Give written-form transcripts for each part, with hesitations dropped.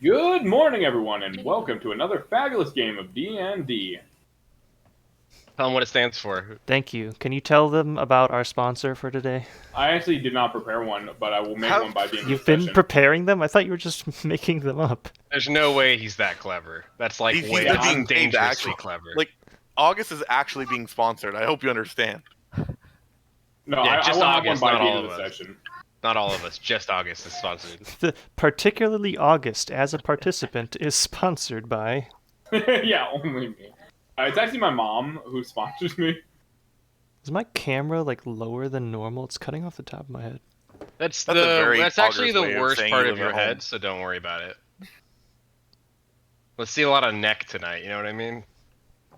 Good morning, everyone, and welcome to another fabulous game of DnD. Tell them what it stands for. Thank you. Can you tell them about our sponsor for today? I actually did not prepare one, but I will make one by the end of the You've been session. preparing them? I thought you were just making them up. There's no way he's that clever. That's like He's way being dangerously clever. Like, August is actually being sponsored. I hope you understand. No, Yeah, I just will have August, one by not the all end of of the us. session. Not all of us, just August is sponsored. Particularly August, as a participant, is sponsored by... Yeah, only me. It's actually my mom who sponsors me. Is my camera, like, lower than normal? It's cutting off the top of my head. That's That's actually August way the of worst saying part you of live your at home. head, so don't worry about it. Let's see a lot of neck tonight, you know what I mean?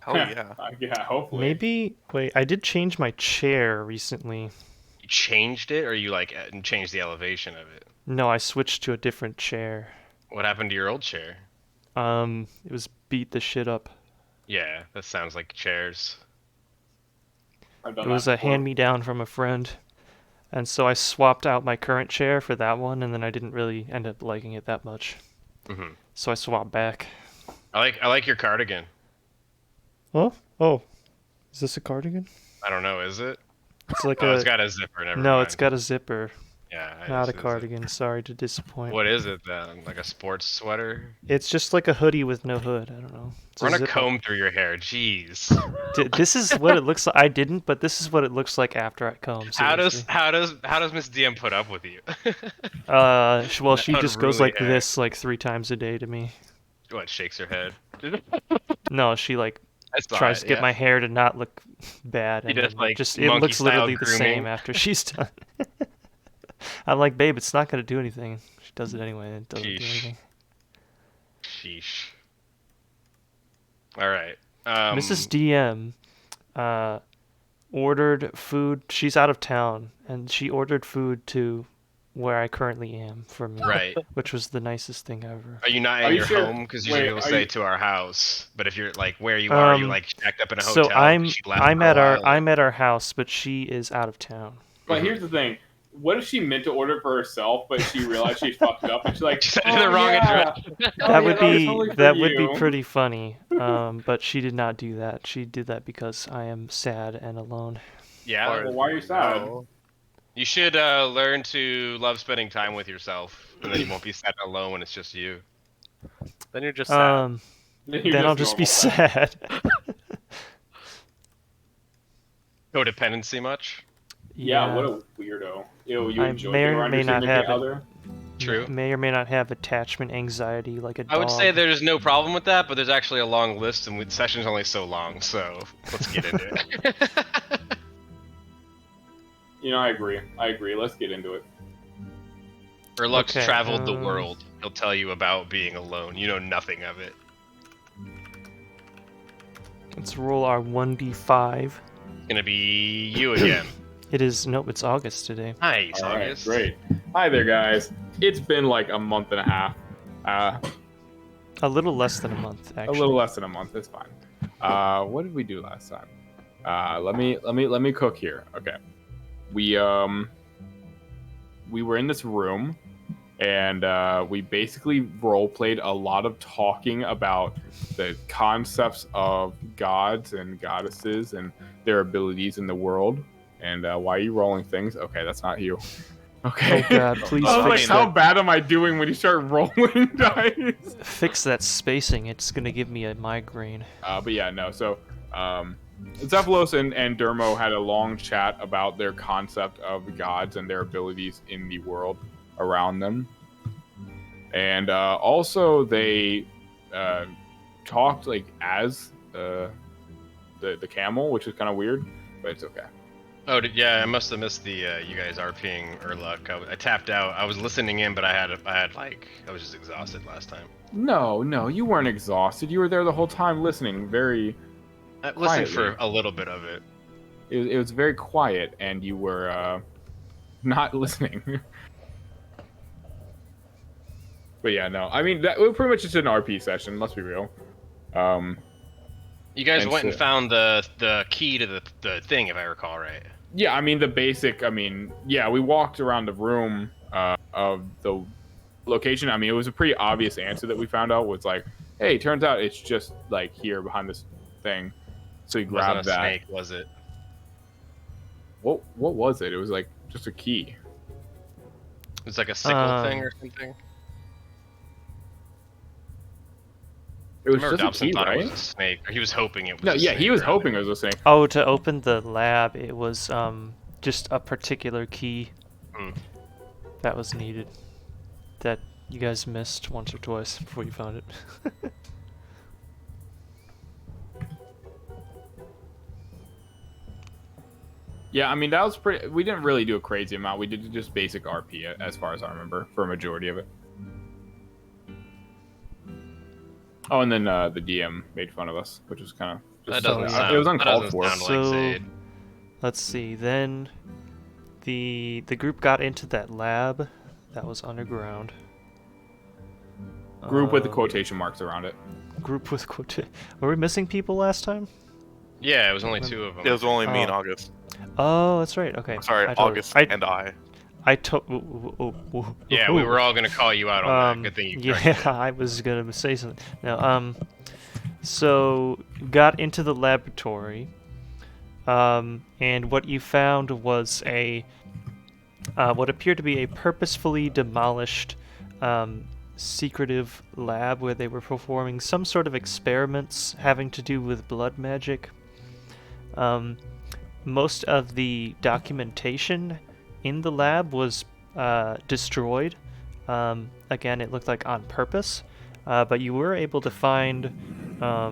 Hell yeah. Yeah, hopefully. Maybe... Wait, I did change my chair recently. You changed it, or you like changed the elevation of it? No, I switched to a different chair. What happened to your old chair? It was beat the shit up. Yeah, that sounds like chairs. It was a hand-me-down from a friend. And so I swapped out my current chair for that one, and then I didn't really end up liking it that much. Mm-hmm. So I swapped back. I like your cardigan. Oh? Oh. Is this a cardigan? I don't know, is it? It's like It's got a zipper. Never No, mind. it's got a zipper. Yeah. Not a cardigan. Sorry to disappoint. What is it then? Like a sports sweater? It's just like a hoodie with no hood. I don't know. Run a comb through your hair. Jeez. This is what it looks like. I didn't, but this is what it looks like after I comb. How does seriously. Miss DM put up with you? Well, she just goes Unruly like hair. this like 3 times a day to me. What, shakes her head? No, she like I saw tries it, to get yeah. my hair to not look bad. She And does, then like, it monkey looks literally style the same grooming. after she's done. I'm like, babe, it's not gonna do anything. She does it anyway, and it doesn't do Sheesh. anything. Sheesh. All right. Mrs. DM ordered food. She's out of town, and she ordered food to where I currently am for me. Right. Which was the nicest thing ever. Are you not Are in you your sure? home? Because usually Wait, people are say you- to our house. But if you're like where you are you like checked up in a hotel? So 'cause she left I'm for a at while? I'm at our house, but she is out of town. But here's the thing. What if she meant to order for herself, but she realized she fucked up, and she's like, She sent oh, the wrong yeah. address. Oh, That yeah, would was be totally for that would be you." pretty funny. But she did not do that. She did that because I am sad and alone. Yeah. Well, why are you sad? You should learn to love spending time with yourself, and then you won't be sad and alone when it's just you. Then you're just sad. Then I'll just be sad. Codependency much? Yeah, what a weirdo. Ew, you I enjoy may being or around may your not significant have it. other? True. May or may not have attachment anxiety like a dog. I would say there's no problem with that, but there's actually a long list, and the session's only so long, so let's get into it. You know, I agree. Let's get into it. Urlux Okay, traveled the world. He'll tell you about being alone. You know nothing of it. Let's roll our 1d5. It's gonna be you again. It is nope. It's August today. Nice, All right, August. great. Hi there, guys. It's been like a month and a half. A little less than a month, actually. A little less than a month. It's fine. What did we do last time? Let me cook here. Okay. We were in this room, and we basically role played a lot of talking about the concepts of gods and goddesses and their abilities in the world. And why are you rolling things? Okay, that's not you. Okay. Oh god, please I was like, fix how that. bad am I doing when you start rolling dice? Fix that spacing. It's gonna give me a migraine. But yeah, no. So, Zephylos and Dermo had a long chat about their concept of gods and their abilities in the world around them. And also they talked like as the camel, which is kind of weird, but it's okay. Oh, yeah, I must have missed the you guys RPing Urluk. I tapped out. I was listening in, but I was just exhausted last time. No, you weren't exhausted. You were there the whole time listening. Very. I listened for Quietly. a little bit of it. It was very quiet, and you were not listening. But yeah, no. I mean, that was pretty much just an RP session. Let's be real. You guys And went and so- found the key to the thing, if I recall right. Yeah, I mean the basic. I mean, yeah, we walked around the room of the location. I mean, it was a pretty obvious answer that we found out was like, hey, turns out it's just like here behind this thing. So he grabbed Wasn't a that. snake, was it? What was it? It was like just a key. It's like a sickle thing or something. It was Remember just Dobson a key, thought right? it was a snake, or he was hoping it was. No, a yeah, snake, he was rather. hoping it was a snake. Oh, to open the lab, it was just a particular key that was needed. That you guys missed once or twice before you found it. Yeah, I mean, that was pretty... We didn't really do a crazy amount. We did just basic RP, as far as I remember, for a majority of it. Oh, and then the DM made fun of us, which was kind of... That doesn't sound, it was uncalled for. Sound like Zaid. Let's see. Then the group got into that lab that was underground. Group with the quotation marks around it. Group with quotation... Were we missing people last time? Yeah, it was only 2 of them. It was only me and Oh. August. Oh, that's right. Okay. Sorry, I totally- August and I. I took. Yeah, we were all gonna call you out on that. Good thing you corrected Yeah, I was gonna say something. No, so got into the laboratory, and what you found was a what appeared to be a purposefully demolished, secretive lab where they were performing some sort of experiments having to do with blood magic. Most of the documentation in the lab was destroyed. Again, it looked like on purpose, but you were able to find... I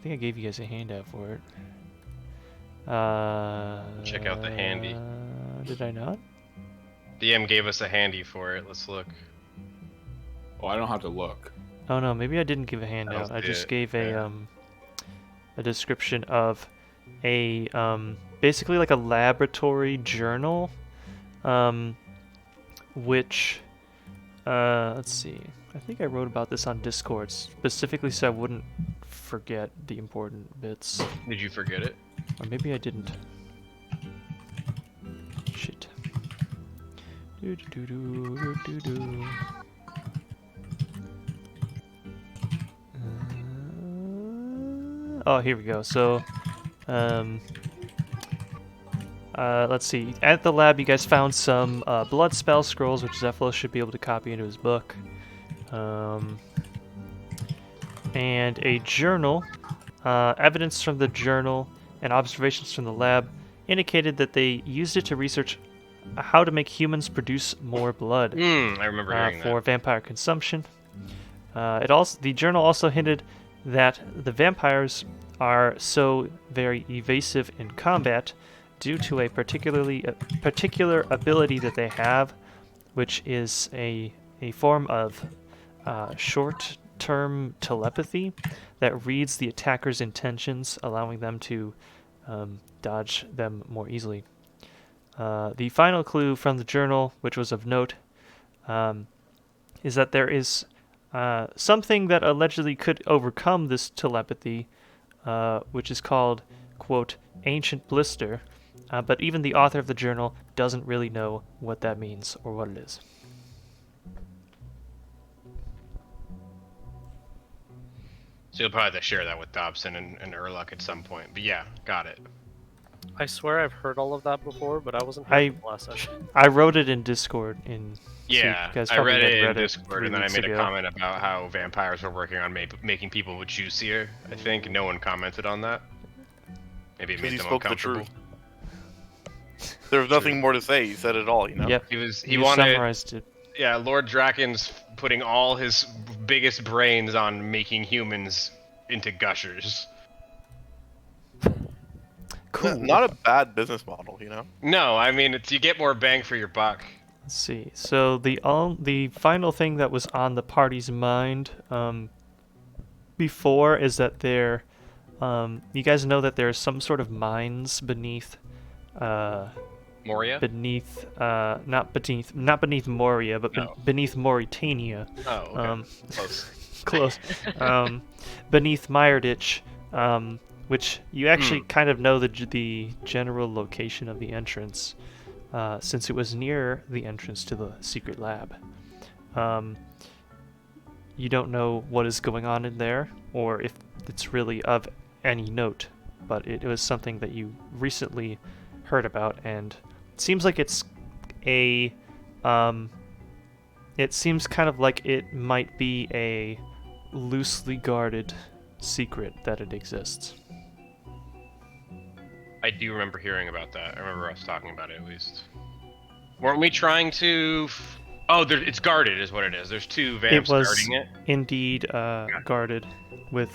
think I gave you guys a handout for it. Check out the handy. Did I not? DM gave us a handy for it. Let's look. Oh, I don't have to look. Oh no, maybe I didn't give a handout. I just gave a description of a basically like a laboratory journal, which let's see. I think I wrote about this on Discord specifically so I wouldn't forget the important bits. Did you forget it? Or maybe I didn't. Shit. Do do do do do do. Oh, here we go. So, let's see. At the lab, you guys found some blood spell scrolls, which Zephylos should be able to copy into his book. And a journal. Evidence from the journal and observations from the lab indicated that they used it to research how to make humans produce more blood I remember hearing for vampire consumption. The journal also hinted that the vampires are so very evasive in combat due to a particular ability that they have, which is a form of short-term telepathy that reads the attacker's intentions, allowing them to dodge them more easily. The final clue from the journal, which was of note, is that there is something that allegedly could overcome this telepathy, which is called, quote, Ancient Blister, but even the author of the journal doesn't really know what that means or what it is. So you'll probably have to share that with Dobson and Urlach at some point. But yeah, got it. I swear I've heard all of that before, but I wasn't here for the last session. I wrote it in Discord. Yeah, so I read it in Discord, and then I made ago. a comment about how vampires were working on making people juicier. I think no one commented on that. Maybe it made He them spoke the uncomfortable. truth. There was nothing more to say. He said it all, you know? Yep. He You wanted. summarized it. Yeah, Lord Draken's putting all his biggest brains on making humans into gushers. Cool. Not a bad business model, you know? No, I mean you get more bang for your buck. Let's see. So the final thing that was on the party's mind before is that you guys know that there's some sort of mines beneath Moria? not beneath Moria, but No. beneath Mauritania. Oh, okay. Close. Close. Beneath Meiyerditch, which you actually kind of know the general location of the entrance, since it was near the entrance to the secret lab. you don't know what is going on in there, or if it's really of any note. But it was something that you recently heard about, and it seems like it's a it seems kind of like it might be a loosely guarded secret that it exists. I do remember hearing about that. I remember us talking about it at least. Weren't we trying to? Oh, it's guarded, is what it is. There's 2 vamps It was guarding it. indeed guarded with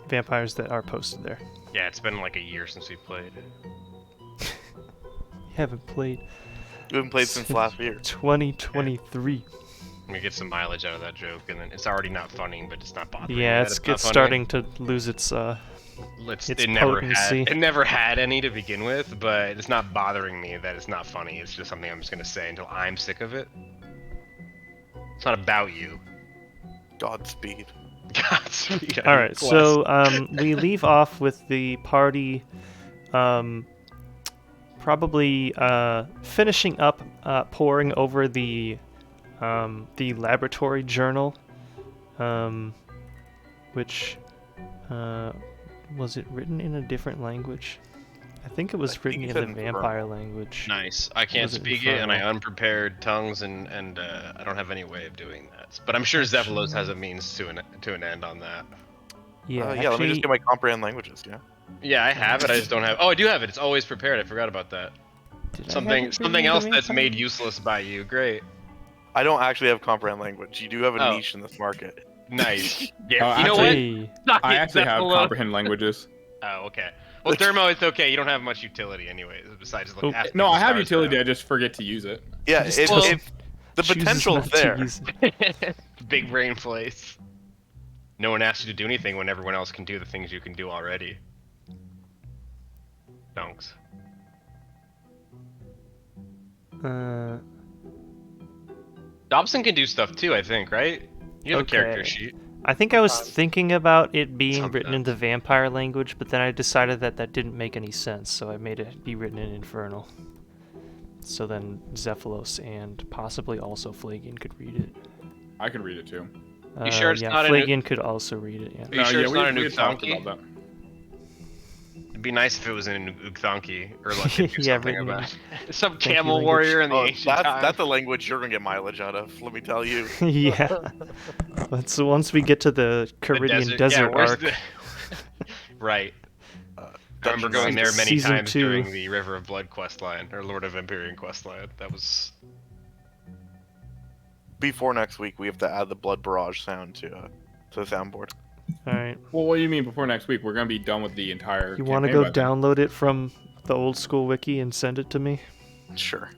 vampires that are posted there. Yeah, it's been like a year since we played. You haven't played. We haven't played since last year. 2023. Let me get some mileage out of that joke, and then it's already not funny, but it's not bothering me. Yeah, that it's not funny. starting to lose its potency. It never had any to begin with, but it's not bothering me that it's not funny. It's just something I'm just gonna say until I'm sick of it. It's not about you. Godspeed. Godspeed. All right, so we leave off with the party probably finishing up poring over the laboratory journal, which was it written in a different language? I think it was written in the vampire language. Nice. I can't speak it, and I unprepared tongues, and I don't have any way of doing that. But I'm sure Zephylos has a means to an end on that. Yeah. Yeah. Let me just get my comprehend languages. Yeah. Yeah, I have it. I just don't have. Oh, I do have it. It's always prepared. I forgot about that. Something else that's made useless by you. Great. I don't actually have comprehend language. You do have a niche in this market. Nice. Yeah. You know actually, what? I actually have comprehend languages. Oh, okay. Well, Thermo, it's okay. You don't have much utility, anyways. Besides, like, no, I have utility. I just forget to use it. Yeah, it's the potential's there. Big brain place. No one asks you to do anything when everyone else can do the things you can do already. Dunks. Dobson can do stuff too, I think, right? You have a character sheet. I think I was thinking about it being written in the vampire language, but then I decided that didn't make any sense, so I made it be written in Infernal. So then Zephylos and possibly also Flagian could read it. I can read it too. You sure it's not Flagian could also read it, yeah. Are you sure it's not a new talked about that. It'd be nice if it was in Ukthanki, or like yeah, something about some camel warrior in the ancient time. That's a language you're gonna get mileage out of. Let me tell you. Yeah. So once we get to the Caridian desert arc, right. I remember going there many Season times 2. during the River of Blood questline, or Lord of Vampyrium questline. That was. Before next week, we have to add the blood barrage sound to the soundboard. Alright. Well, what do you mean before next week? We're gonna be done with the entire. You want to go download it from the old school wiki and send it to me? Sure.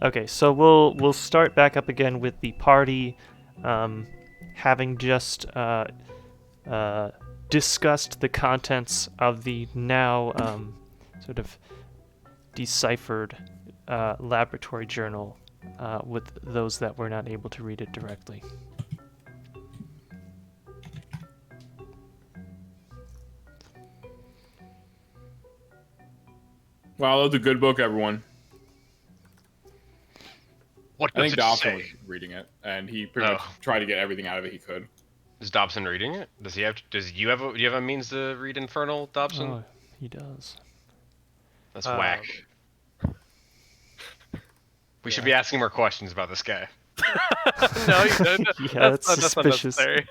Okay, so we'll start back up again with the party having just discussed the contents of the now sort of deciphered laboratory journal with those that were not able to read it directly. Wow, that was a good book, everyone. What I does think it Dobson say? was reading it, and he pretty much tried to get everything out of it he could. Is Dobson reading it? Does he have? Do you have a means to read Infernal, Dobson? Oh, he does. That's whack. We should be asking more questions about this guy. No, you don't. Yeah, that's That's suspicious. unnecessary.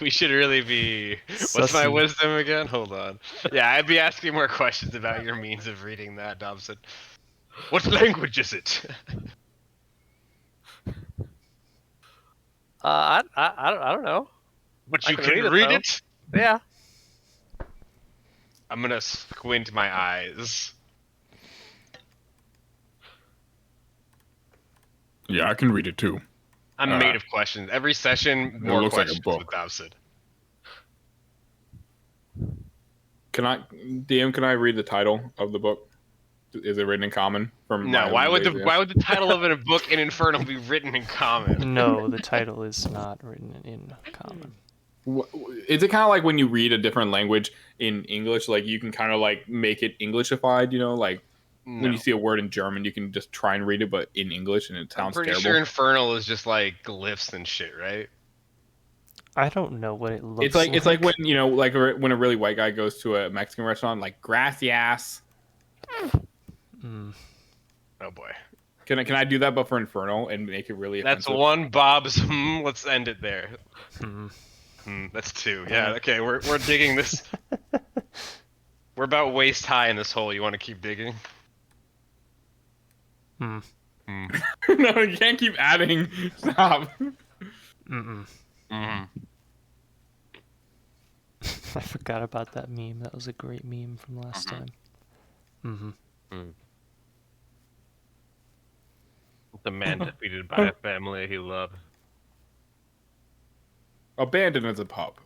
We should really be. What's my Sussy. wisdom again? Hold on. Yeah, I'd be asking more questions about your means of reading that, Dobson. What language is it? I don't know. But I you can can read it, read though. it? Yeah. I'm gonna squint my eyes. Yeah, I can read it too. I'm made of questions. Every session, more looks like a questions book. with Dobson. Can I read the title of the book? Is it written in common? No, why would the title of a book in Infernal be written in common? No, the title is not written in common. Is it kind of like when you read a different language in English? Like you can kind of like make it Englishified, you know, like when you see a word in German, you can just try and read it, but in English, and it sounds I'm pretty terrible. sure Infernal is just like glyphs and shit, right? I don't know what it looks It's like when you know, like when a really white guy goes to a Mexican restaurant, like gracias. Mm. Oh boy. Can I do that, but for Infernal and make it really offensive? That's one Bob's. Let's end it there. Hmm. That's two. Yeah. Okay. We're digging this. We're about waist high in this hole. You want to keep digging? Hmm. No, you can't keep adding. Stop. Mm-mm. Mm-hmm. I forgot about that meme. That was a great meme from last time. Mm-hmm. The man defeated by a family he loved. Abandoned as a pup.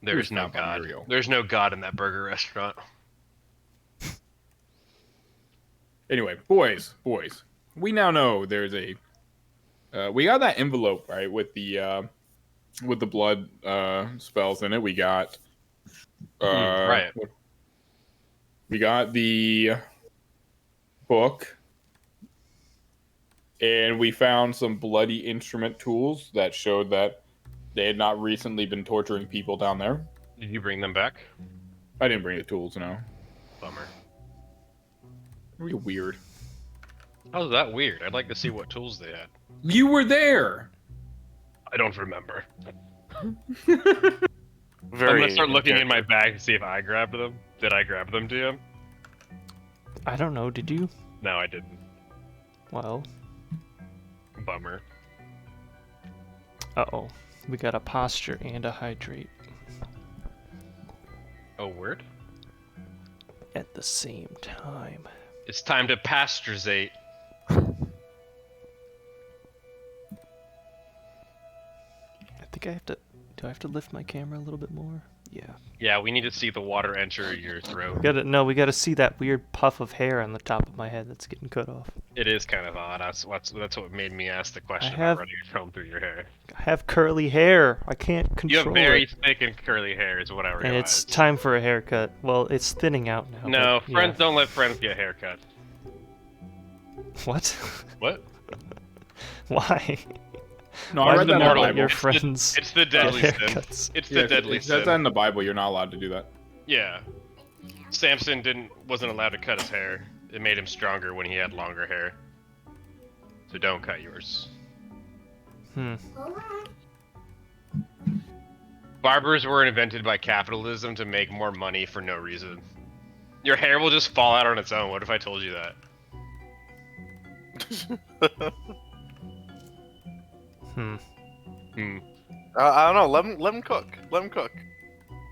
There is no God. There's no God in that burger restaurant. Anyway, boys. We now know there's a. We got that envelope right with the blood spells in it. We got. Right. We got the book. And we found some bloody instrument tools that showed that they had not recently been torturing people down there. Did you bring them back? I didn't bring the tools, no. Bummer. Really weird. How's that weird? I'd like to see what tools they had. You were there! I don't remember. Very. I'm gonna start looking in my bag to see if I grabbed them. Did I grab them, DM? I don't know. Did you? No, I didn't. Well. Bummer. Uh-oh. We got a posture and a hydrate. Oh, word? At the same time. It's time to pasteurizate. I think I have to... Do I have to lift my camera a little bit more? Yeah. Yeah, we need to see the water enter your throat. We gotta see that weird puff of hair on the top of my head that's getting cut off. It is kind of odd. That's what made me ask the question about running your comb through your hair. I have curly hair. I can't control it. You have very thick and curly hair is what I realized. And it's time for a haircut. Well, it's thinning out now. No, but, friends don't let friends get haircuts. What? What? Why? No, I read that in the Bible. Your friends it's the deadly sin. haircuts. It's the deadly sin. It says that in the Bible. You're not allowed to do that. Yeah. Samson wasn't allowed to cut his hair. It made him stronger when he had longer hair. So don't cut yours. Barbers were invented by capitalism to make more money for no reason. Your hair will just fall out on its own. What if I told you that? I don't know. Let him cook. Let him cook.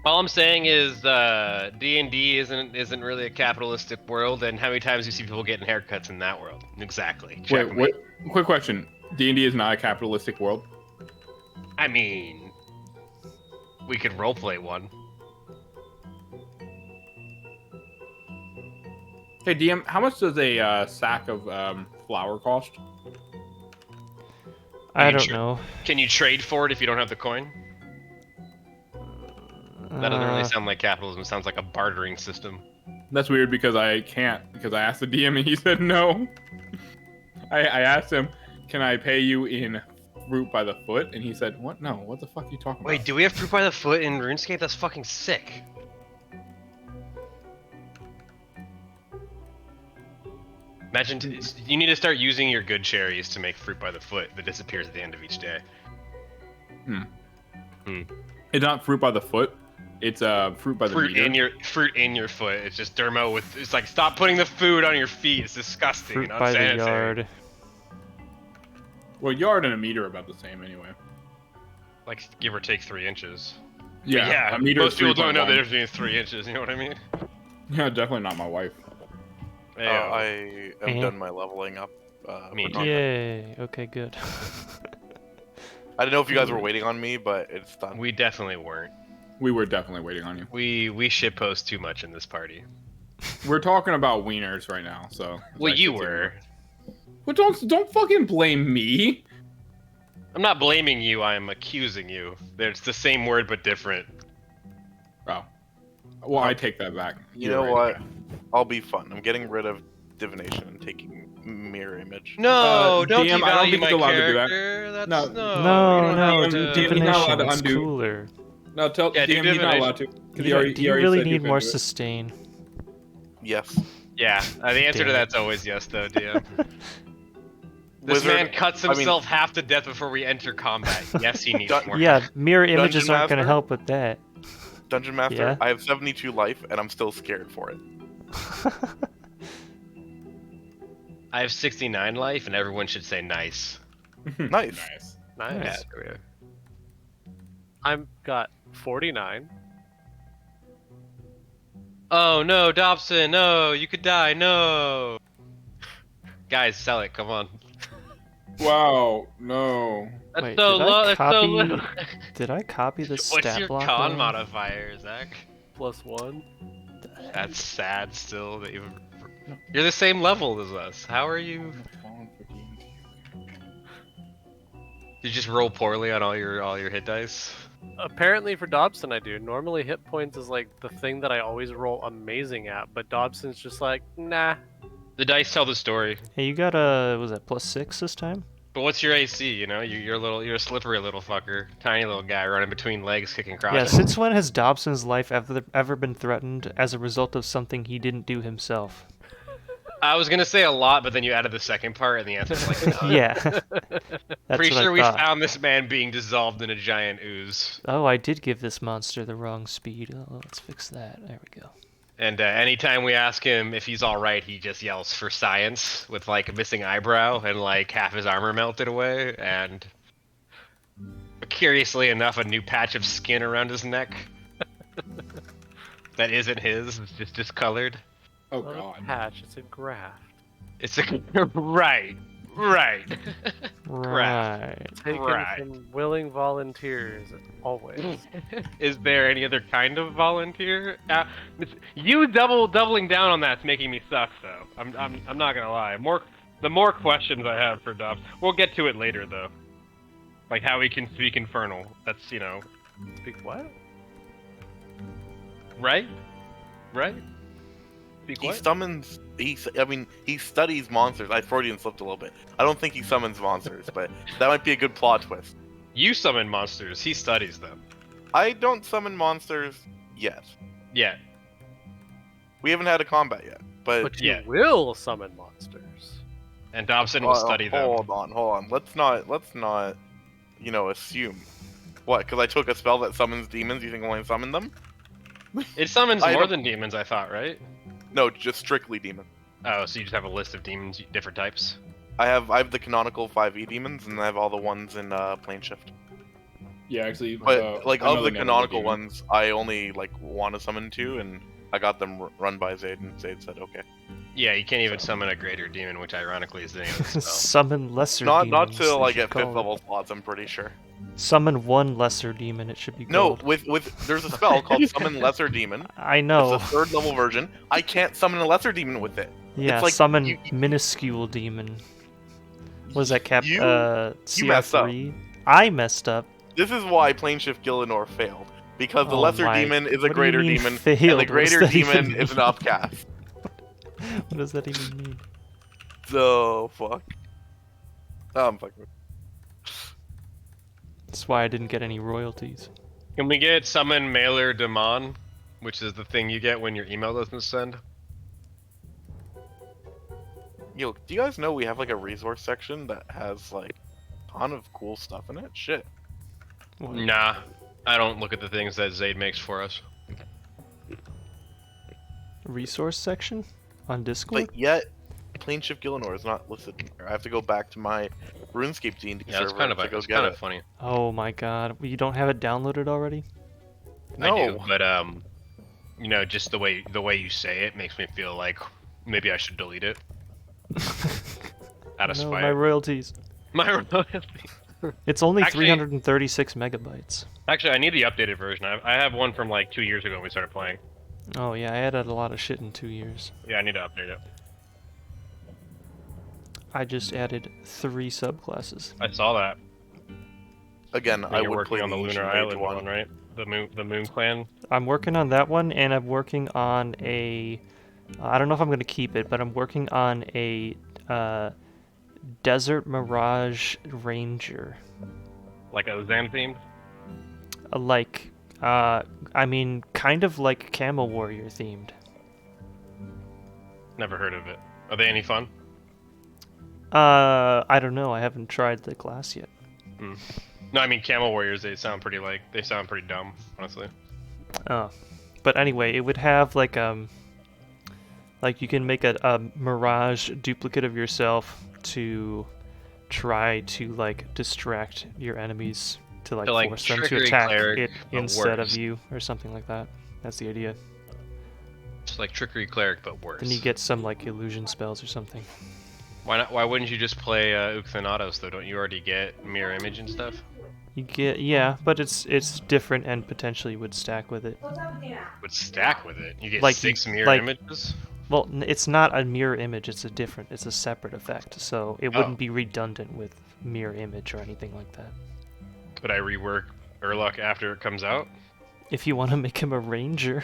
All I'm saying is D&D isn't really a capitalistic world, and how many times do you see people getting haircuts in that world? Exactly. Wait, quick question. D&D is not a capitalistic world? I mean, we could roleplay one. Hey, DM, how much does a sack of flour cost? I don't know. Can you trade for it if you don't have the coin? That doesn't really sound like capitalism. It sounds like a bartering system. That's weird because I can't. Because I asked the DM and he said no. I asked him, can I pay you in fruit by the foot? And he said, what? No, what the fuck are you talking about? Wait, do we have fruit by the foot in RuneScape? That's fucking sick. Imagine, you need to start using your good cherries to make fruit by the foot that disappears at the end of each day. It's not fruit by the foot. It's fruit by the meter. Fruit in your foot. It's just dermo with. It's like, stop putting the food on your feet. It's disgusting. Fruit and by the unsanitary. yard. Well, yard and a meter are about the same anyway. Like, give or take 3 inches. Yeah, a meter. Most people don't know the difference between 3 inches. You know what I mean? Yeah, definitely not my wife. I have done my leveling up. Me too. Yay. Okay, good. I didn't know if you guys were waiting on me, but it's done. We definitely weren't. We were definitely waiting on you. We shitpost too much in this party. We're talking about wieners right now, so. Well, you were. Well, don't fucking blame me. I'm not blaming you, I am accusing you. It's the same word but different. Oh. Well, I take that back. You You're know right, what? okay. I'll be fun. I'm getting rid of divination and taking mirror image. No, don't DM, I don't devalue think my it's allowed to do that. character. That's No. no, you don't No, have do to. DM, he's not allowed divination. to It's undo. cooler. No, tell Yeah, do DM he's not allowed to. 'Cause Do he you, already, do he you already really said he need couldn't more do it. sustain? Yes. Yeah, the answer to Damn it. that's always yes, though, DM. This Wizard, man cuts I mean- himself half to death before we enter combat. Yes, he needs more. Yeah, mirror images Dungeon aren't going to Master? help with that. Dungeon Master, Yeah? I have 72 life, and I'm still scared for it. I have 69 life, and everyone should say nice. Nice. Nice. Nice. Yeah, there we are. I'm got 49. Oh no, Dobson, no, you could die, no. Guys, sell it, come on. Wow, no. That's Wait, so did I low, that's so copy- low. Did I copy the What's stat your block? con wrong? modifier, Zach? +1. That's sad still that you're the same level as us. How are you? You just roll poorly on all your hit dice? Apparently for Dobson I do. Normally hit points is like the thing that I always roll amazing at, but Dobson's just like, nah. The dice tell the story. Hey, you got a, was that +6 this time? But what's your AC, you know? You're a slippery little fucker. Tiny little guy running between legs, kicking Yeah, crotches. since when has Dobson's life ever been threatened as a result of something he didn't do himself? I was gonna say a lot, but then you added the second part, and the answer's like, none. Yeah. That's Pretty what sure I we thought. found this man being dissolved in a giant ooze. Oh, I did give this monster the wrong speed. Oh, let's fix that. There we go. And anytime we ask him if he's alright, he just yells for science with like a missing eyebrow and like half his armor melted away, and curiously enough, a new patch of skin around his neck that isn't his, it's just discolored. Oh Not a god. patch, it's a graft. It's a right. Right. Taken Right. from willing volunteers, always. Is there any other kind of volunteer? You doubling down on that's making me suck, though. I'm not gonna lie. The more questions I have for Dubs. We'll get to it later, though. Like how he can speak Infernal. That's Speak what? right. Speak He what? summons. He studies monsters. I Freudian slipped a little bit. I don't think he summons monsters, but that might be a good plot twist. You summon monsters. He studies them. I don't summon monsters yet. Yeah. We haven't had a combat yet, But you yeah. will summon monsters. And Dobson will study them. Hold on. Let's not, assume. What? Because I took a spell that summons demons. You think I'm going to summon them? It summons I more don't- than demons, I thought, right? No, just strictly demons. Oh, so you just have a list of demons, different types. I have the canonical 5e demons, and I have all the ones in plane shift. Yeah, actually. But like I know of the name canonical demon. ones, I only want to summon 2, and I got them run by Zayd, and Zayd said okay. Yeah, you can't even summon a greater demon, which ironically is the name of the spell. Summon lesser Not demons. till they I should get call 5th it. level slots. I'm pretty sure. Summon one lesser demon. It should be No, gold. with there's a spell called Summon Lesser Demon. I know. It's a 3rd level version. I can't summon a lesser demon with it. Yeah, it's like summon you- minuscule demon. What is that, Cap? You messed up. CR3? I messed up. This is why Planeshift Gillinor failed. Because the Oh lesser my- demon is what do a you greater mean demon, failed? and the What does greater that even demon is an mean? upcast. What does that even mean? So fuck. I'm fucking. That's why I didn't get any royalties. Can we get summon Mailer Demon, which is the thing you get when your email doesn't send? Yo, do you guys know we have like a resource section that has like a ton of cool stuff in it? Shit. What? Nah, I don't look at the things that Zayd makes for us. Resource section on Discord? But yet, Planeshift Gillinor is not listed in there. I have to go back to my RuneScape D&D Yeah, it's server kind of to go it's get kind it. of funny. Oh my god. You don't have it downloaded already? No. I do, but just the way you say it makes me feel like maybe I should delete it out of No, spite. my royalties. My royalty. It's only Actually- 336 megabytes. Actually, I need the updated version. I have one from like 2 years ago when we started playing. Oh yeah, I added a lot of shit in 2 years. Yeah, I need to update it. I just added 3 subclasses. I saw that. Again, I You're would working play on the Ancient Lunar Mage Island one, right? The Moon Clan. I'm working on that one, and I'm working on a. I don't know if I'm gonna keep it, but I'm working on a Desert Mirage Ranger. Like Ozan themed? I mean, kind of like Camel Warrior themed. Never heard of it. Are they any fun? I don't know. I haven't tried the class yet. No, I mean Camel Warriors. They sound pretty dumb, honestly. Oh, but anyway, it would have like you can make a Mirage duplicate of yourself to try to like distract your enemies to like, So, like, force them to Trickery attack Cleric, it but instead worse. of you or something like that. That's the idea. It's like Trickery Cleric, but worse. Then you get some like illusion spells or something. Why not? Why wouldn't you just play Uxthanatos though? Don't you already get mirror image and stuff? You get but it's different and potentially would stack with it. Would stack with it. You get Like, 6 mirror like- images. Well, it's not a mirror image. It's a separate effect. So it Oh. wouldn't be redundant with mirror image or anything like that. Could I rework Urluk after it comes out? If you want to make him a ranger.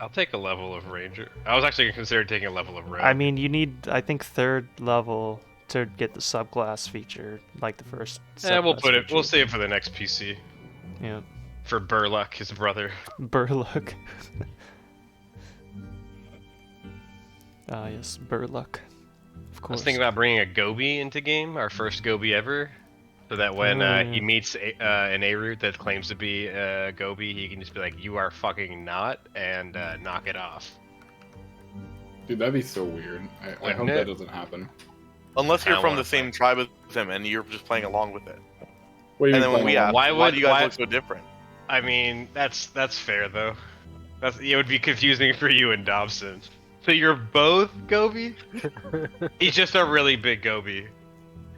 I'll take a level of Ranger. I was actually considering taking a level of Rogue. I mean, you need, I think, 3rd level to get the subclass feature, like the first. We'll subclass put it. We'll feature. save it for the next PC. Yeah, For Burluck, his brother. Burluck. Ah, yes, Burluck. Of I course. was thinking about bringing a Gobi into game, our first Gobi ever, so that when he meets an A-root that claims to be Gobi, he can just be like, "You are fucking not," and knock it off. Dude, that'd be so weird. I Wouldn't hope it? that doesn't happen. Unless I you're from wanna the same tribe as him and you're just playing along with it. What do you And then when mean, we ask, Why why would- do you guys why- look so different? I mean, that's fair though. It would be confusing for you and Dobson. So you're both Gobi? He's just a really big Gobi.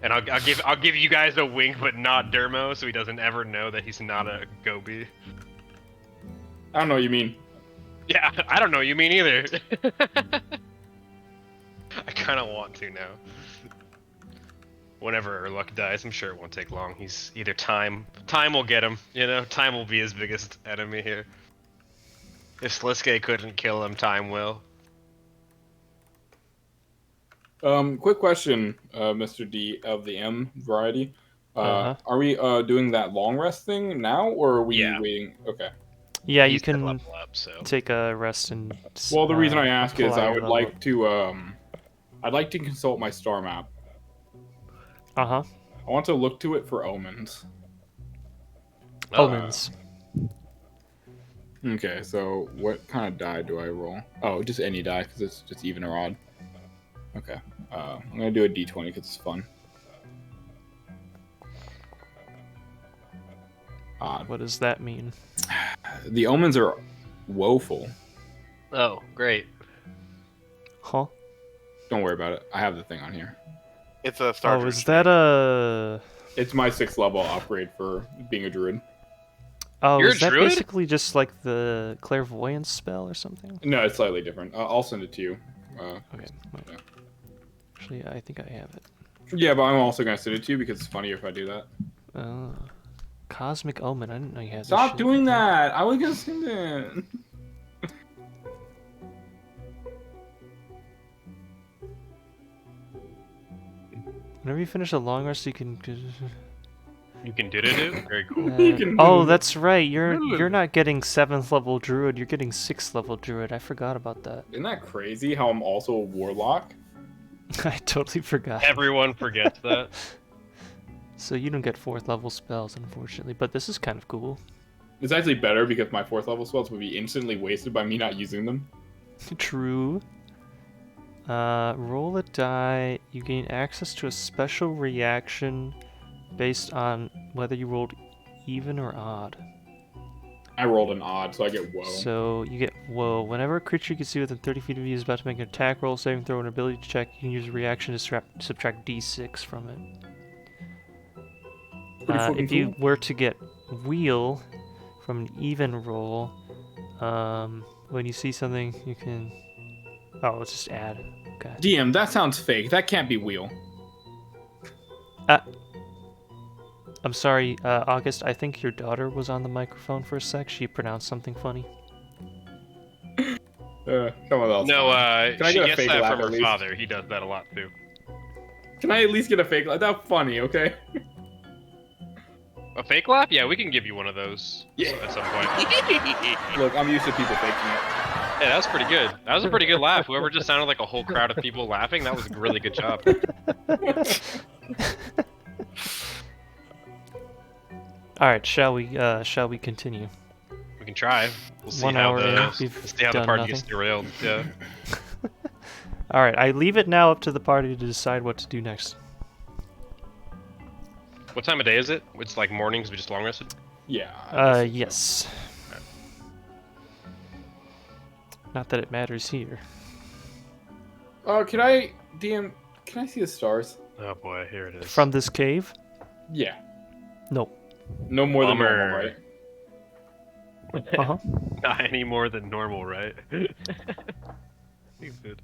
And I'll give you guys a wink, but not Dermo, so he doesn't ever know that he's not a Gobi. I don't know what you mean. Yeah, I don't know. You mean either. I kind of want to now. Whenever Urluk dies, I'm sure it won't take long. He's either time will get him. You know, time will be his biggest enemy here. If Sliske couldn't kill him, time will. Quick question, Mr. D of the M variety. Uh-huh. Are we doing that long rest thing now, or are we Yeah. waiting? Okay. Yeah, you He's gonna can level up, so. take a rest and. Well, the reason I ask is apply I your would level like to I'd like to consult my star map. Uh-huh. I want to look to it for omens. Oh, Omens. Okay, so what kind of die do I roll? Oh, just any die because it's just even or odd. Okay, I'm gonna do a d20 because it's fun. Odd. What does that mean? The omens are woeful. Oh, great. Huh? Don't worry about it. I have the thing on here. It's a star. Oh, is that a? It's my 6th level upgrade for being a druid. Oh, You're is a that druid? basically just like the clairvoyance spell or something? No, it's slightly different. I'll send it to you. Okay. well, Yeah. Actually, I think I have it. Yeah, but I'm also gonna send it to you because it's funnier if I do that. Cosmic Omen. I didn't know you had. this Stop shit. doing that! I was gonna send it. Whenever you finish a long rest, you can. You can do it. Very cool. You can Oh, do- that's right. You're not getting 7th level druid. You're getting 6th level druid. I forgot about that. Isn't that crazy? How I'm also a warlock? I totally forgot. Everyone forgets that. So you don't get 4th level spells, unfortunately. But this is kind of cool. It's actually better because my 4th level spells would be instantly wasted by me not using them. True. Roll a die. You gain access to a special reaction based on whether you rolled even or odd. I rolled an odd, so I get whoa. So you get whoa. Whenever a creature you can see within 30 feet of you is about to make an attack roll, saving throw, an ability check, you can use a reaction to subtract d6 from it. Pretty fucking If you cool. were to get wheel from an even roll, when you see something, you can. Oh, let's just add. Okay. DM, that sounds fake. That can't be wheel. I'm sorry, August. I think your daughter was on the microphone for a sec. She pronounced something funny. Someone else. No, Can I she get a gets fake that laugh from at her least? father. He does that a lot too. Can I at least get a fake laugh? That's funny, okay? A fake laugh? Yeah, we can give you one of those at some point. Look, I'm used to people faking it. Yeah, that was pretty good. That was a pretty good laugh. Whoever just sounded like a whole crowd of people laughing, that was a really good job. All right, shall we continue? We can try. We'll see 1 how hour in, the we've see how the done party nothing. gets derailed. Yeah. All right, I leave it now up to the party to decide what to do next. What time of day is it? It's like mornings. We just long rested. Yeah. Yes. Not that it matters here. Oh, can I see the stars? Oh boy, here it is. From this cave? Yeah. No. No more than Bummer. normal, right? Uh-huh. Not any more than normal, right? He's good.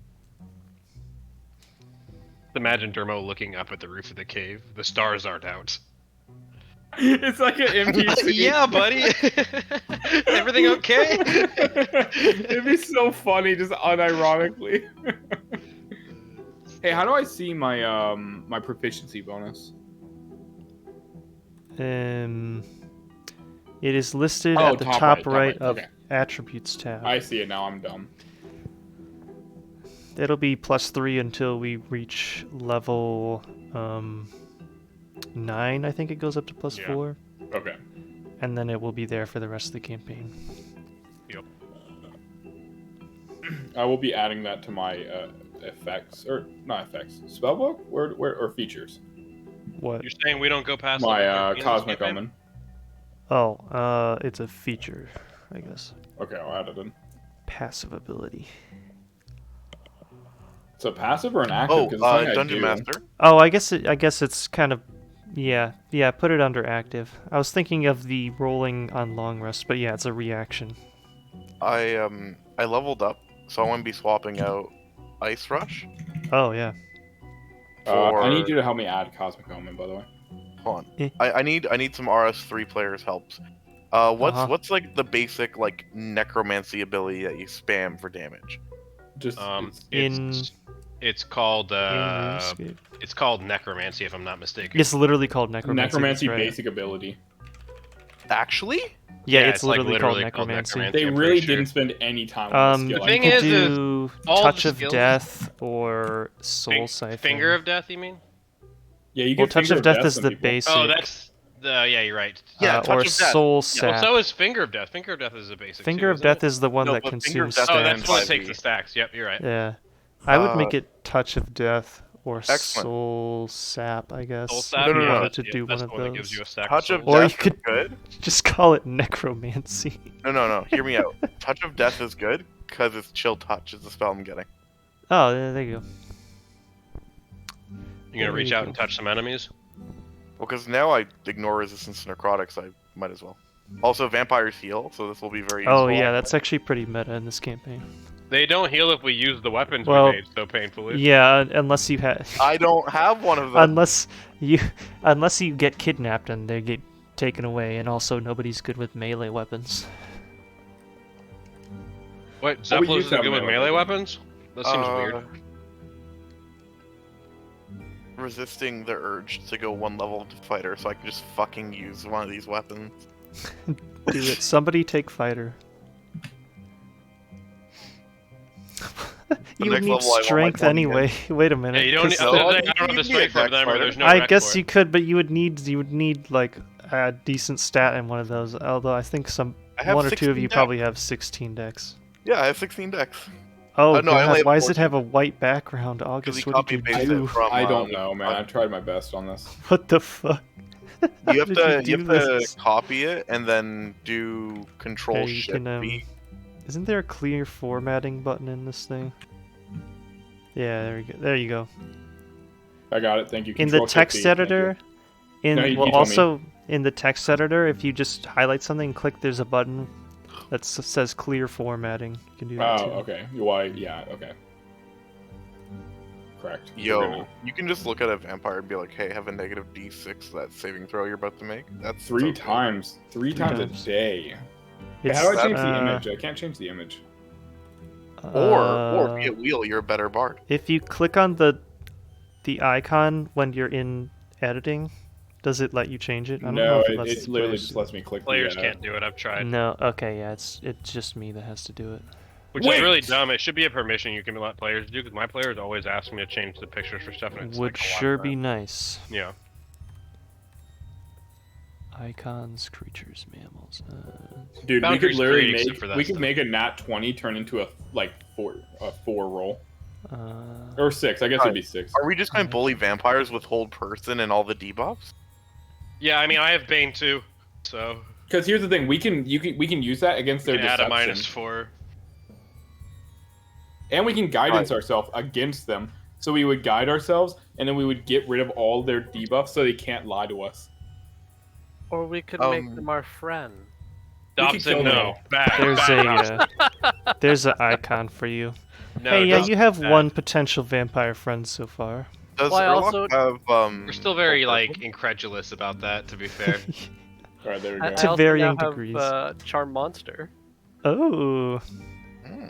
Imagine Dermo looking up at the roof of the cave. The stars aren't out. It's like an NPC. Yeah, buddy. Everything okay? It'd be so funny, just unironically. Hey, how do I see my my proficiency bonus? It is listed Oh, at the top right right. of Okay. Attributes tab. I see it now. I'm dumb. It'll be +3 until we reach level 9. I think it goes up to +4, Okay. and then it will be there for the rest of the campaign. Yep. I will be adding that to my effects, or not effects, spellbook, where or features. What? You're saying we don't go past My level 13 in this cosmic campaign? omen. Oh, it's a feature, I guess. Okay, I'll add it in. Passive ability. It's a passive or an active? Oh, 'Cause it's something I Dungeon do. Master. Oh, I guess it's kind of, yeah. Put it under active. I was thinking of the rolling on long rest, but yeah, it's a reaction. I leveled up, so I want to be swapping out Ice Rush. Oh yeah. I need you to help me add cosmic omen, by the way. Hold Eh. on. I need some RS3 players helps. What's like the basic like necromancy ability that you spam for damage? Just It's called In RuneScape. it's called necromancy, if I'm not mistaken. It's literally called necromancy. necromancy that's right. basic ability. Actually? Yeah, Yeah, it's it's like literally called literally called necromancy. necromancy. They I'm really pretty sure. didn't spend any time on the skill. The thing you could is do all touch the of skills- death or soul siphon. Finger of death, you mean? Yeah, you Well, get touch Finger of death is some the people. basic. Oh, that's the yeah, you're right. Yeah, or touch of death. soul Well, sap. so is finger of death. Finger of death is a basic. Finger too, of isn't death it? is the one No, that but Finger of consumes Death Oh, stats. that's what 5e. takes the stacks. Yep, you're right. Yeah. I would make Uh, it touch of death or excellent. soul sap, I guess. Soul if sap, you no, no, wanted no. to Yeah, do that's one the of one that gives those. you a stack Touch of of souls. Or you Death could- is good. Just call it necromancy. No. Hear me out. Touch of Death is good because it's chill touch is the spell I'm getting. Oh, there you go. You're gonna reach out and touch some enemies. Well, because now I ignore resistance to necrotics, I might as well. Also, vampires heal, so this will be very useful. Oh yeah, that's actually pretty meta in this campaign. They don't heal if we use the weapons Well, we made so painfully. Yeah, unless you have, I don't have one of them. unless you get kidnapped and they get taken away, and also nobody's good with melee weapons. What? we Zeplos used is to have good with melee melee weapons? That seems weird. Resisting the urge to go one level to fighter, so I can just fucking use one of these weapons. Do it. Somebody take fighter. You would next need level, I want my strength one anyway. Wait a minute. Yeah, you don't. 'cause- I was So, gonna say, I don't have you the need strength for a them, or there's no. I rec guess for you it. could, but you would need like a decent stat in one of those. Although I think I have one or two of 16 you dex. probably have 16 decks. Yeah, I have 16 decks. Oh, no, I only God, have why does it 14. have a white background, Because August? he What did you copy-pasted do? it from. I don't know, man. I've tried my best on this. What the fuck? You have How to did you do this? copy it and then do Control Okay, you Shift can, V. Isn't there a clear formatting button in this thing? Yeah, there we go. There you go. I got it. Thank you. In the Control Shift text V, thank you. editor, No, you well, told me. also in the text editor, if you just highlight something and click, there's a button that says clear formatting. You can do that Oh, too. okay. Why? Yeah, okay. Correct. Yo, you can just look at a vampire and be like, hey, have a negative D6 that saving throw you're about to make. That's Three so good. times a day. It's, How do I change the uh, image? I can't change the image. Or via wheel, you're a better bard. If you click on the icon when you're in editing, does it let you change it? I don't know No, if it lets it the literally players just do lets me click Players the. can't do it. I've tried. No, okay, yeah, it's just me that has to do it. Which Wait! is really dumb. It should be a permission you can let players do, because my players always ask me to change the pictures for stuff. And it's Would like a lot sure of be that. nice. Yeah. Icons, creatures, mammals. Dude, we could Boundaries literally great, except make for that we could stuff. make a nat 20 turn into a four roll Uh, or 6. I guess it'd be 6. Are we just going to bully vampires with hold person and all the debuffs? Yeah, I mean, I have Bane too, so Because here's the thing, we can use that against their you can add deception, a -4. and we can guidance ourselves against them. So we would guide ourselves, and then we would get rid of all their debuffs, so they can't lie to us. Or we could make them our friend. We could kill Dobson, them no. all. Bad. there's bad. there's an icon for you. No, Hey, yeah, Dobson, you have bad. one potential vampire friend so far. Does Well, I Urlock also- have We're still very hold like person? incredulous about that. To be fair. All right, there we I go. To also varying now degrees. have Charm Monster. Oh,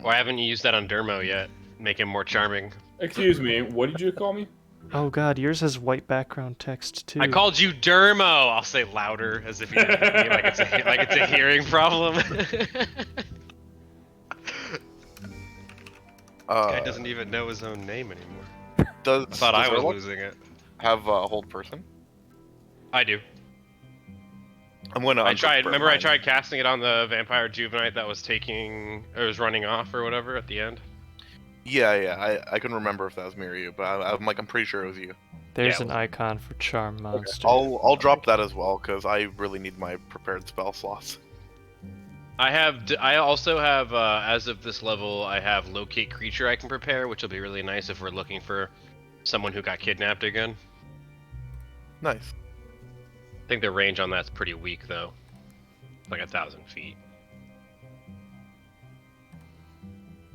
Why haven't you used that on Dermo yet? Make him more charming. Excuse me, what did you call me? oh God, yours has white background text too. I called you Dermo. I'll say louder, as if you didn't hear me, like it's a hearing problem. Guy doesn't even know his own name anymore. Does I thought I was Urlock losing it. have a hold person? I do. I'm going to. I tried. Remember, I tried casting it on the vampire juvenite that was running off or whatever at the end. Yeah. I couldn't remember if that was me or you, but I'm pretty sure it was you. There's Yeah. an icon for Charm Monster. I'll drop that as well because I really need my prepared spell slots. I also have, as of this level, I have locate creature I can prepare, which will be really nice if we're looking for someone who got kidnapped again. Nice. I think the range on that's pretty weak though, like 1,000 feet.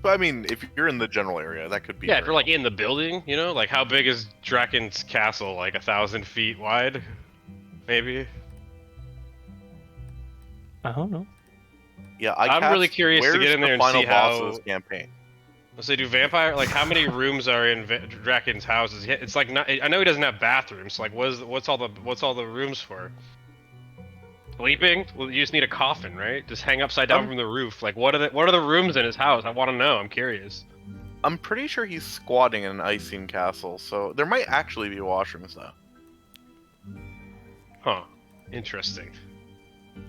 But I mean, if you're in the general area, that could be. Yeah, if you're like in the building, you know, like how big is Draken's castle? Like 1,000 feet wide, maybe. I don't know. Yeah, I'm really curious to get in there and final see boss how- of this campaign. Let's say, do vampire like how many rooms are in Draken's houses? It's like not. I know he doesn't have bathrooms. Like, what's all the rooms for? Sleeping? Well, you just need a coffin, right? Just hang upside down from the roof. Like, what are the rooms in his house? I want to know. I'm curious. I'm pretty sure he's squatting in an Icing castle, so there might actually be washrooms though. Huh. Interesting.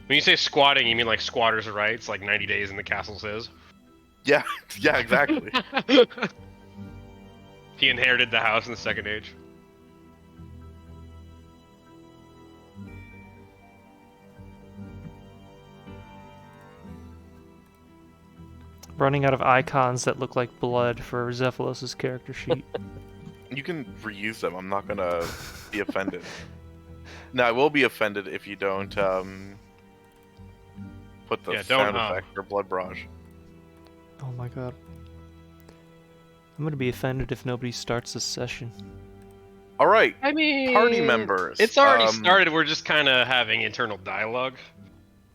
When you say squatting, you mean like squatters' rights, like 90 days in the castle says? Yeah, yeah, exactly. He inherited the house in the Second Age. Running out of icons that look like blood for Zephylos' character sheet. You can reuse them. I'm not gonna be offended. No, I will be offended if you don't put the Yeah, sound don't, effect or blood barrage. Oh my God. I'm gonna be offended if nobody starts this session. All right, I mean, party members. It's already started. We're just kind of having internal dialogue.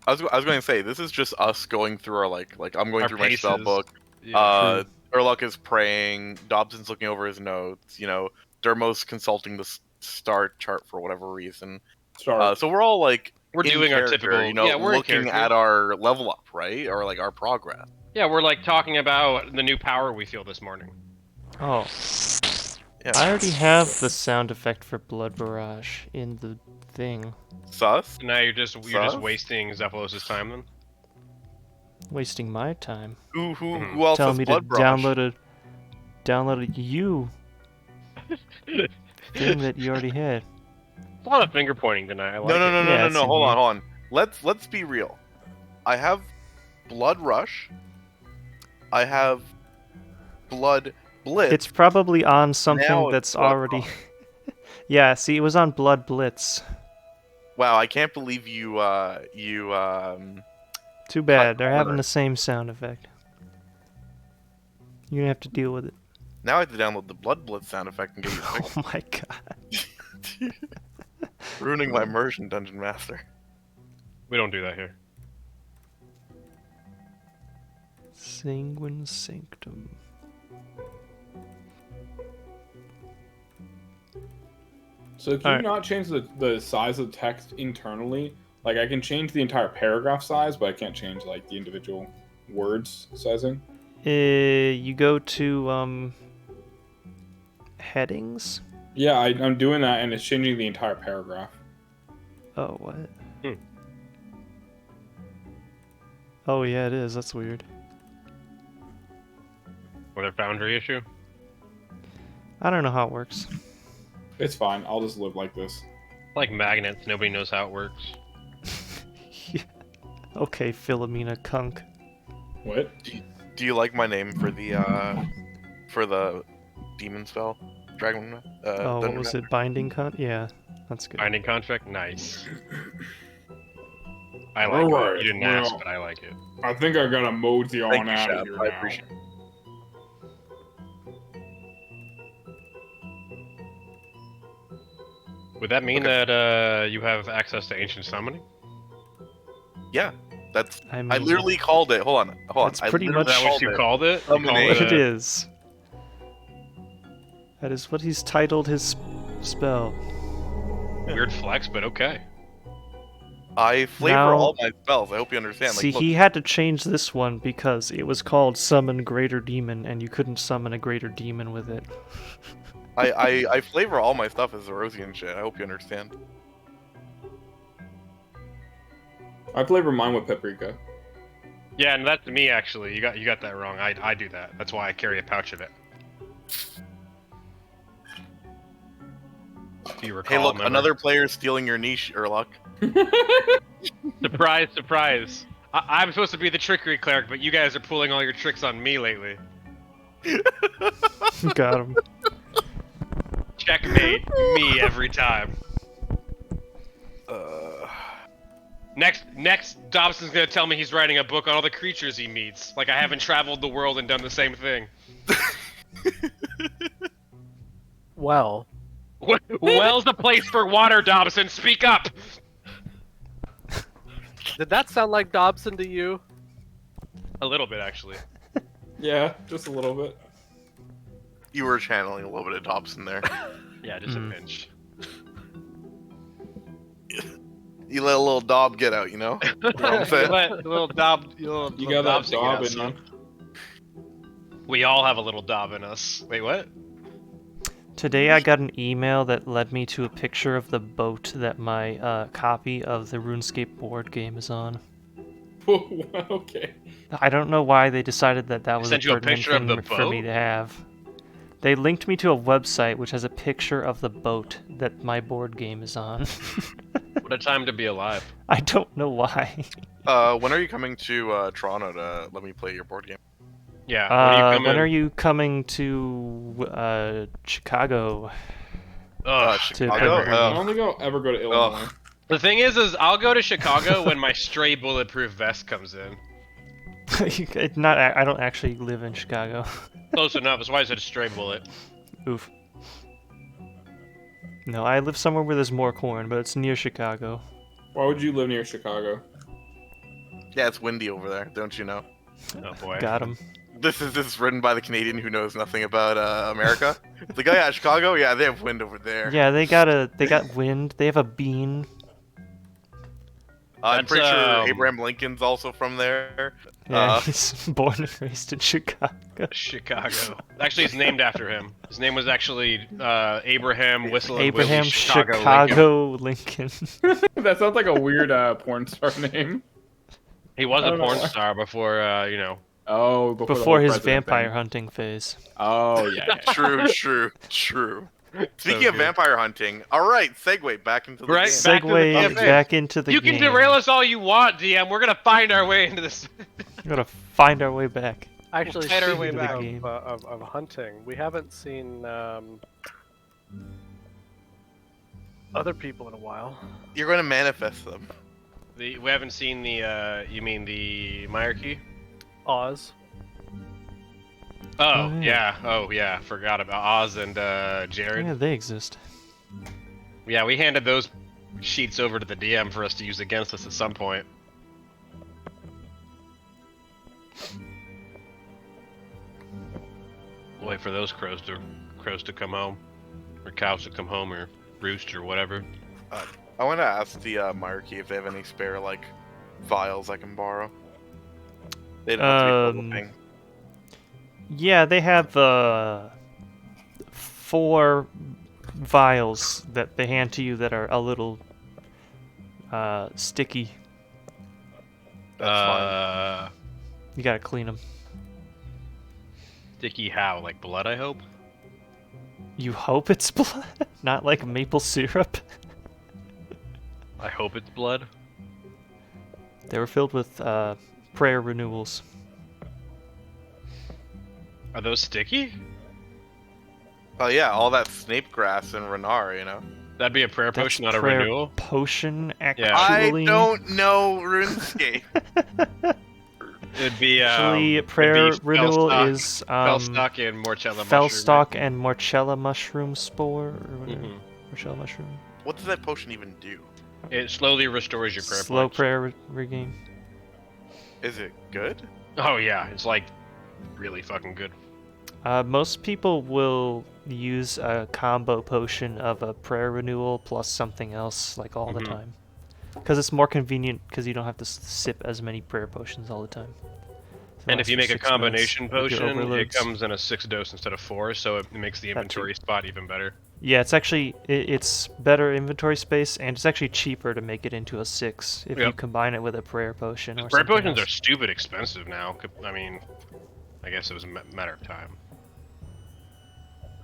I was going to say this is just us going through our like I'm going Our through my spell paces. book. Yeah. Urlock is praying. Dobson's looking over his notes. You know, Dermo's consulting the star chart for whatever reason. Start. So we're all like We're in doing our character, typical. you know, yeah, we're in looking character. at our level up, right, or like our progress. Yeah, we're like talking about the new power we feel this morning. Oh, Yeah. I already have the sound effect for Blood Barrage in the thing. Sus. Now you're just Sus? wasting Zephylos' time then. Wasting my time. Who Mhm. who else Telling has me to blood barrage? download a you thing that you already had. A lot of finger pointing tonight. I like No, no, it. no, no, Yeah, no, it's no. in Hold here. on, hold on. Let's be real. I have blood rush. I have blood blitz. It's probably on something Now it's that's Blood already. Barrage. Yeah, see, it was on Blood Blitz. Wow, I can't believe you Too bad, they're having corner. the same sound effect. You're gonna have to deal with it. Now I have to download the Blood Blitz sound effect and get you fixed. Oh my god. Ruining my immersion, Dungeon Master. We don't do that here. Sanguine Sanctum. So can Alright. you not change the size of the text internally? Like, I can change the entire paragraph size, but I can't change, like, the individual words sizing. You go to headings. Yeah, I'm doing that, and it's changing the entire paragraph. Oh, what? Hmm. Oh yeah, it is. That's weird. With a Foundry issue? I don't know how it works. It's fine. I'll just live like this. Like magnets, nobody knows how it works. Yeah. Okay, Philomena Kunk. What? Do you like my name for the demon spell? Dragon. Oh, what Dungeon was Master? it? Binding Cunt? Yeah, that's good. Binding contract? Nice. I like Alright, it. You didn't well, ask, but I like it. I think I gotta mosey Thank on you, out Shab. of here I now. appreciate it. Would that mean Okay. that you have access to ancient summoning? Yeah, that's. I mean, I literally called it. Hold on. That's I pretty literally Is that what you called it? You Summoning. called it is. That is what he's titled his spell. Weird flex, but okay. I flavor Now- all my spells. I hope you understand. See, Like, look, he had to change this one because it was called Summon Greater Demon, and you couldn't summon a Greater Demon with it. I flavor all my stuff as Erosian shit. I hope you understand. I flavor mine with paprika. Yeah, and that's me actually. You got that wrong. I do that. That's why I carry a pouch of it. Do you recall? Hey, look, remember? another player stealing your niche, Urlok. Surprise, surprise. I'm supposed to be the trickery cleric, but you guys are pulling all your tricks on me lately. Got him. Checkmate me every time. Next, Dobson's gonna tell me he's writing a book on all the creatures he meets. Like I haven't traveled the world and done the same thing. Well, Well's the place for water, Dobson. Speak up. did that sound like Dobson to you? A little bit, actually. Yeah, just a little bit. You were channeling a little bit of Dobson there. Yeah, just a pinch. You let a little Dob get out, you know? You know what I'm saying? Little Dob, You got that Dobson Dob out, in son. you. We all have a little Dob in us. Wait, what? Today I got an email that led me to a picture of the boat that my copy of the RuneScape board game is on. Okay. I don't know why they decided that that was a Sent you a pertinent picture of thing the for me boat? to have. They linked me to a website which has a picture of the boat that my board game is on. What a time to be alive. I don't know why. When are you coming to Toronto to let me play your board game? Yeah. When are you coming? When are you coming to Chicago? Ugh. Chicago? Pembroke. I don't think I'll ever go to Illinois. The thing is I'll go to Chicago when my stray bulletproof vest comes in. It's not. I don't actually live in Chicago. Close enough. That's why I said stray bullet. Oof. No, I live somewhere where there's more corn, but it's near Chicago. Why would you live near Chicago? Yeah, it's windy over there, don't you know? Oh boy. Got him. This is written by the Canadian who knows nothing about America. It's like, oh yeah, Chicago? Yeah, they have wind over there. Yeah, they got wind. They have a bean. I'm That's, pretty sure Abraham Lincoln's also from there. Yeah, he's born and raised in Chicago. Chicago. Actually, it's named after him. His name was actually Abraham Whistle and Abraham Willie Lincoln. Chicago Lincoln. That sounds like a weird porn star name. He was I a don't know porn why. star before, you know. Oh, the Before whole his president vampire thing. hunting phase. Oh yeah. True. Speaking of good. vampire hunting, all right, segue back into the Right, game. back to the Segue campaign. back into the You game. can derail us all you want, DM. We're gonna find our way into this. We're gonna find our way back. Actually, fight our speaking way back. of hunting, we haven't seen other people in a while. You're going to manifest them. We haven't seen the, you mean the Meiyerditch? Oz. Oh, Oh, yeah. Oh, yeah. Forgot about Oz and Jared. Yeah, they exist. Yeah, we handed those sheets over to the DM for us to use against us at some point. We'll wait for those crows to come home, or cows to come home, or roost, or whatever. I want to ask the Meiyerditch if they have any spare like vials I can borrow. They don't have to be full of thing. Yeah, they have 4 vials that they hand to you that are a little sticky. That's fine. You gotta clean them. Sticky how? Like blood, I hope? You hope it's blood, not like maple syrup. I hope it's blood. They were filled with prayer renewals. Are those sticky? Oh yeah, all that snape grass and Renar, you know. That'd be a prayer That's potion, not a prayer renewal. potion, actually. I don't know RuneScape. It'd be Actually, prayer it'd be renewal Fellstock- is Fellstock and Morchella mushroom. Fellstock and Morchella mushroom spore, or whatever. Mhm. Morchella mushroom. What does that potion even do? It slowly restores your prayer Slow points. prayer regain. Is it good? Oh yeah, it's like really fucking good. Most people will use a combo potion of a prayer renewal plus something else, like all the Mhm. time. Because it's more convenient, because you don't have to sip as many prayer potions all the time. So And it if you lasts make for a 6 minutes combination with your potion, it overloads. comes in a 6 dose instead of 4, so it makes the That too. inventory spot even better. Yeah, it's actually it's better inventory space, and it's actually cheaper to make it into a 6 if you Yep. combine it with a prayer potion or Prayer something potions are else. stupid expensive now. I mean, I guess it was a matter of time.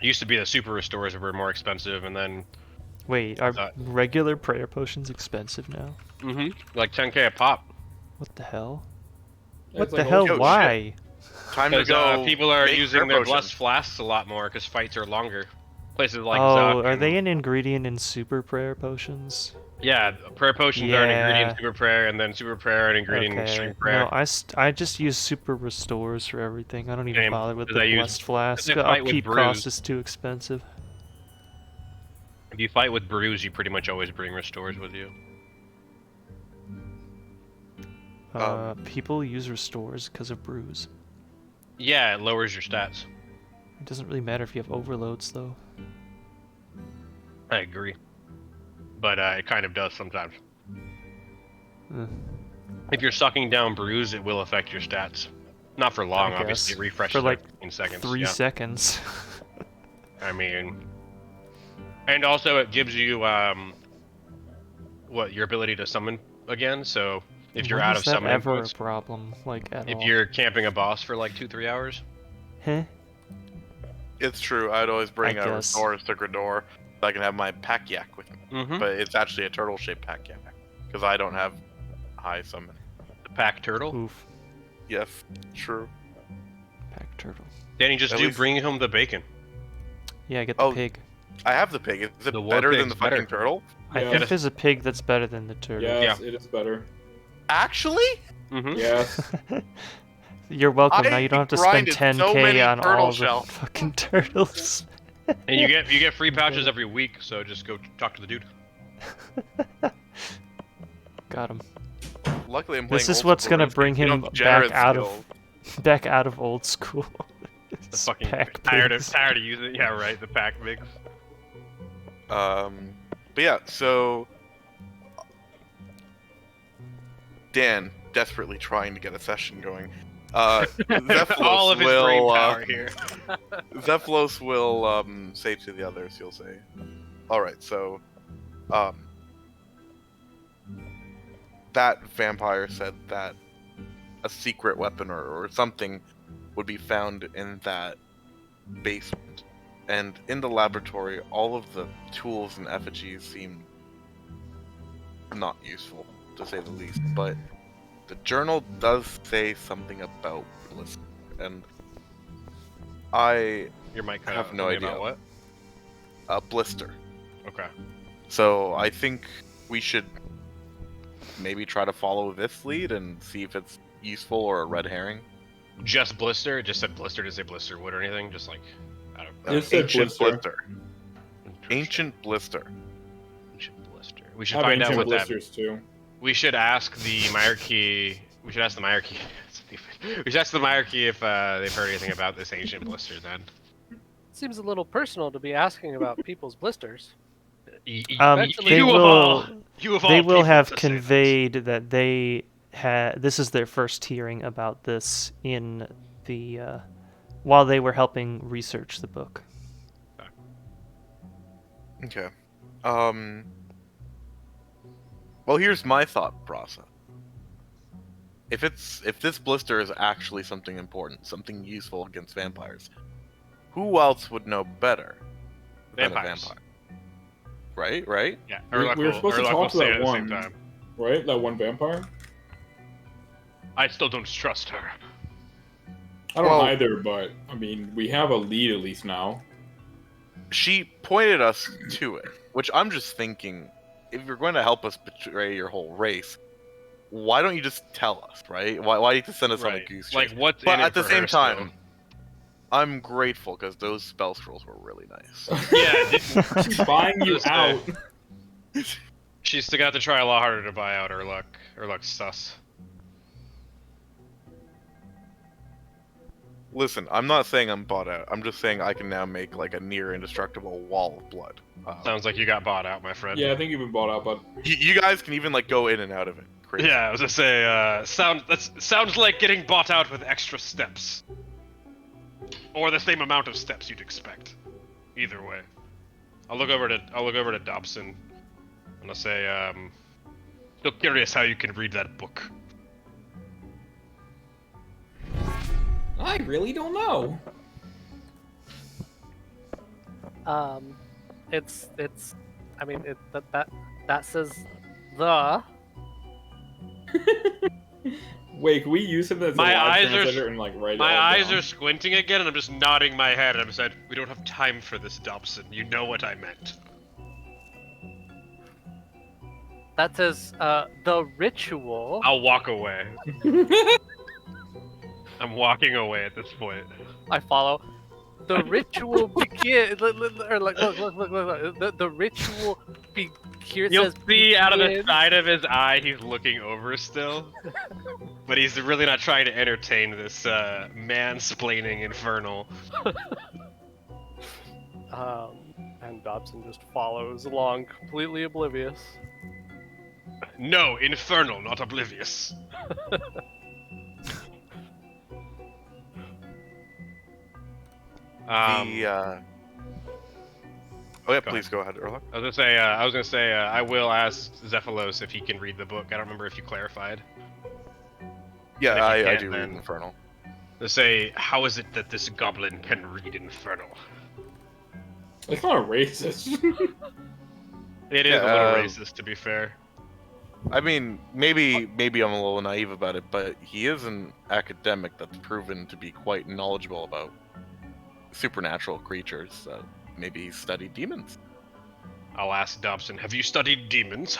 It used to be that super restores were more expensive, and then Wait, are thought- regular prayer potions expensive now? like 10k a pop. What the hell? Yeah, What it's the like hell? old- Why? Time to Because go. people are make using prayer their potion. blessed flasks a lot more because fights are longer. Places like Oh, Zuck are and- they an ingredient in super prayer potions? Yeah, prayer potions are an ingredient Yeah. in super prayer, and then super prayer an ingredient in Okay. extreme prayer. No, I just use super restores for everything. I don't even Same, bother with 'cause the I use- blessed flask. if The fight with upkeep brews- cost is too expensive. If you fight with brews, you pretty much always bring restores with you. People use restores because of brews. Yeah, it lowers your stats. It doesn't really matter if you have overloads, though. I agree. But it kind of does sometimes. Eh, If you're sucking down brews, it will affect your stats. Not for long, I obviously. guess. It refreshes For, like, in seconds. 3 yeah. seconds. I mean, and also it gives you what your ability to summon again. So if you're When out is of that summoning ever points, a problem, like, at if all? you're camping a boss for like 2-3 hours, Heh? It's true. I'd always bring I a guess. resource to Grador so I can have my pack yak with me. mm-hmm. But it's actually a turtle-shaped pack yak because I don't have high summon. the pack turtle. Oof. Yes, true. Pack turtle. Danny, just At do least- bring home the bacon. Yeah, get the Oh, pig. I have the pig. Is it The war better than pig's the fucking better. turtle? I Yeah. think there's a pig that's better than the turtle. Yes, it is better. Actually? Mm-hmm. Yes. You're welcome. Now I you don't have to spend grinded 10k so many on turtle all the shells. fucking turtles. And you get free pouches every week, so just go talk to the dude. Got him. Luckily, I'm playing. This is old what's school gonna RuneScape. bring You him know, back Jared's out skills. of back out of old school. The It's fucking pack tired pigs. of using it. Yeah, right. The pack mix. But yeah, so Dan desperately trying to get a session going. Zephylos All of his brain will, power here. Zephylos will say to the others, he'll say, "Alright, so that vampire said that a secret weapon or something would be found in that basement. And in the laboratory, all of the tools and effigies seem not useful, to say the least. But the journal does say something about blister, and I Your mic cut have out. no Tell me idea. about what? a blister. Okay. So I think we should maybe try to follow this lead and see if it's useful or a red herring. just blister? It just said blister. Did it say blister wood or anything? Just like, I don't know. It said Ancient blister. Ancient blister. Ancient blister. We should I have find out ancient what that. blisters too. We should ask the Meiyerditch. We should ask the Meiyerditch. We should ask the Meiyerditch if they've heard anything about this ancient blister. Then. Seems a little personal to be asking about people's blisters. They You of all They will people have to say conveyed that they this is their first hearing about this in the while they were helping research the book. Okay. Well, here's my thought process. If this blister is actually something important, something useful against vampires, who else would know better than a Vampires. vampire? Right? Yeah, We were supposed to talk to say that it at the one. same time. Right? That one vampire? I still don't trust her. I don't Well- either, but I mean, we have a lead at least now. She pointed us to it, which I'm just thinking, if you're going to help us betray your whole race, why don't you just tell us, right? Why do you have to send us on a Right. goose chase? Like what's But in it at the for same her time, still? I'm grateful because those spell scrolls were really nice. Yeah, She's buying you Just, out. she's still got to try a lot harder to buy out her luck. Her luck's sus. Listen, I'm not saying I'm bought out. I'm just saying I can now make like a near indestructible wall of blood. Sounds like you got bought out, my friend. Yeah, I think you've been bought out, but You guys can even like go in and out of it. Crazy. Yeah, I was gonna say, sounds like getting bought out with extra steps, or the same amount of steps you'd expect. Either way, I'll look over to Dobson. I'm gonna say, still curious how you can read that book. I really don't know. It's. I mean, that says the. Wait, can we use it as My a live eyes are- translator and like write it My all eyes down? are squinting again, and I'm just nodding my head. And I said, "We don't have time for this, Dobson. You know what I meant." That says the ritual. I'll walk away. I'm walking away at this point. I follow. The ritual begin. Look. The ritual here it You'll says see out of the begin. side of his eye, he's looking over still. But he's really not trying to entertain this mansplaining infernal. And Dobson just follows along, completely oblivious. No, infernal, not oblivious. Oh yeah, please go ahead, Erlock. I was gonna say, I will ask Zephylos if he can read the book. I don't remember if you clarified. Yeah, If you I can't, do read then- Infernal. To say, how is it that this goblin can read infernal? It's not a racist. It is a little racist, to be fair. I mean, maybe I'm a little naive about it, but he is an academic that's proven to be quite knowledgeable about supernatural creatures. So maybe he's studied demons. I'll ask Dobson, have you studied demons?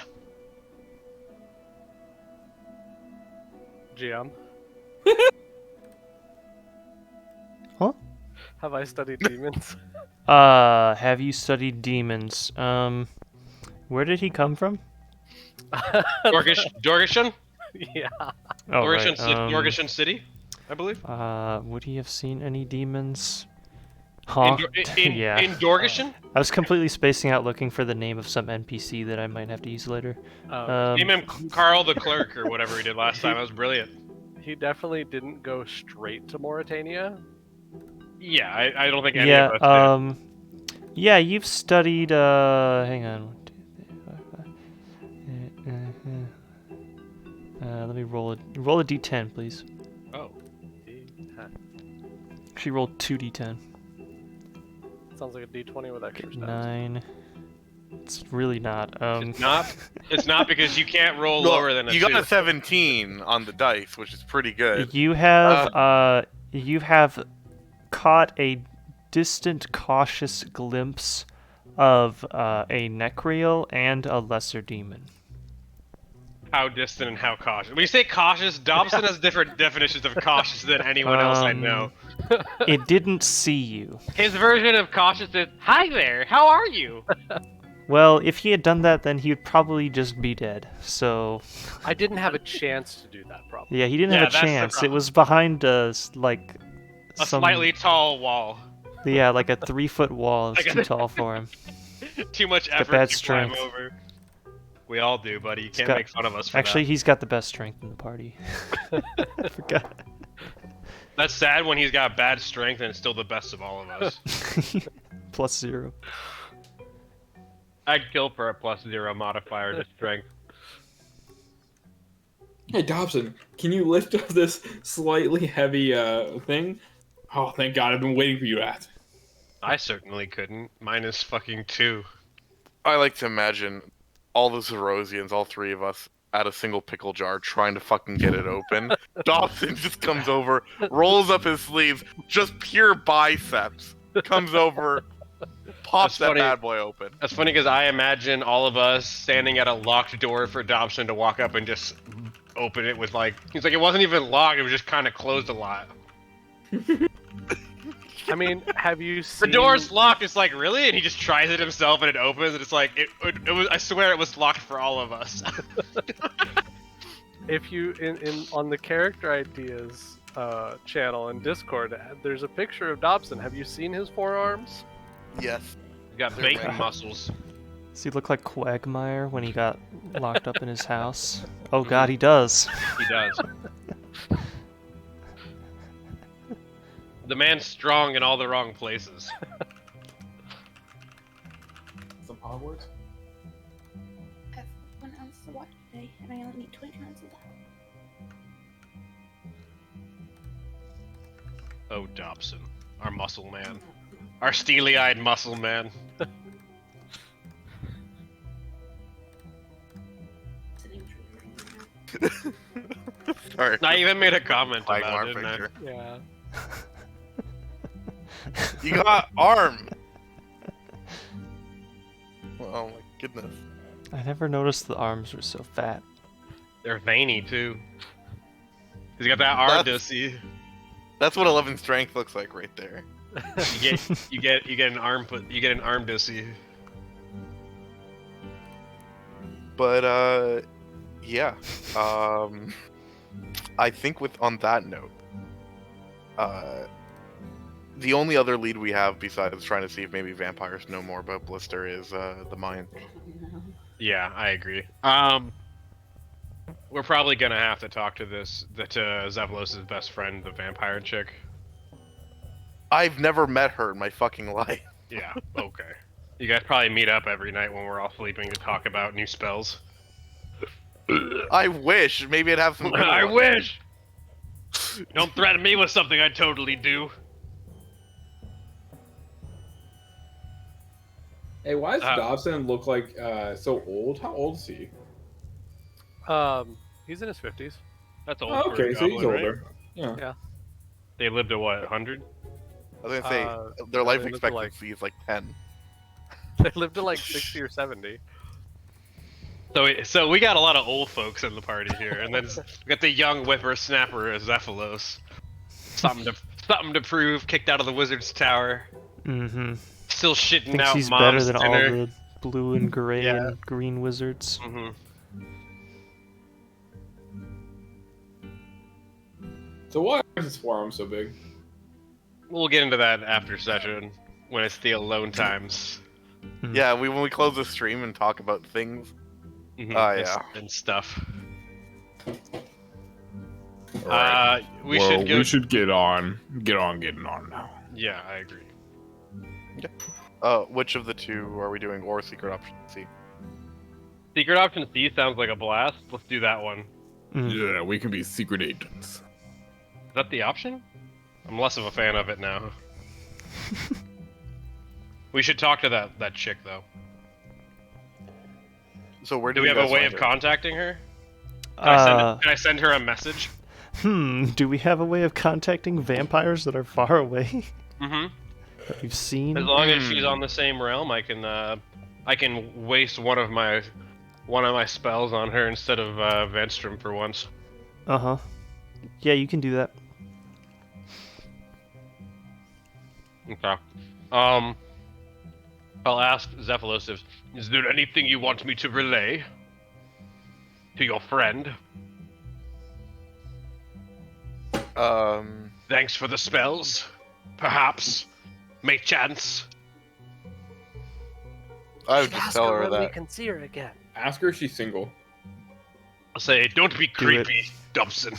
GM. Huh? Have I studied demons? Have you studied demons? Where did he come from? Dorgishan? Yeah. Oh, Dorgishan, right. Dorgishan City, I believe. Would he have seen any demons? In, Huh? in, in Dorgishan? I was completely spacing out looking for the name of some NPC that I might have to use later. Name him Carl the Clerk or whatever he did last time. That was brilliant. He definitely didn't go straight to Mauritania. Yeah, I don't think any of us yeah, you've studied, hang on. 1, 2, 3, 4, 5. Let me roll a d10, please. did. Oh. She rolled 2d10. Sounds like a D20 with extra stats. 9. It's really not. It's not because you can't roll lower than a You 2. got a 17 on the dice, which is pretty good. You have caught a distant, cautious glimpse of a Necrial and a lesser demon. How distant and how cautious? When you say cautious, Dobson has different definitions of cautious than anyone else I know. It didn't see you. His version of cautious is, "Hi there, how are you?" Well, if he had done that, then he would probably just be dead. So, I didn't have a chance to do that, probably. yeah, he didn't Yeah, have a that's the chance. It problem. was behind A some, slightly tall wall. yeah, like a 3-foot wall. It's Like too tall for him. Too much got effort bad to climb strength. over. We all do, buddy. You can't got- make fun of us for Actually, that. he's got the best strength in the party. I forgot. That's sad when he's got bad strength and it's still the best of all of us. +0. I'd kill for a +0 modifier to strength. Hey Dobson, can you lift up this slightly heavy thing? Oh, thank God! I've been waiting for you to ask. I certainly couldn't. Minus fucking 2. I like to imagine all the Zerosians, all three of us, at a single pickle jar trying to fucking get it open. Dobson just comes over, rolls up his sleeves, just pure biceps, comes over, pops That's that funny. bad boy open. That's funny because I imagine all of us standing at a locked door for Dobson to walk up and just open it with like... He's like, it wasn't even locked, it was just kind of closed a lot. I mean, have you The seen... door's locked, it's like, really? And he just tries it himself and it opens and it's like, it was, I swear it was locked for all of us. If you on the character ideas channel in Discord, there's a picture of Dobson. Have you seen his forearms? Yes. He's got They're bacon right. muscles. Does he look like Quagmire when he got locked up in his house? Oh God, he does. He does. The man's strong in all the wrong places. Some Hogwarts. Everyone else to watch today, and I only need 20 minutes of that. Oh, Dobson. Our muscle man. Our steely-eyed muscle man. Sitting through right now. Sorry. I even made a comment about Quagmire it, didn't I? picture. Yeah. You got arm. Oh my goodness. I never noticed the arms were so fat. They're veiny, too. He's got that arm to see. That's what 11 strength looks like right there. You get an arm to see. But yeah. I think on that note, the only other lead we have besides trying to see if maybe vampires know more about Blister is the mine. No. Yeah, I agree. We're probably gonna have to talk to Zevlos' best friend, the vampire chick. I've never met her in my fucking life. Yeah, okay. You guys probably meet up every night when we're all sleeping to talk about new spells. I wish. Maybe I'd have some. I wish! Don't threaten me with something I'd totally do. Hey, why does Dobson look like so old? How old is he? He's in his 50s. That's old. Oh, for a okay, so he's goblin, right? older. Yeah. They lived to what, 100? I was gonna say their yeah, life they live to, like- expectancy is like 10. They lived to like 60 or 70. So we got a lot of old folks in the party here, and then we got the young whippersnapper Zephylos. Something to prove. Kicked out of the wizard's tower. Mm-hmm. Still shitting Thinks out he's mom's better than dinner. all the blue and gray Yeah. and green wizards. Mm-hmm. So why is his forearm so big? We'll get into that after session when it's the alone times. Yeah, when we close the stream and talk about things. Mhm, yeah. and stuff. Alright. We should go. We should get on getting on now. Yeah, I agree. Which of the two are we doing, or secret option C? Secret option C sounds like a blast. Let's do that one. Mm. Yeah, we can be secret agents. Is that the option? I'm less of a fan of it now. We should talk to that chick though. So where Do we you have a guys way find of her? contacting her? Uh, Can I send her a message? do we have a way of contacting vampires that are far away Mm-hmm. that we've seen? As long as she's on the same realm, I can waste one of my one of my spells on her instead of Venstrom for once. Uh-huh. Yeah, you can do that. Okay. I'll ask Zephylos, is there anything you want me to relay to your friend? Thanks for the spells. Perhaps. May chance. I would just tell her when we that. can see her again. Ask her if she's single. I'll say, don't be Do creepy, Dobson.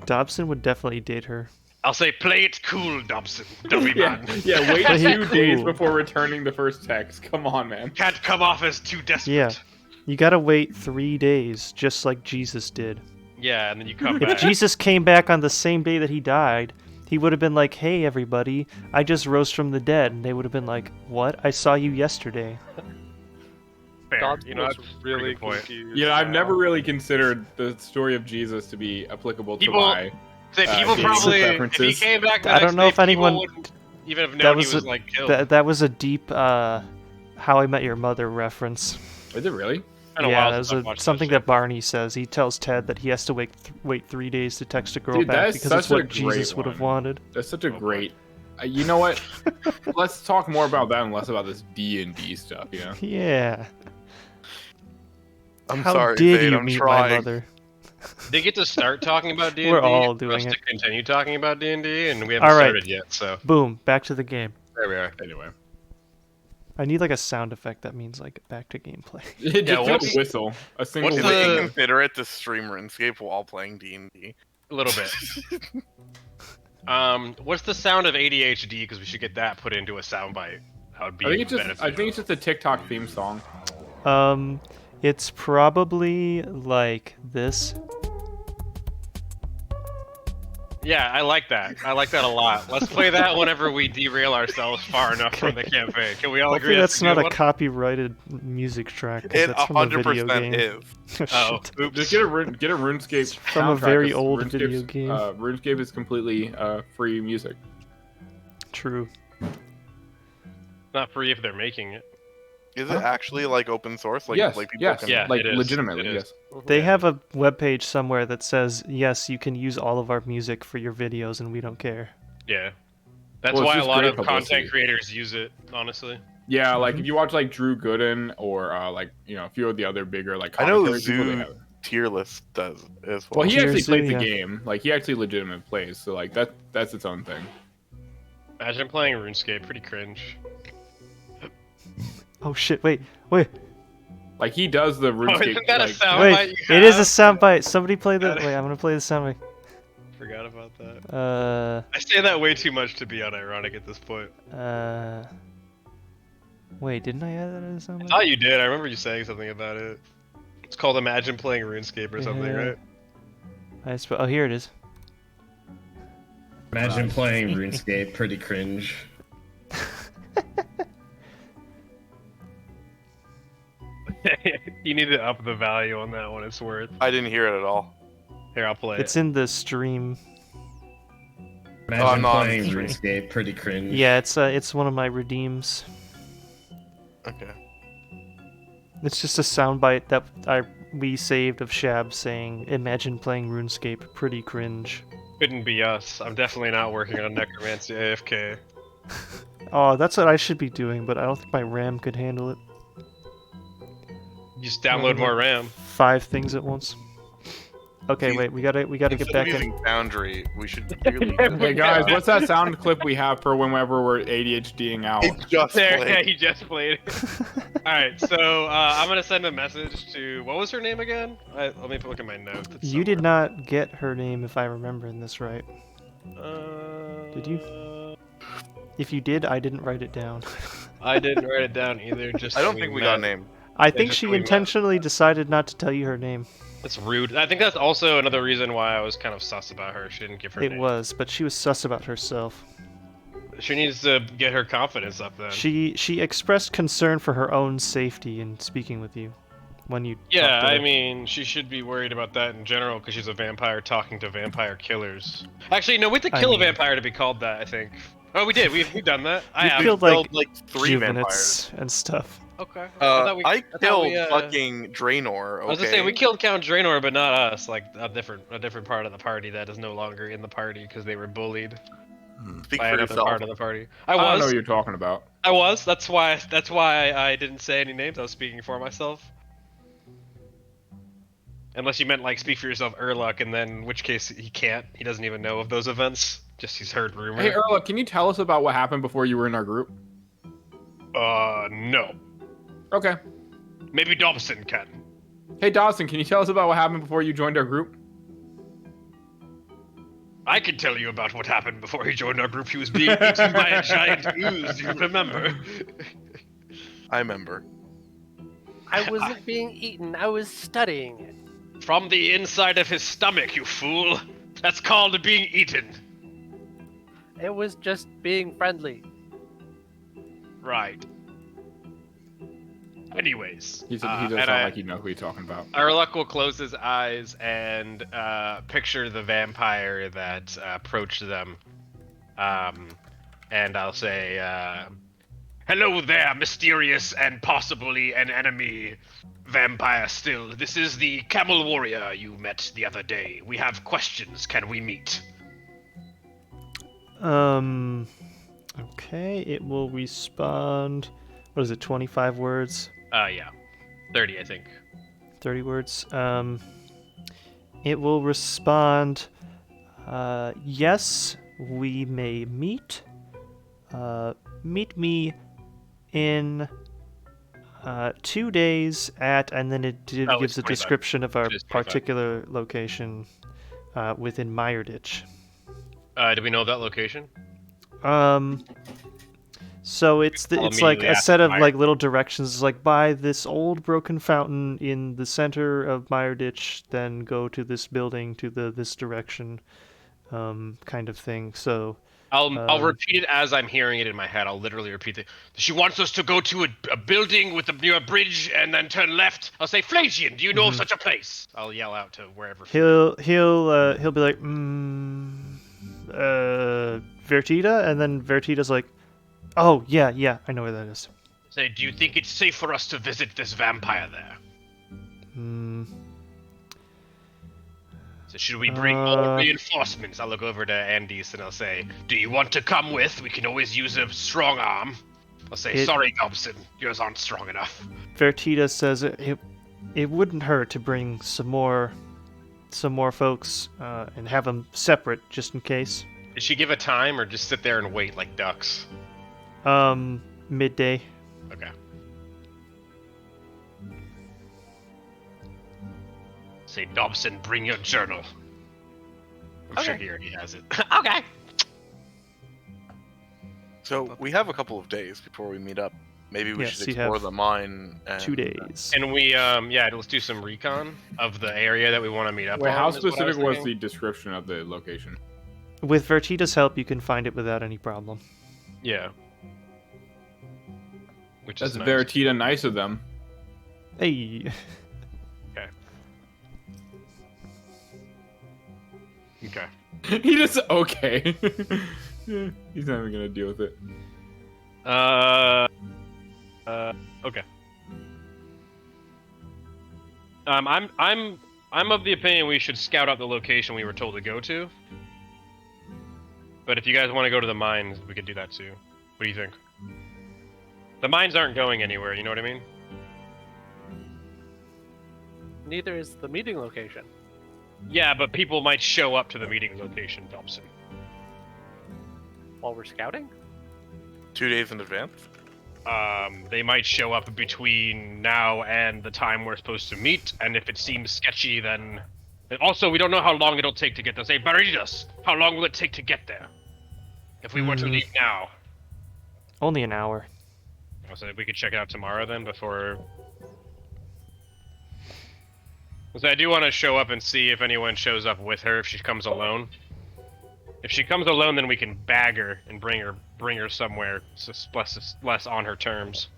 Dobson would definitely date her. I'll say, play it cool, Dobson. Don't be Yeah, mad. yeah. Wait Play it 2 days cool. before returning the first text. Come on, man. Can't come off as too desperate. Yeah. You gotta wait 3 days, just like Jesus did. Yeah, and then you come If back. Jesus came back on the same day that he died, he would have been like, hey, everybody, I just rose from the dead. And they would have been like, what? I saw you yesterday. Fair. Dobson You know, looks that's a really good point. confused. You know, I've now. never really considered the story of Jesus to be applicable to People- my. Say, people Jesus probably, if he references. came back the I don't next know day, if anyone- people wouldn't even have that known was he was, a- like, killed. That was a deep How I Met Your Mother reference. Is it really? Been a Yeah, while that was since I've watched something that that Barney says. He tells Ted that he has to wait 3 days to text a girl Dude, back that is because such it's what a great Jesus would have one. wanted. That's such a Oh, boy. great. You know what? Let's talk more about that and less about this D&D stuff. You know. Yeah. I'm How sorry, did Vade, you I'm meet trying. my mother? They get to start talking about D&D. We're all for us doing to it. continue talking about D&D, and we haven't All right. started yet, so Boom, back to the game. there we are. Anyway, I need like a sound effect that means like back to gameplay. just do what's- a whistle. A single what's Is whistle. it the- inconsiderate to stream RuneScape while playing D&D? A little bit. What's the sound of ADHD? Because we should get that put into a soundbite. That would be I think it's just. beneficial. I think it's just a TikTok theme song. It's probably like this. Yeah, I like that. I like that a lot. Let's play that whenever we derail ourselves far enough from the campaign. Can we all agree Hopefully that's a not good a one? copyrighted music track. 'cause It that's from a video 100% game. is. Oh, Shit. oops. Just get a RuneScape It's from a soundtrack, very 'cause old RuneScape's- video game. RuneScape is completely free music. True. Not free if they're making it. Is it actually like open source? Like, yes, like people yes, can... Yeah, like it is. legitimately, It is. yes. They have a webpage somewhere that says, yes, you can use all of our music for your videos and we don't care. Yeah. That's Well, it's why a just lot great of publicity. content creators use it, honestly. Yeah, like if you watch like Drew Gooden or like a few of the other bigger like I know commentary people, they Zoo have it. tier list does as well. Well, he actually Cheers, plays yeah. the game. Like he actually legitimately plays. So like that's its own thing. Imagine playing RuneScape, pretty cringe. Oh shit, wait. Like he does the Oh, RuneScape. isn't that a like, sound? Wait, it is a soundbite. Somebody play the. Got it. Wait, I'm gonna play the soundbite. Forgot about that. I say that way too much to be unironic at this point. Wait, didn't I add that as a I soundbite? thought you did. I remember you saying something about it. It's called Imagine Playing RuneScape or something, Yeah. right? Oh, here it is. Imagine playing RuneScape, pretty cringe. You need to up the value on that one. It's worth. I didn't hear it at all. Here, I'll play It's it. in the stream. Imagine not on playing stream. RuneScape, pretty cringe. Yeah, it's one of my redeems. Okay. It's just a soundbite that we saved of Shab saying, "Imagine playing RuneScape, pretty cringe." Couldn't be us. I'm definitely not working on Necromancy AFK. Oh, that's what I should be doing, but I don't think my RAM could handle it. Just download more RAM. 5 things at once. Okay, See, wait, we gotta get Instead back of in. using Foundry, we should really... Hey guys, what's that sound clip we have for whenever we're ADHDing out? It just There, yeah, played. he just played it. Alright, so I'm gonna send a message to... What was her name again? Let me look at my notes. It's You did somewhere. not get her name, if I remember this right. Did you? If you did, I didn't write it down. I didn't write it down either. Just I don't so think we got a met. name. I think just she so we met. intentionally decided not to tell you her name. That's rude. I think that's also another reason why I was kind of sus about her. She didn't give her It name. was, but she was sus about herself. She needs to get her confidence up then. She expressed concern for her own safety in speaking with you when you Yeah, talked to I her. mean, she should be worried about that in general because she's a vampire talking to vampire killers. Actually, no, we have to I kill mean- a vampire to be called that, I think. Oh, we did. We've done that. I You have. killed Killed like like 3 vampires. Juvenates and stuff. Okay. I thought killed we, fucking Draenor. Okay. I was gonna say we killed Count Draenor, but not us. Like a different part of the party that is no longer in the party because they were bullied Speak by for another yourself. part of the party. I don't know what you're talking about. I was. That's why I didn't say any names. I was speaking for myself. Unless you meant like speak for yourself, Urluk, and then in which case he can't. He doesn't even know of those events. Just he's heard rumor. Hey, Erla, can you tell us about what happened before you were in our group? No. Okay. Maybe Dobson can. Hey, Dawson, can you tell us about what happened before you joined our group? I can tell you about what happened before he joined our group. He was being eaten by a giant ooze. Do you remember? I remember. I wasn't being eaten. I was studying it. From the inside of his stomach, you fool. That's called being eaten. It was just being friendly. Right. Anyways, He doesn't sound like you know who you're talking about. Urluk will close his eyes and picture the vampire that approached them. And I'll say, hello there, mysterious and possibly an enemy vampire still. This is the camel warrior you met the other day. We have questions. Can we meet? Okay, it will respond. What is it, 25 words? Yeah. 30, I think. 30 words. It will respond, yes, we may meet. Meet me in 2 days at, and then it Oh, gives it's a 25. description of our It is 25. particular location within Meiyerditch. Do we know that location? So it's I'll it's like immediately a ask set of Meyer. like little directions, like by this old broken fountain in the center of Meiyerditch, then go to this building to this direction, kind of thing. So I'll repeat it as I'm hearing it in my head. I'll literally repeat it. She wants us to go to a building near a bridge and then turn left. I'll say, Flagian, do you know of such a place? I'll yell out to wherever. he'll be like, Vertida, and then Vertida's like, oh yeah, I know where that is. Say, do you think it's safe for us to visit this vampire there? So should we bring more reinforcements? I'll look over to Andis and I'll say, do you want to come with? We can always use a strong arm. I'll say, sorry, Dobson, yours aren't strong enough. Vertida says it wouldn't hurt to bring some more folks and have them separate just in case. Did she give a time or just sit there and wait like ducks? Midday. Okay. Say, Dobson, bring your journal. I'm sure he already has it. Okay. So we have a couple of days before we meet up. Maybe we Yes, should you explore have the mine. And, 2 days. And we, let's do some recon of the area that we want to meet up Wait, on. how is what I specific was thinking. the description of the location? With Vertida's help, you can find it without any problem. Yeah. Which That's is nice. Veritita nice of them. Hey. Okay. He just okay. Yeah, he's not even gonna deal with it. Okay. I'm of the opinion we should scout out the location we were told to go to. But if you guys want to go to the mines, we could do that too. What do you think? The mines aren't going anywhere, you know what I mean? Neither is the meeting location. Yeah, but people might show up to the meeting location, Dobson. While we're scouting? 2 days in advance. They might show up between now and the time we're supposed to meet, and if it seems sketchy, then... And also, we don't know how long it'll take to get there. Say, Baritas, how long will it take to get there? If we were to leave now. Only an hour. So we could check it out tomorrow then, before... So I do want to show up and see if anyone shows up with her, if she comes alone. If she comes alone, then we can bag her and bring her somewhere less on her terms.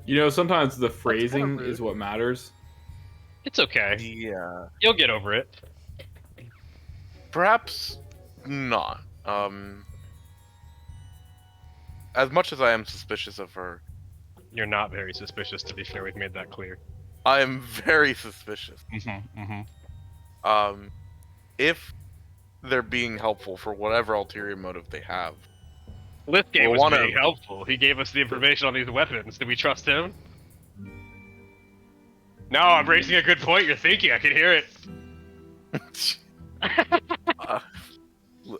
You know, sometimes the kind phrasing of rude. is what matters. It's okay. Yeah. You'll get over it. Perhaps not. as much as I am suspicious of her, You're not very suspicious, to be fair. We've made that clear. I am very suspicious. If they're being helpful for whatever ulterior motive they have, Lithgate Well, was one being of- helpful. He gave us the information on these weapons. Do we trust him? No, I'm raising a good point. You're thinking. I can hear it.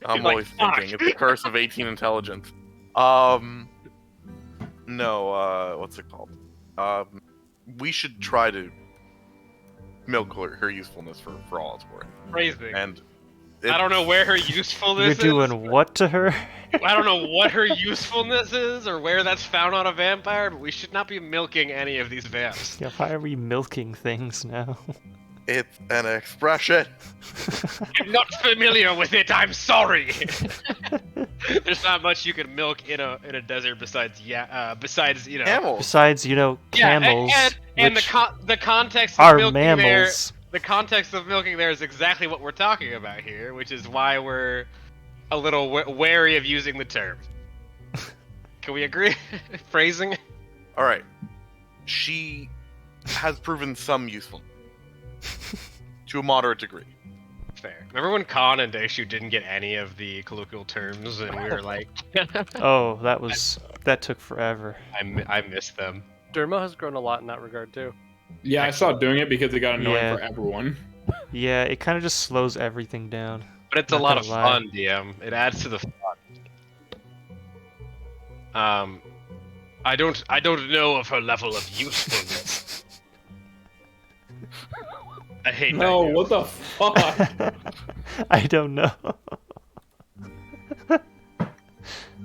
I'm like, always "Fuck." thinking it's the curse of 18 intelligence. No, what's it called? We should try to milk her usefulness for all it's worth. Phrasing. And I don't know where her You're usefulness is. doing what to her? I don't know what her usefulness is or where that's found on a vampire, but we should not be milking any of these vamps. Yeah, why are we milking things now? It's an expression. I'm not familiar with it. I'm sorry. There's not much you can milk in a desert besides Camels. Besides, camels, and which the context of are milking mammals. the context of milking there is exactly what we're talking about here, which is why we're a little wary of using the term. Can we agree? Phrasing. All right. She has proven some usefulness to a moderate degree. Fair. Remember when Khan and Daishu didn't get any of the colloquial terms, and we were like, Oh, that took forever. I miss them. Dermo has grown a lot in that regard too. Yeah, I stopped doing it because it got annoying Yeah. for everyone. Yeah, it kind of just slows everything down. But it's a Not lot of gonna lie. fun, DM. It adds to the fun. I don't know of her level of usefulness. I hate No, that. what the fuck? I don't know.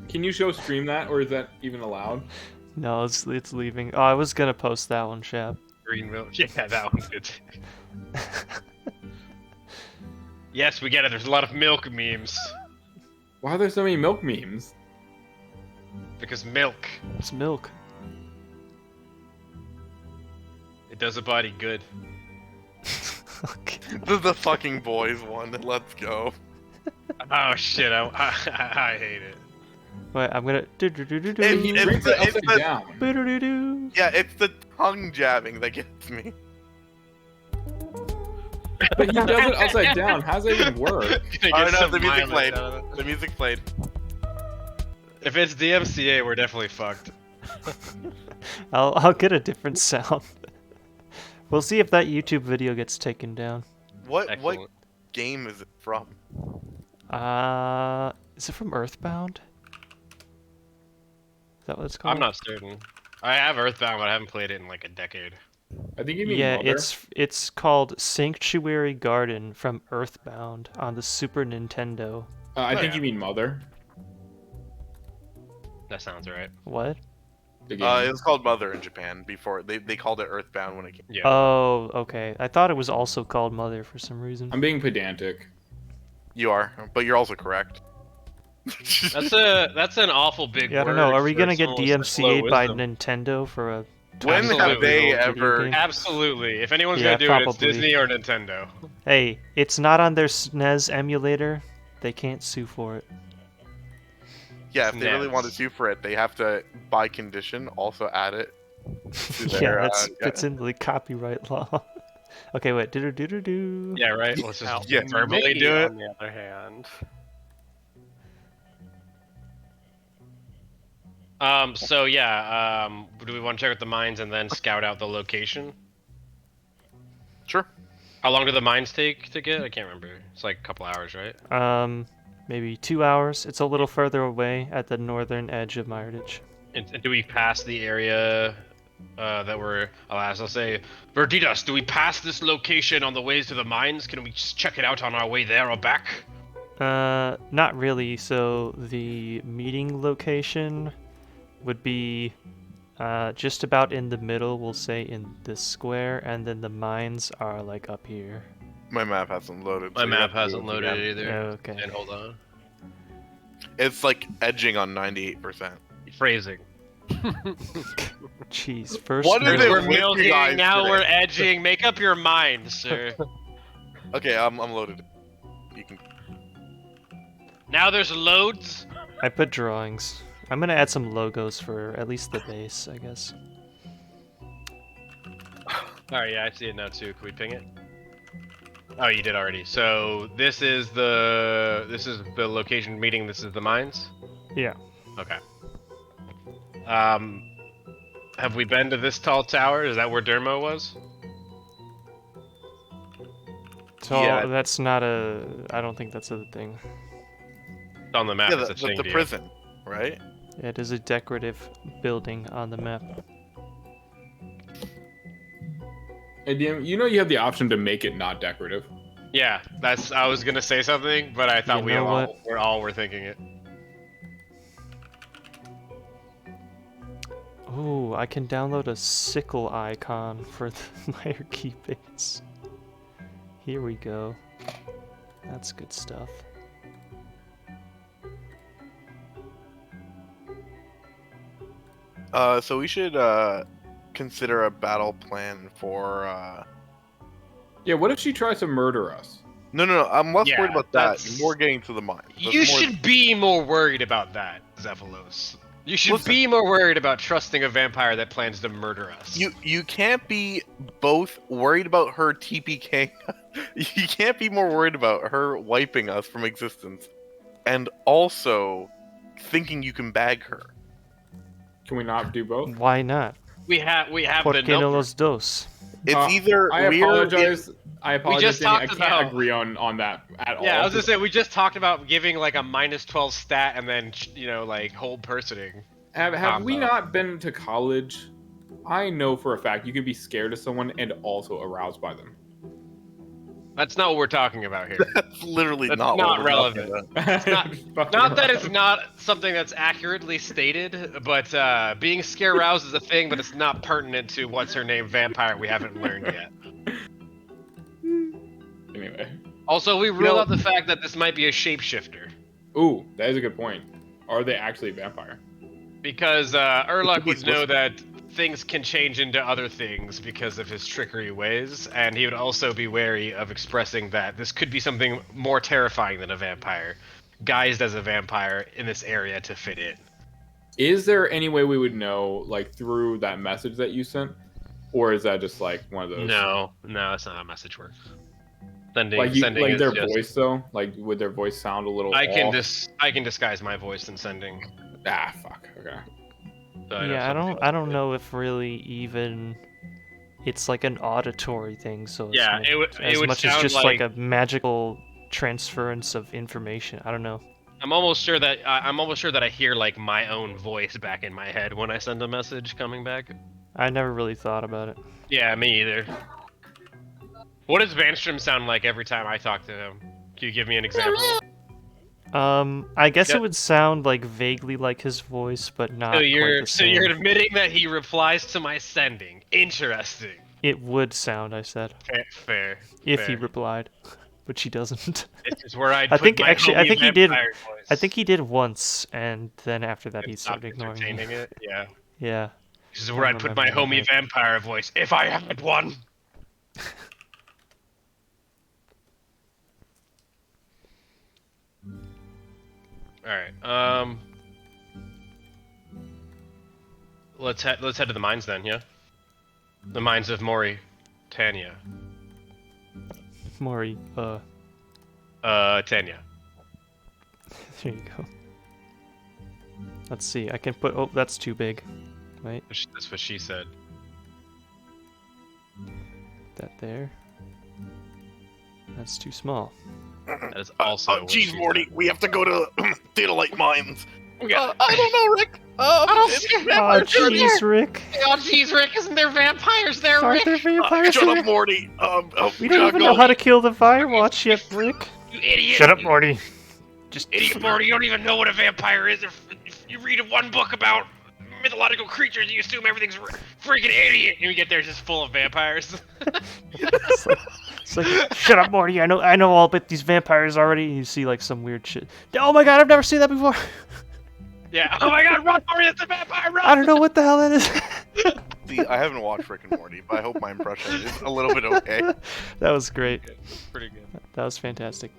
Can you show stream that, or is that even allowed? No, it's leaving. Oh, I was gonna post that one, Shab. Green milk. Yeah, that one's good. Yes, we get it. There's a lot of milk memes. Why are there so many milk memes? Because milk, It's milk. it does a body good. Okay. This is the fucking boys one. Let's go. Oh shit, I hate it. Wait, I'm gonna. It's Brings the- it it's upside the- down. Yeah, it's the tongue jabbing that gets me. But he does it upside down. How does that even work? Gonna Oh get no, some the music mileage played. out of it. The music played. If it's DMCA, we're definitely fucked. I'll get a different sound. We'll see if that YouTube video gets taken down. What Excellent. game is it from? Is it from Earthbound? Is that what it's called? I'm not certain. I have Earthbound, but I haven't played it in like a decade. I think you mean Yeah, Mother. it's called Sanctuary Garden from Earthbound on the Super Nintendo. I think yeah. you mean Mother. That sounds right. What? The game. It was called Mother in Japan before. They called it Earthbound when it came. Yeah. Oh, okay. I thought it was also called Mother for some reason. I'm being pedantic. You are, but you're also correct. That's an awful big Yeah, I don't word know. Are we for gonna get someone with such low DMCA'd by wisdom. Nintendo for a? When have Absolutely. they video ever? game? Absolutely. If anyone's Yeah, gonna do it, it's probably. Disney or Nintendo. Hey, it's not on their SNES emulator. They can't sue for it. Yeah, if they really Neds. want to sue for it, they have to, by condition, also add it. To Yeah, their, that's in the copyright law. Okay, wait. Do. Yeah, right. Let's Now, just Yeah, verbally Mickey, do it. on the other hand, So yeah, do we want to check out the mines and then scout out the location? Sure. How long do the mines take to get? I can't remember. It's like a couple hours, right? Maybe 2 hours. It's a little further away at the northern edge of Meiyerditch. And do we pass the area that we're... Alas, I'll say... Verditas, do we pass this location on the ways to the mines? Can we just check it out on our way there or back? Not really. So the meeting location would be just about in the middle, we'll say in this square, and then the mines are like up here. My map hasn't loaded. My so you map have to do hasn't it loaded again. either. Okay. And hold on. It's like edging on 98%. Phrasing. Jeez, first What is rule- it We're with you milking, guys now today? we're edging. Make up your mind, sir. Okay, I'm loaded. You can. Now there's loads. I put drawings. I'm gonna add some logos for at least the base, I guess. Alright, yeah, I see it now too. Can we ping it? Oh, you did already. So this is the location meeting. This is the mines. Yeah. Okay. Have we been to this tall tower? Is that where Dermo was? So Yeah. that's not a. I don't think that's a thing. It's on the map. Yeah, it's a thing, the dude. prison, right? It is a decorative building on the map. Hey, DM, you know you have the option to make it not decorative. Yeah, that's. I was gonna say something, but I thought You know what? we're all were thinking it. Oh, I can download a sickle icon for the Meiyerditch base. Here we go. That's good stuff. So we should consider a battle plan for. Yeah, what if she tries to murder us? No. I'm less Yeah, worried about that. that's- More getting to the mine. You should be more worried about that, Zephylos. You should Listen. be more worried about trusting a vampire that plans to murder us. You can't be both worried about her TPK. You can't be more worried about her wiping us from existence, and also thinking you can bag her. Can we not do both? Why not? we have the Por qué no number. los dos? It's either I we're apologize. I apologize. just Danny, I talked can't about- agree on that at all. Yeah, I was gonna say we just talked about giving like a -12 stat and then like hold personing. Have we combo. not been to college? I know for a fact you can be scared of someone and also aroused by them. That's not what we're talking about here. That's literally That's not not what we're talking relevant. about. Not that it's not something that's accurately stated, but being scare roused is a thing, but it's not pertinent to what's her name vampire we haven't learned yet. Anyway. Also, we rule out the fact that this might be a shapeshifter. Ooh, that is a good point. Are they actually a vampire? Because Urlach be would know that things can change into other things because of his trickery ways, and he would also be wary of expressing that this could be something more terrifying than a vampire, guised as a vampire in this area to fit in. Is there any way we would know, like, through that message that you sent? Or is that just, like, one of those... No, that's not how message works. Sending Like, is their just- voice, though? Like, would their voice sound a little I can off? I can disguise my voice in sending. Ah, fuck. Okay. So Yeah, know I don't know if really even it's like an auditory thing. So it's Yeah, not it would as much as sound just like a magical transference of information. I don't know. I'm almost sure that I hear like my own voice back in my head when I send a message coming back. I never really thought about it. Yeah, me either. What does Vanstrom sound like every time I talk to him? Can you give me an example? I guess Yeah. it would sound like vaguely like his voice, but not So quite you're the same. admitting that he replies to my sending. Interesting. It would sound, I said, Fair. if he fair. replied, which he doesn't. This is where I'd I put think my actually, I homie think he did. vampire voice. I think he did once, and then after that, And he stopped started ignoring me. entertaining it. Yeah. Yeah. This is where I'd put my remember homie that. vampire voice if I had one. All right. Let's head to the mines then. Yeah. The mines of Tanya. Maury, Tanya. there you go. Let's see. I can put. Oh, that's too big. Right, That's what she said. that there. That's too small. That is also. what Jeez, she Morty, said. we have to go to Daedalite Mines. Yeah. I don't know, Rick. I don't It's see- Oh, vampires are there. jeez, Rick. Oh jeez, Rick! Isn't there vampires there, Aren't Rick? there vampires? Shut Rick? up, Morty. We don't even know how to kill the Firewatch yet, Rick. You idiot! Shut up, Morty. Just Idiot Morty, you don't even know what a vampire is. If you read one book about mythological creatures, you assume everything's freaking idiot. And you get there, it's just full of vampires. It's like, shut up, Morty. I know all about these vampires already. You see like some weird shit. Oh my god, I've never seen that before. Yeah. Oh my God, run, Morty! It's a vampire! Run! I don't know what the hell that is. See, I haven't watched Rick and Morty, but I hope my impression is a little bit okay. That was great. Pretty good. That was fantastic.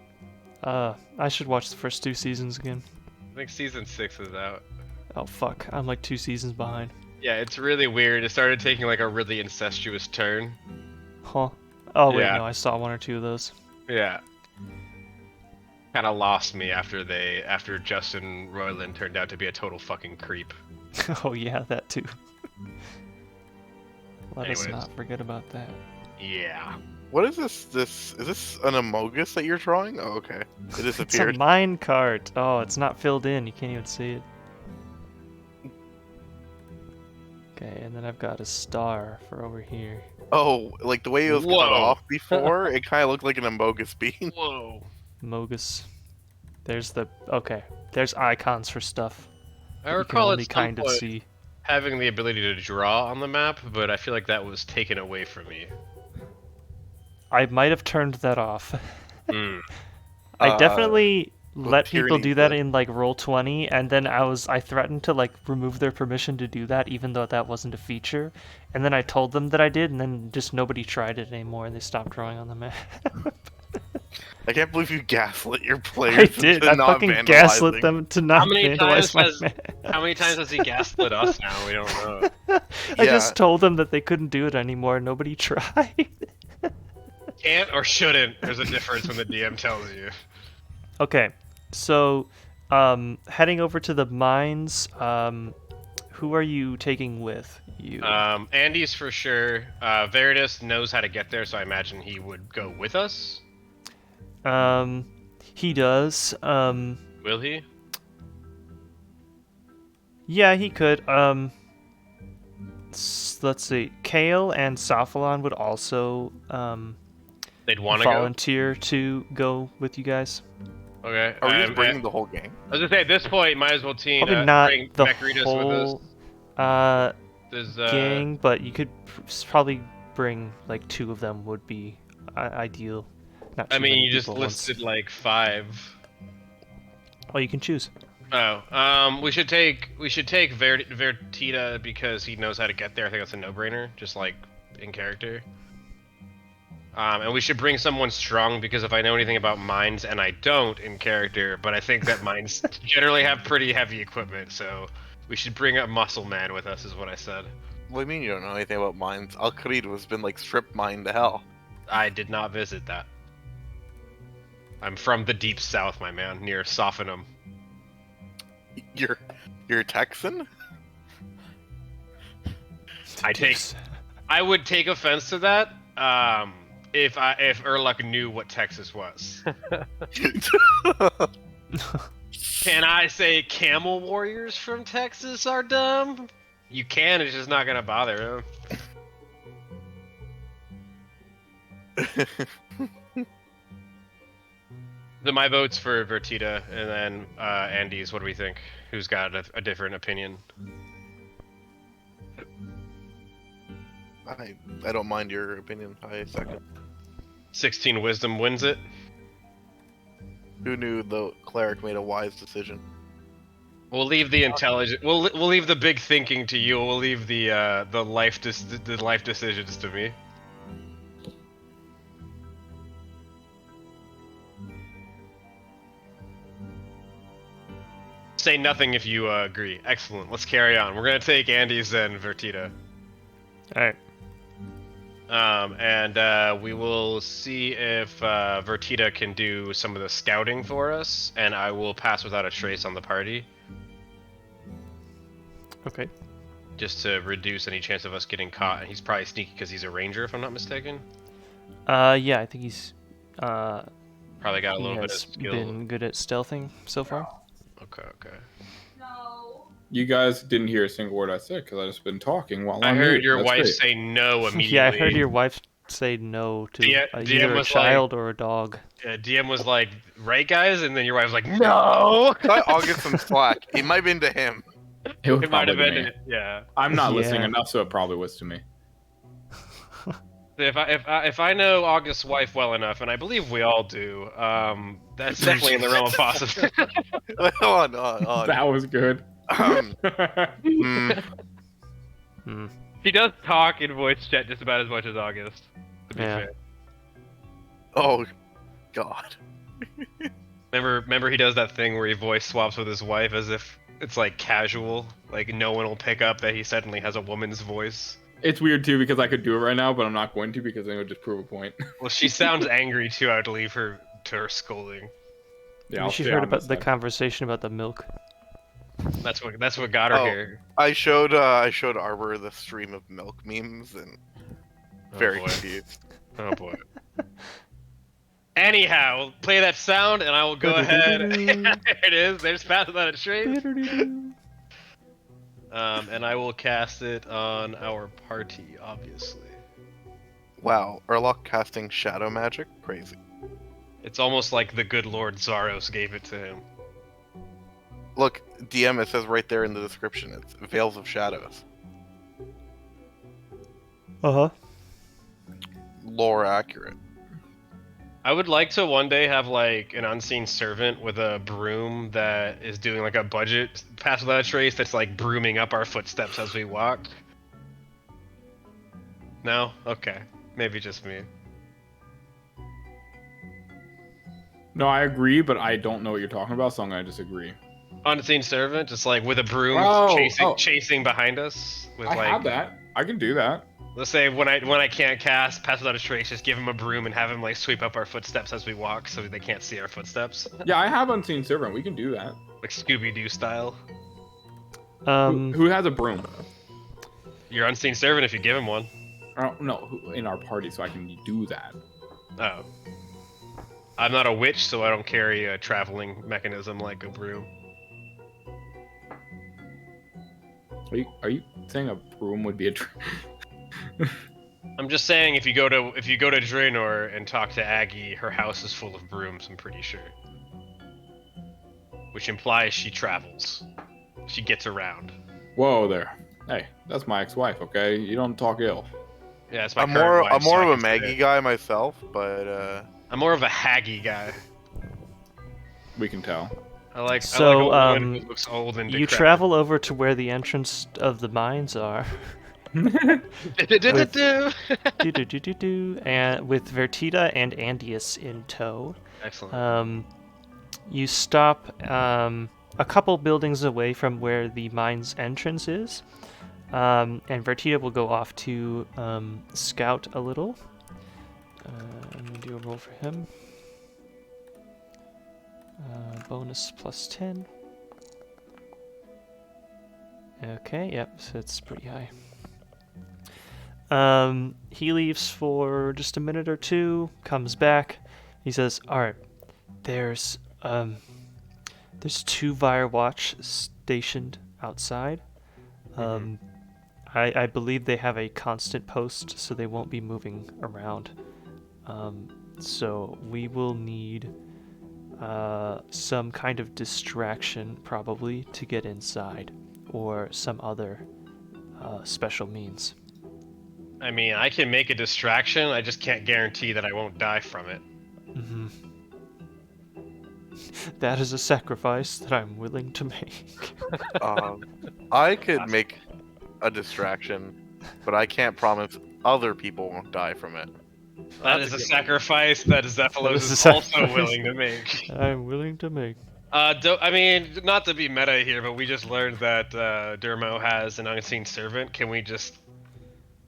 I should watch the first 2 seasons again. I think season 6 is out. Oh fuck, I'm like 2 seasons behind. Yeah, it's really weird. It started taking like a really incestuous turn. Huh. Oh wait, Yeah. no, I saw 1 or 2 of those. Yeah. Kind of lost me after Justin Roiland turned out to be a total fucking creep. Oh yeah, that too. Let us Anyways. not forget about that. Yeah. What is this? Is this an Amogus that you're drawing? Oh, okay. It It's a disappeared. mine cart. Oh, it's not filled in. You can't even see it. Okay, and then I've got a star for over here. Oh, like the way it was cut Whoa. off before, it kind of looked like an Amogus bean. Whoa. Mogus. There's the okay. There's icons for stuff. I that you recall can at only some kind of point see. having the ability to draw on the map, but I feel like that was taken away from me. I might have turned that off. Mm. I Uh, definitely with let people Tyranny do that foot. in like Roll20, and then I threatened to like remove their permission to do that, even though that wasn't a feature. And then I told them that I did, and then just nobody tried it anymore, and they stopped drawing on the map. I can't believe you gaslit your I players did. into I not fucking gaslit vandalizing. them to not many vandalize times my has- map. How many times has he gaslit us now? We don't know. I Yeah. just told them that they couldn't do it anymore. Nobody tried. Can't or shouldn't. There's a difference when the DM tells you. Okay, so heading over to the mines. Who are you taking with you? Andy's for sure. Veritas knows how to get there, so I imagine he would go with us. He does. Will he? Yeah, he could. Let's see. Kale and Sophalon would also They'd want to go. volunteer to go with you guys. Okay. Are we just bringing the whole gang? I was gonna say at this point, might as well team. Probably not bring the Meiyerditch whole with us. There's, gang, but you could probably bring like 2 of them would be ideal. Not I too mean, many you just people at once. listed like 5. Oh, you can choose. Oh, we should take Vertita because he knows how to get there. I think that's a no-brainer, just like in character. And we should bring someone strong because if I know anything about mines, and I don't in character, but I think that mines generally have pretty heavy equipment, so we should bring a muscle man with us, is what I said. What do you mean you don't know anything about mines? Al Khalid has been like strip mined to hell. I did not visit that. I'm from the deep south, my man, near Sophenham. You're a Texan? I would take offense to that. If Erluck knew what Texas was. Can I say camel warriors from Texas are dumb? You can, it's just not gonna bother him. So my vote's for Vertita, and then Andy's. What do we think? Who's got a different opinion? I don't mind your opinion. I second. 16 wisdom wins it. Who knew the cleric made a wise decision? We'll leave the intelligent. We'll leave the big thinking to you. We'll leave the life decisions to me. Say nothing if you agree. Excellent. Let's carry on. We're gonna take Andy's and Vertita. All right. And we will see if Vertita can do some of the scouting for us, and I will pass without a trace on the party, Okay. just to reduce any chance of us getting caught. And he's probably sneaky because he's a ranger, if I'm not mistaken. Yeah, I think he's Probably got a he little bit of has skill. been good at stealthing so far. Okay. No. You guys didn't hear a single word I said because I just been talking while I I'm heard mute. your That's wife great. say no immediately. Yeah, I heard your wife say no to DM either a was child or a dog. DM was like, "Right, guys," and then your wife was like, "No." I'll get some slack. It might have been to him. It was It might have probably been. me. Yeah. I'm not Yeah. listening enough, so it probably was to me. If I know August's wife well enough, and I believe we all do, that's definitely in the realm of possibility. Hold on. That was good. He does talk in voice chat just about as much as August. To be Yeah. fair. Oh, God. Remember he does that thing where he voice swaps with his wife as if it's like casual. Like no one will pick up that he suddenly has a woman's voice. It's weird too because I could do it right now, but I'm not going to because then it would just prove a point. Well, she sounds angry too. I would leave her to her scolding. Yeah, Maybe I'll she stay heard on about this the side. conversation about the milk. That's what got her Oh. here. I showed Arbor the stream of milk memes and very boy. confused. Oh boy. Anyhow, play that sound, and I will go ahead. There it is. There's Pass Without a Trace. And I will cast it on our party, obviously. Wow, Urlock casting shadow magic? Crazy. It's almost like the good Lord Zaros gave it to him. Look, DM, it says right there in the description, it's Veils of Shadows. Uh-huh. Lore accurate. I would like to one day have like an unseen servant with a broom that is doing like a budget Pass Without a Trace that's like brooming up our footsteps as we walk. No? Okay. Maybe just me. No, I agree, but I don't know what you're talking about, so I'm gonna disagree. Unseen servant, just like with a broom chasing behind us. With I like, have that. I can do that. Let's say when I can't cast Pass Without a Trace, just give him a broom and have him like sweep up our footsteps as we walk, so they can't see our footsteps, Yeah, I have Unseen Servant. We can do that. like Scooby-Doo style. Who has a broom? Your unseen servant, if you give him one. No, in our party, so I can do that. Oh. I'm not a witch, so I don't carry a traveling mechanism like a broom. Are you saying a broom would be a? I'm just saying, if you go to Draenor and talk to Aggie, her house is full of brooms. I'm pretty sure. Which implies she travels. She gets around. Whoa there. Hey, that's my ex-wife. Okay, you don't talk ill. Yeah, it's my I'm current more wife, I'm so more I of a can say Maggie it. guy myself, but I'm more of a haggy guy. We can tell. I like So, a woman who looks old and You decrepit. travel over to where the entrance of the mines are. Do-do-do-do-do. And with Vertida and Andius in tow. Excellent. You stop a couple buildings away from where the mine's entrance is. And Vertida will go off to scout a little. I'm going to do a roll for him. Bonus plus 10. Okay, yep, so it's pretty high. He leaves for just a minute or two, comes back. He says, "Alright, there's 2 Firewatch stationed outside. I believe they have a constant post, so they won't be moving around. So we will need some kind of distraction, probably, to get inside, or some other special means." I mean, I can make a distraction. I just can't guarantee that I won't die from it. Mm-hmm. That is a sacrifice that I'm willing to make. I could make a distraction, but I can't promise other people won't die from it. That is a sacrifice that Zephylos That is is a also sacrifice. willing to make. I'm willing to make. I mean, not to be meta here, but we just learned that Dermo has an unseen servant. Can we just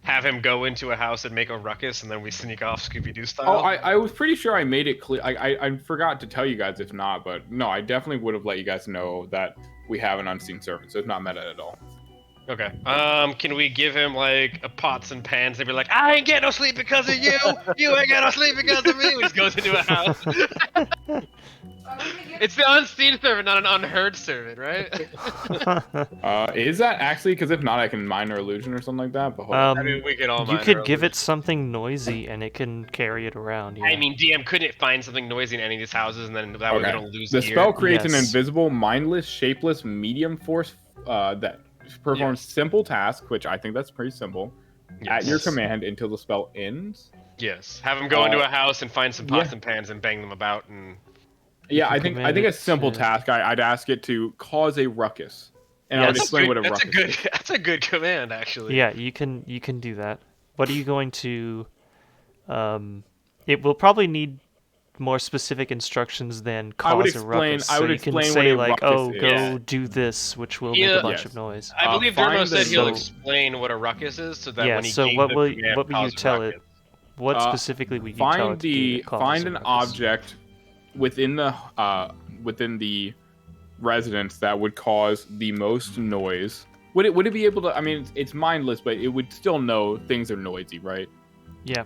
have him go into a house and make a ruckus, and then we sneak off Scooby-Doo style? Oh, I was pretty sure I made it clear. I forgot to tell you guys if not, but no, I definitely would have let you guys know that we have an unseen servant, so it's not meta at all. Okay. Can we give him like a pots and pans and be like, "I ain't get no sleep because of you. You ain't get no sleep because of me." He just goes into a house. It's the unseen servant, not an unheard servant, right? Is that actually? Because if not, I can minor illusion or something like that. But hold on. I mean, we could all. You minor could give illusion. it something noisy, and it can carry it around. Yeah. I mean, DM, couldn't it find something noisy in any of these houses, and then that way we Okay. don't lose The gear? spell creates an Yes. invisible, mindless, shapeless medium force that performs simple tasks, which I think that's pretty simple, at your Yes. command until the spell ends. Yes. Have him go into a house and find some pots yeah. and pans and bang them about and. Yeah, can I think command a it simple to- task. I'd ask it to cause a ruckus, and I would Yes. explain what a That's ruckus a good. is. That's a good command, actually. Yeah, you can do that. What are you going to? It will probably need more specific instructions than I would cause a explain- ruckus. I So would you can explain say what a like, ruckus "Oh, is. go Yeah. do this," which will make Yeah. a bunch Yes. of noise. I believe find Dermo said the- he'll So- explain what a ruckus is, so that Yeah, when he so gave what the will- command, what will you cause tell it? ruckus. What specifically would you tell Find it to do that causes find a an ruckus? object within the residence that would cause the most noise. Would it be able to? I mean, it's mindless, but it would still know things are noisy, right? Yeah.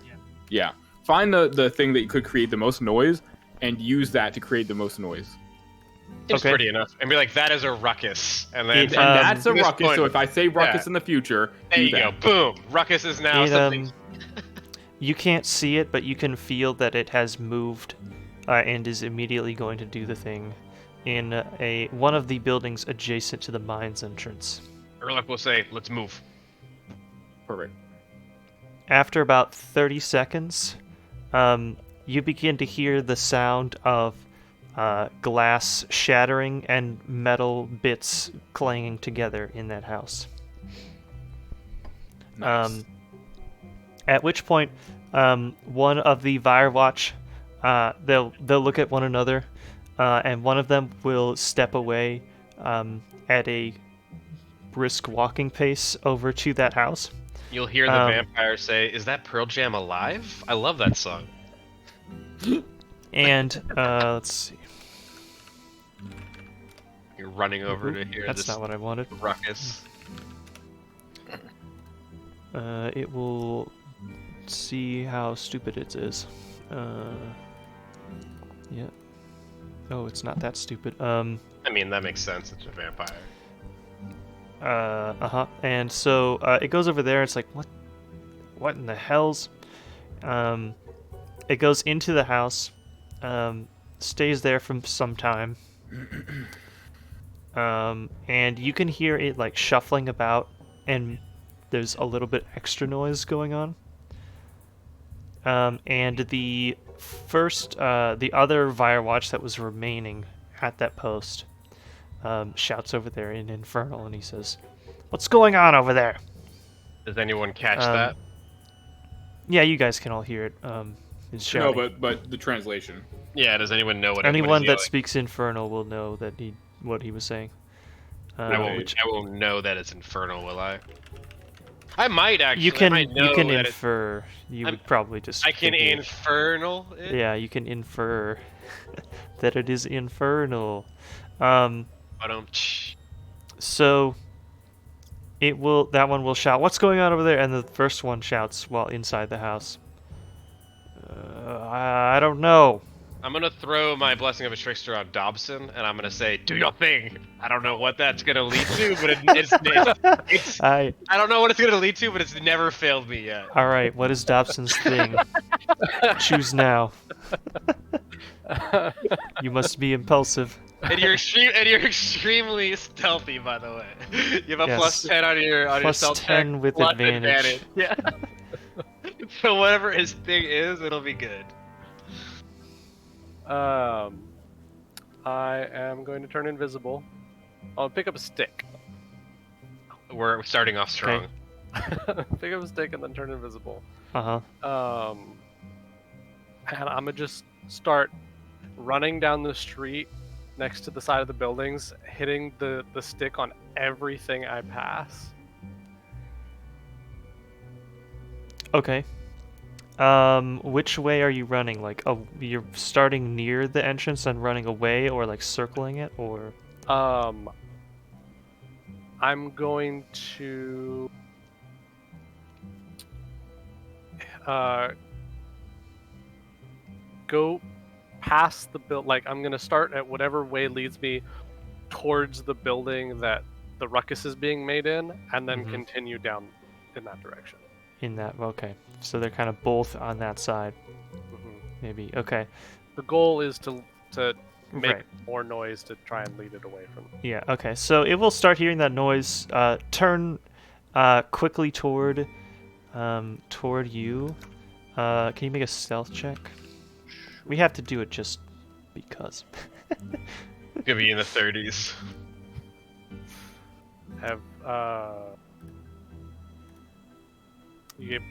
Yeah. Find the thing that could create the most noise and use that to create the most noise. Seems Okay. pretty enough. And be like, that is a ruckus. And then It, And that's a at this ruckus. point- So if I say ruckus yeah. in the future, there do you that. go. Boom. Ruckus is now It, something. you can't see it, but you can feel that it has moved and is immediately going to do the thing in one of the buildings adjacent to the mine's entrance. Erlich will say, let's move. Perfect. After about 30 seconds, you begin to hear the sound of glass shattering and metal bits clanging together in that house. Nice. At which point, one of the Firewatch, they'll look at one another, and one of them will step away at a brisk walking pace over to that house. You'll hear the vampire say, is that Pearl Jam alive? I love that song. And let's see. You're running over to hear That's this not what I wanted. ruckus. It will see how stupid it is. Yeah. Oh, it's not that stupid. I mean, that makes sense. It's a vampire. And so it goes over there. It's like, what in the hell's? It goes into the house, stays there for some time, and you can hear it like shuffling about, and there's a little bit extra noise going on. And the other Firewatch that was remaining at that post shouts over there in Infernal, and he says, "What's going on over there?" Does anyone catch that? Yeah, you guys can all hear it. It's No, shouting. but the translation. Yeah, does anyone know what Anyone what that he's yelling? speaks Infernal will know that what he was saying. I won't know that it's infernal, will I? I might actually. You can I might know you can that infer. You I'm- would probably just. I can figure- infernal it? Yeah, you can infer that it is infernal. So that one will shout, "What's going on over there?" And the first one shouts while inside the house, "I don't know." I'm gonna throw my Blessing of a Trickster on Dobson, and I'm gonna say, "Do your thing." I don't know what that's gonna lead to, but it's I don't know what it's gonna lead to, but it's never failed me yet. All right, what is Dobson's thing? Choose now. You must be impulsive. And you're extremely stealthy, by the way. You have a Yes. +10 on your Plus stealth 10 check, with plus advantage. Yeah. So whatever his thing is, it'll be good. I am going to turn invisible. I'll pick up a stick. We're starting off strong. Pick up a stick and then turn invisible. Uh huh. And I'm gonna just start running down the street next to the side of the buildings, hitting the stick on everything I pass. Okay. Which way are you running? Like, you're starting near the entrance and running away, or like circling it, or? I'm going to go past the build. Like, I'm gonna start at whatever way leads me towards the building that the ruckus is being made in, and then Mhm. continue down in that direction. In that, okay. So they're kind of both on that side, Mhm. maybe. Okay. The goal is to make Right. more noise to try and lead it away from. Yeah. Okay. So it will start hearing that noise. Turn quickly toward you. Can you make a stealth check? We have to do it just because. Gonna be in the 30s. Have you gave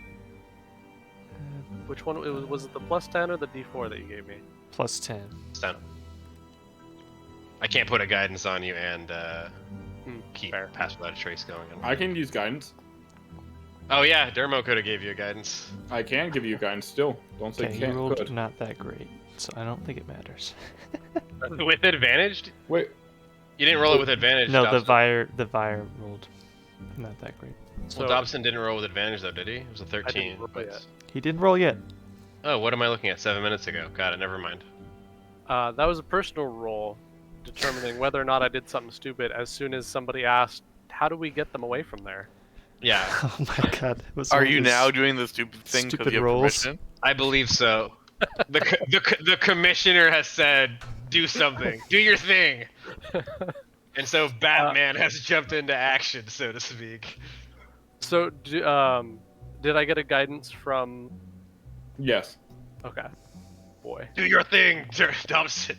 which one? Was it the +10 or the D4 that you gave me? Plus 10. It's done. I can't put a guidance on you and keep fair. Pass Without a Trace going. I can use guidance. Oh yeah, Dermo could have gave you a guidance. I can give you guidance still. Don't say Okay, you can't. rolled Could. not that great, so I don't think it matters. With advantage? Wait. You didn't roll it with advantage. No, Dobson. the Vire rolled not that great. Well, Dobson didn't roll with advantage though, did he? It was a 13. didn't roll but- yet. He didn't roll yet. Oh, what am I looking at? 7 minutes ago. Got it. Never mind. That was a personal roll, determining whether or not I did something stupid as soon as somebody asked, how do we get them away from there? Yeah, Oh my god. It was Are one of you those- now doing the stupid thing because stupid you have rolls. permission? I believe so. The commissioner has said, do something. Do your thing. And so Batman has jumped into action, so to speak. So, did I get a guidance from... Yes. Okay. Boy. Do your thing, Dobson.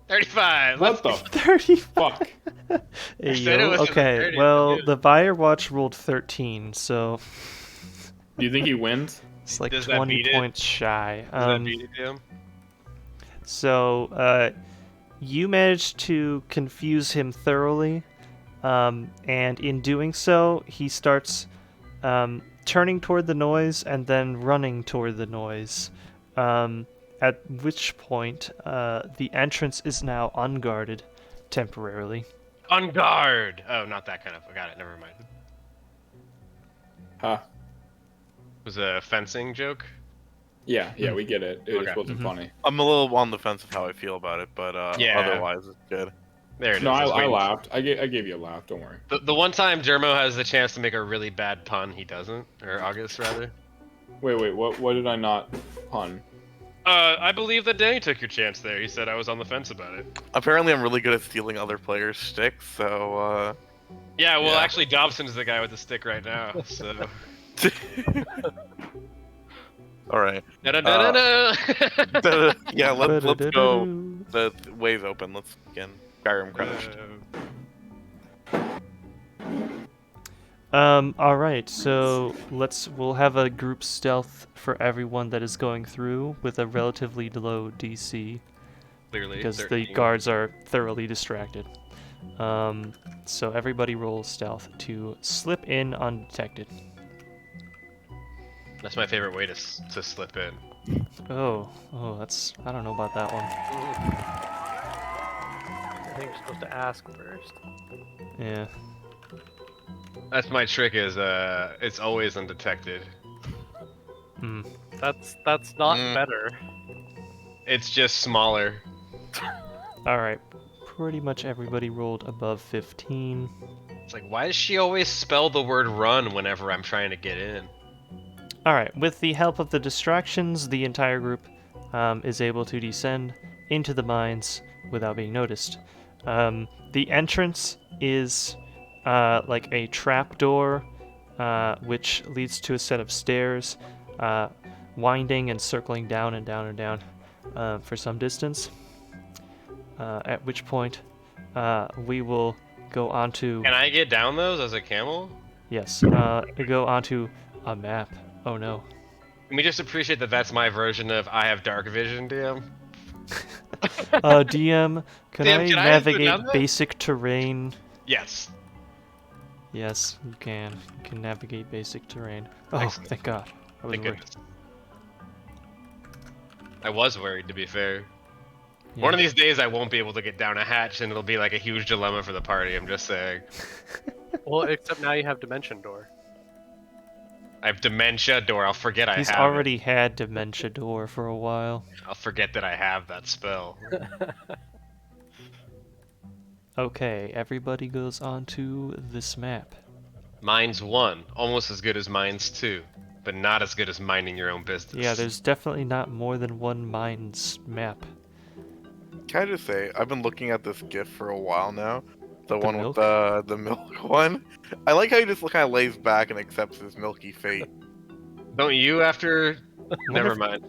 35. What the 30. fuck? Hey, said it yo. was in the Okay, 30s, well, dude. the Vire Watch rolled 13, so Do you think he wins? it's like Does that 20 beat it? points shy. Does that beat it, Jim? So, you managed to confuse him thoroughly, and in doing so, he starts turning toward the noise and then running toward the noise. At which point, the entrance is now unguarded temporarily. On guard. Oh, not that kind of. I got it. Never mind. Huh. It was a fencing joke. Yeah, we get it. It Okay. just wasn't Mhm. funny. I'm a little on the fence of how I feel about it, but Yeah. otherwise it's good. There it No, is. I was waiting. laughed. I gave you a laugh. Don't worry. The one time Dermo has the chance to make a really bad pun, he doesn't. Or August, rather. Wait. What did I not pun? I believe that Danny took your chance there. He said I was on the fence about it. Apparently, I'm really good at stealing other players' sticks, so Yeah, well, Yeah. actually, Dobson's the guy with the stick right now, so... all right. Da-da-da-da-da! Yeah, let's go. Ba-da-da-da-doo. The way's open. Let's begin. Skyrim crashed. All right, so we'll have a group stealth for everyone that is going through with a relatively low DC Clearly, because the 13. guards are thoroughly distracted. So everybody roll stealth to slip in undetected. That's my favorite way to slip in. Oh, that's I don't know about that one. I think you're supposed to ask first. Yeah. That's my trick is, it's always undetected. Hmm. That's not better. It's just smaller. All right. Pretty much everybody rolled above 15. It's like, why does she always spell the word run whenever I'm trying to get in? All right. With the help of the distractions, the entire group is able to descend into the mines without being noticed. The entrance is like a trap door, which leads to a set of stairs, winding and circling down and down and down for some distance. At which point, we will go onto Can I get down those as a camel? go onto a map. Oh no. Can we just appreciate that that's my version of I have dark vision, DM? DM, can DM, I can I navigate go down that? basic terrain? Yes. Yes, you can. You can navigate basic terrain. Oh, Excellent. thank God. I was Thank worried. goodness. I was worried, to be fair. Yeah. One of these days I won't be able to get down a hatch and it'll be like a huge dilemma for the party, I'm just saying. Well, except now you have Dimension Door. I have dementia door, I'll forget I He's have already had Dementia Door for a while. it. I'll forget that I have that spell. Okay, everybody goes onto this map. Mine's 1, almost as good as mine's 2, but not as good as minding your own business. Yeah, there's definitely not more than one mines map. Can I just say, I've been looking at this GIF for a while now. The one milk? with the milk one. I like how he just kind of lays back and accepts his milky fate. Don't you after... Never mind.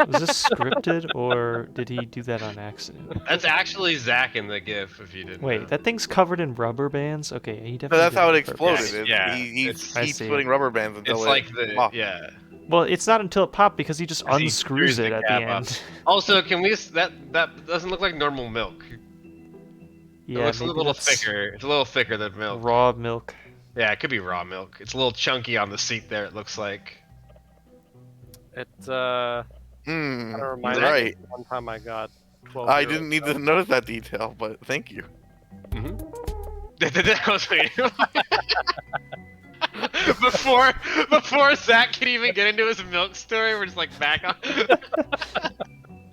Was this scripted or did he do that on accident? That's actually Zach in the GIF, if you didn't know. Wait, that thing's covered in rubber bands? Okay, he definitely But that's did how it on purpose. exploded. Yeah, He it's- I keeps see. putting rubber bands until It's it like the... pops. Yeah. Well, it's not until it popped because he just 'Cause he unscrews screws the it at the cap up. end. Also, can we? That doesn't look like normal milk. Yeah, It looks a maybe little that's thicker. It's a little thicker than milk. raw milk. Yeah, it could be raw milk. It's a little chunky on the seat there. It looks like. It's kind of reminds me right. of one time I got 12. I didn't need to notice that detail, but thank you. That was me. before Zach can even get into his milk story, we're just like back on.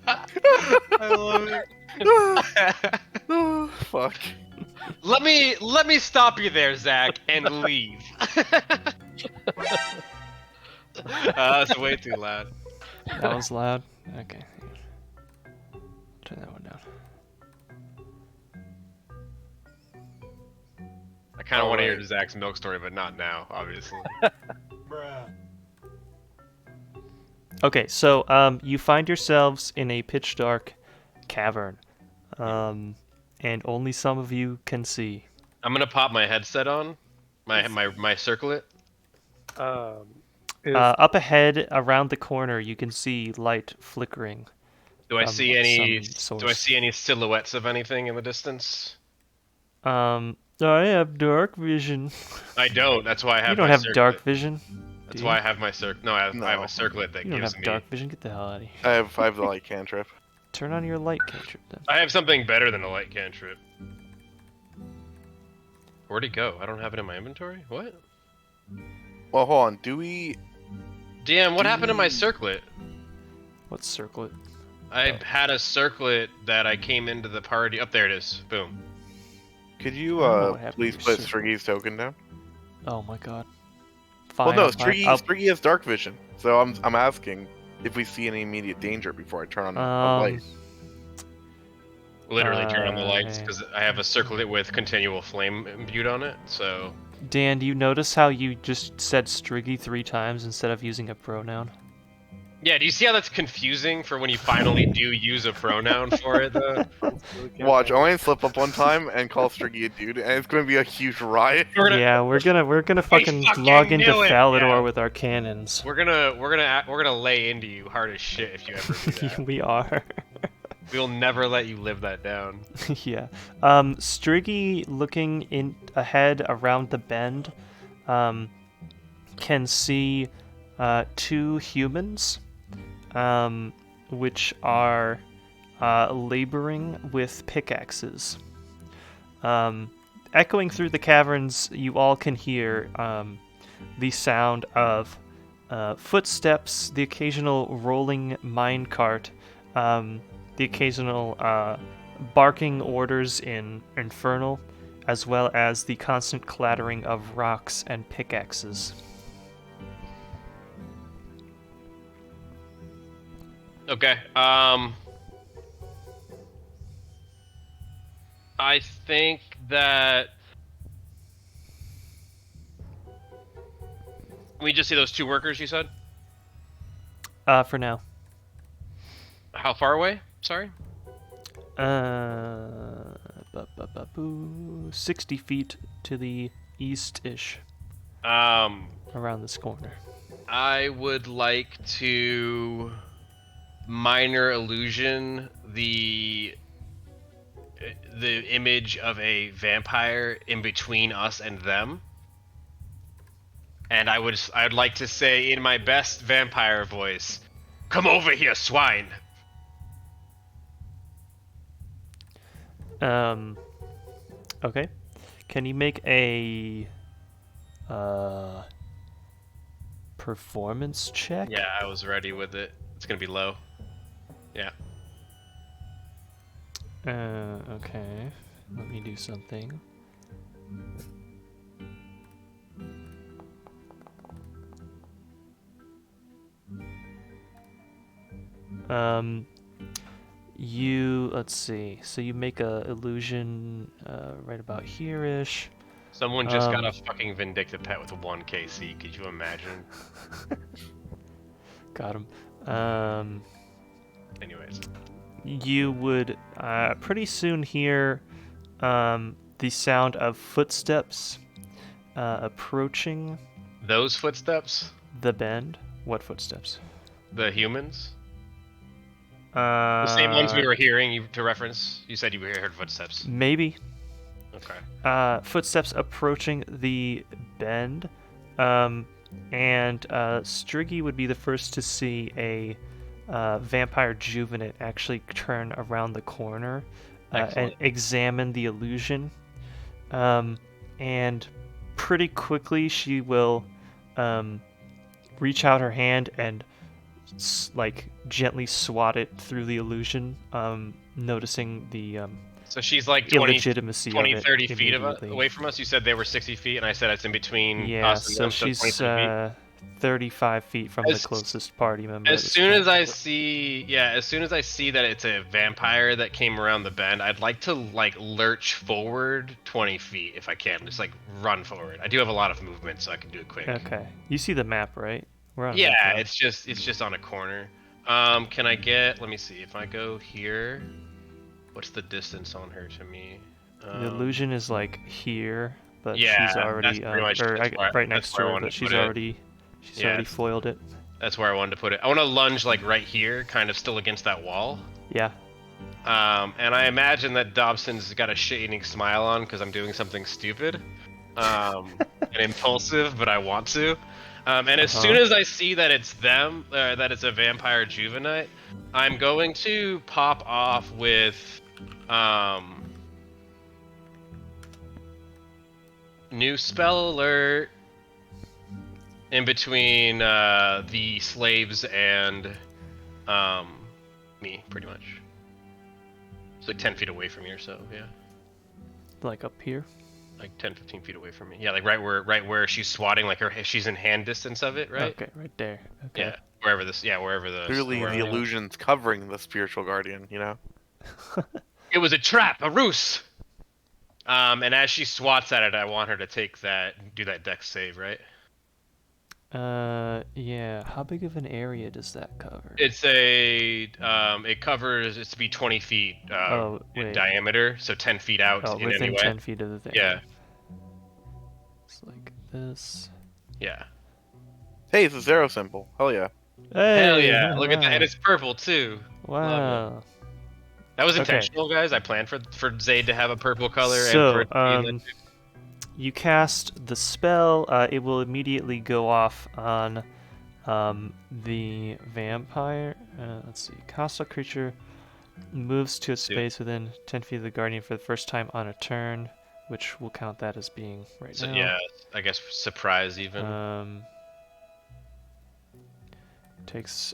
I love it. Oh, fuck. Let me stop you there, Zach, and leave. That's way too loud. That was loud. Okay. Turn that one down. I kind of want to hear Alright. Zach's milk story, but not now, obviously. Okay, so you find yourselves in a pitch dark cavern, and only some of you can see. I'm gonna pop my headset on, my circlet. Up ahead, around the corner, you can see light flickering. Do I see any? some Do I source. see any silhouettes of anything in the distance? I have dark vision. I don't. That's why I have. You don't my have circlet. dark vision. That's do why you? I have my circlet. No, I have No. a circlet that You don't gives have me. dark vision. Get the hell out of here. I have the light cantrip. Turn on your light cantrip then. I have something better than a light cantrip. Where'd it go? I don't have it in my inventory. What? Well, hold on. Do we? Damn! What happened to my circlet? What circlet? I had a circlet that I came into the party. Up there it is. Boom. Could you I don't know what happened please to put your Striggy's token down? Oh my god. Well, Fine, no, I'll- Striggy has dark vision, so I'm asking if we see any immediate danger before I turn on the light. Literally turn on the lights Okay. because I have a circlet with continual flame imbued on it. So Dan, do you notice how you just said Striggy 3 times instead of using a pronoun? yeah, do you see how that's confusing for when you finally do use a pronoun for it? Though? Watch, I only slip up one time and call Striggy a dude, and it's gonna be a huge riot. Yeah, we're gonna fucking fucking log into knew it! Falador Yeah. with our cannons. We're gonna lay into you hard as shit if you ever do that. We are. We'll never let you live that down. Yeah. Striggy, looking in ahead around the bend, can see 2 humans, which are laboring with pickaxes. Echoing through the caverns, you all can hear the sound of footsteps, the occasional rolling minecart, the occasional barking orders in Infernal, as well as the constant clattering of rocks and pickaxes. Okay. I think that we just see those 2 workers you said. For now. How far away? Sorry. 60 feet to the east-ish, Um, around this corner. I would like to minor illusion the image of a vampire in between us and them. And I'd like to say in my best vampire voice, "Come over here, swine." Okay. Can you make a performance check? Yeah, I was ready with it. It's gonna be low. Yeah. Okay. Let me do something. Let's see. So you make a illusion right about here-ish. Someone just got a fucking vindictive pet with a 1 KC. Could you imagine? Got him. Anyways. You would pretty soon hear the sound of footsteps approaching Those footsteps? the bend. What footsteps? The humans? The The same ones we were hearing, to reference? You said you heard footsteps. Maybe. Okay. Footsteps approaching the bend. And Striggy would be the first to see a vampire juvenate actually turn around the corner and examine the illusion. And pretty quickly she will reach out her hand and gently swat it through the illusion, noticing the So she's like 20, illegitimacy 20 of it 30 feet immediately. away from us? You said they were 60 feet, and I said it's in between Yeah, us and so them, she's 20, 30 feet. 35 feet from the closest party member. As soon as I see that it's a vampire that came around the bend, I'd like to lurch forward 20 feet if I can, just run forward. I do have a lot of movement, so I can do it quick. Okay, you see the map, right? We're on a Yeah, map now. it's just on a corner. Can I get? Let me see. If I go here, what's the distance on her to me? The illusion is here, but yeah, she's already that's pretty much- right next to where I her, wanted but to she's put it. already foiled it. That's where I wanted to put it. I want to lunge right here, kind of still against that wall. Yeah. And I imagine that Dobson's got a shading smile on because I'm doing something stupid, and impulsive, but I want to. And as soon as I see that it's them, that it's a vampire juvenite, I'm going to pop off with new spell alert in between the slaves and me, pretty much. It's 10 feet away from here, so yeah. Up here? 10, 15 feet away from me. Yeah, right where she's swatting, she's in hand distance of it, right? Okay, right there. Okay. Yeah, wherever the... Clearly, wherever the illusion's covering the spiritual guardian, you know? It was a trap, a ruse! And as she swats at it, I want her to do that dex save, right? Yeah. How big of an area does that cover? It's to be 20 feet in diameter, so 10 feet out in within any way. 10 feet of the thing. Yeah. It's like this. Yeah. Hey, it's a zero symbol. Hell yeah. Hey, Hell yeah! Look at wow. that, and it's purple too. Love Wow. That was Okay. intentional, guys. I planned for Zayd to have a purple color So, and for it to be you cast the spell. It will immediately go off on the vampire. Let's see. Hostile creature moves to a space within 10 feet of the guardian for the first time on a turn, which we'll count that as being right now. Yeah, I guess surprise even. Takes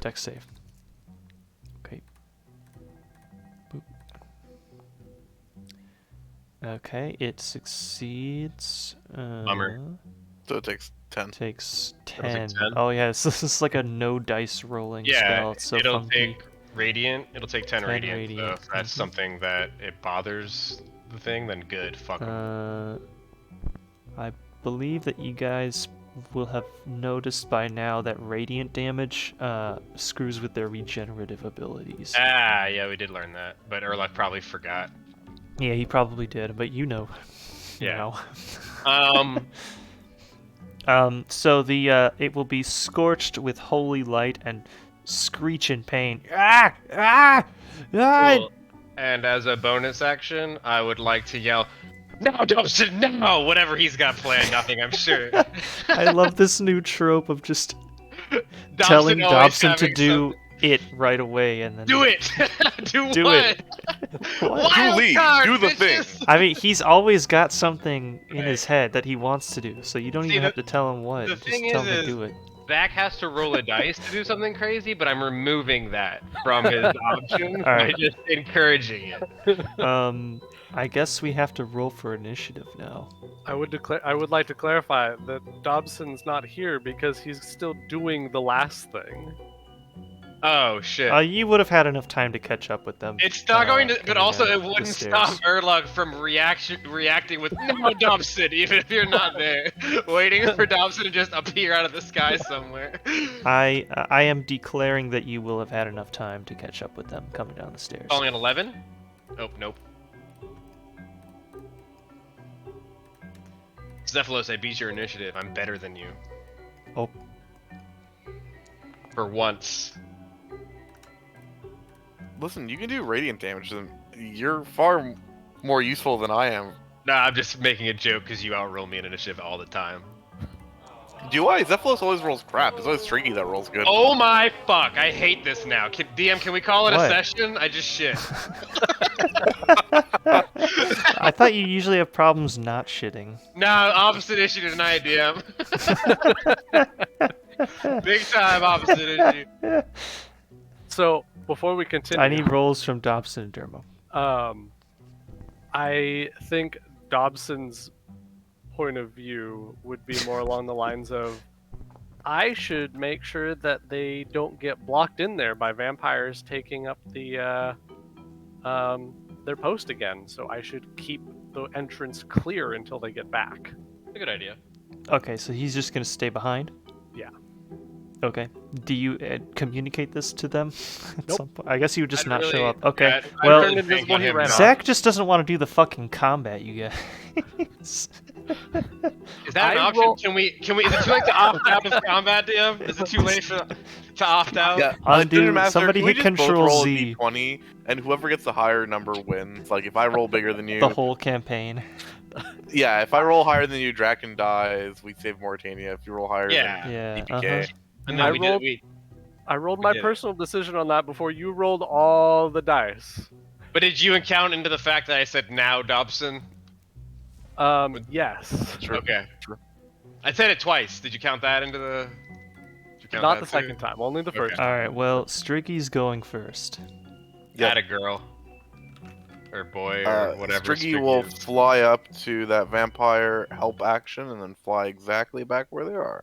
dex save. Okay. Boop. Okay, it succeeds. Bummer. So it takes 10. Takes It'll take 10. 10? Oh yeah, this is like a no dice rolling spell. It's so it'll funky. take radiant. It'll take 10 radiant. So if that's Mhm. something that it bothers the thing, then good. Fuck 'em. I believe that you guys will have noticed by now that radiant damage screws with their regenerative abilities. Yeah, we did learn that, but Erlach probably forgot. Yeah, he probably did, but you know. Yeah. Now. So the it will be scorched with holy light and screech in pain. Ah! Ah! Ah! Cool. And as a bonus action, I would like to yell, "No, Dobson, no!" Whatever he's got planned, nothing, I'm sure. I love this new trope of just Dobson telling always Dobson to having do it right away and then Do it! Do Do what? it. What? Do Wild lead. card, Do the bitches! thing. I mean, he's always got something in his head that he wants to do, so you don't See, even the- have to tell him what. the Just thing tell is- him to is- do it. Zach has to roll a dice to do something crazy, but I'm removing that from his option by Alright. just encouraging it. I guess we have to roll for initiative now. I would like to clarify that Dobson's not here because he's still doing the last thing. Oh shit. You would have had enough time to catch up with them. It's not going to, but coming also down it the wouldn't stairs. stop Erlug from reacting with "No, Dobson," even if you're not there, waiting for Dobson to just appear out of the sky somewhere. I am declaring that you will have had enough time to catch up with them coming down the stairs. Only an 11? Oh, nope. Zephylos, I beat your initiative. I'm better than you. Oh. For once. Listen, you can do radiant damage. You're far more useful than I am. Nah, I'm just making a joke because you outroll me in initiative all the time. Do I? Zephylos always rolls crap. It's always Streaky that rolls good. Oh my fuck! I hate this now. DM, can we call it What? a session? I just shit. I thought you usually have problems not shitting. No, opposite issue tonight, DM. Big time opposite issue. So before we continue, I need rolls from Dobson and Dermo. I think Dobson's point of view would be more along the lines of, I should make sure that they don't get blocked in there by vampires taking up the their post again. So I should keep the entrance clear until they get back. A good idea. Okay, so he's just gonna stay behind? Yeah. Okay. Do you communicate this to them at Nope. some point? I guess you would just I'd not show really- up. Okay. yeah, I'd well, really Turned invisible, bank on he him ran not- off. Zach just doesn't want to do the fucking combat, you guys. Is that an I option? roll- Can we? Is it too late to opt out of combat, DM? Is it too late to opt out? Yeah, Undo- Dungeon Master, somebody can we hit just both Control roll a Z. D20, and whoever gets the higher number wins. Like, if I roll bigger than you... The whole campaign. Yeah, if I roll higher than you, Draken dies, we save Mauritania. If you roll higher Yeah. than Yeah. DPK... Uh-huh. And I then we rolled- did. I rolled We my did it. personal decision on that before you rolled all the dice. But did you account into the fact that I said now, Dobson? Yes. True. Okay. True. I said it twice. Did you count that into the? Did you count Not that the too? second time, only the Okay. first. All right. Well, Striggy's going first. Yep. Add a girl. Or boy, or whatever. Striggy will is. fly up to that vampire help action and then fly exactly back where they are.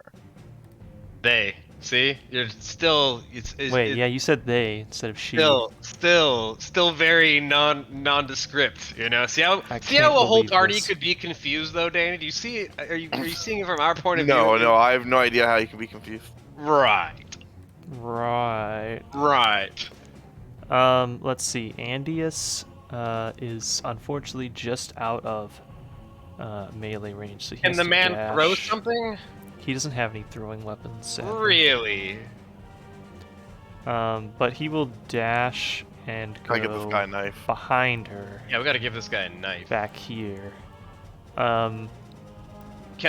They. See, you're still. It's Wait, yeah, you said they instead of she. Still very nondescript. You know. See how I a can't whole believe party this. could be confused though, Danny. Do you see it? Are you seeing it from our point of No, view? no, I have no idea how you can be confused. Right. Right. Right. Let's see. Andius is unfortunately just out of melee range, so he Can has the to man dash. throw something? He doesn't have any throwing weapons. Sadly. Really? But he will dash and Can I get this go guy a knife? behind her, Yeah, we gotta give this guy a knife. back here. Can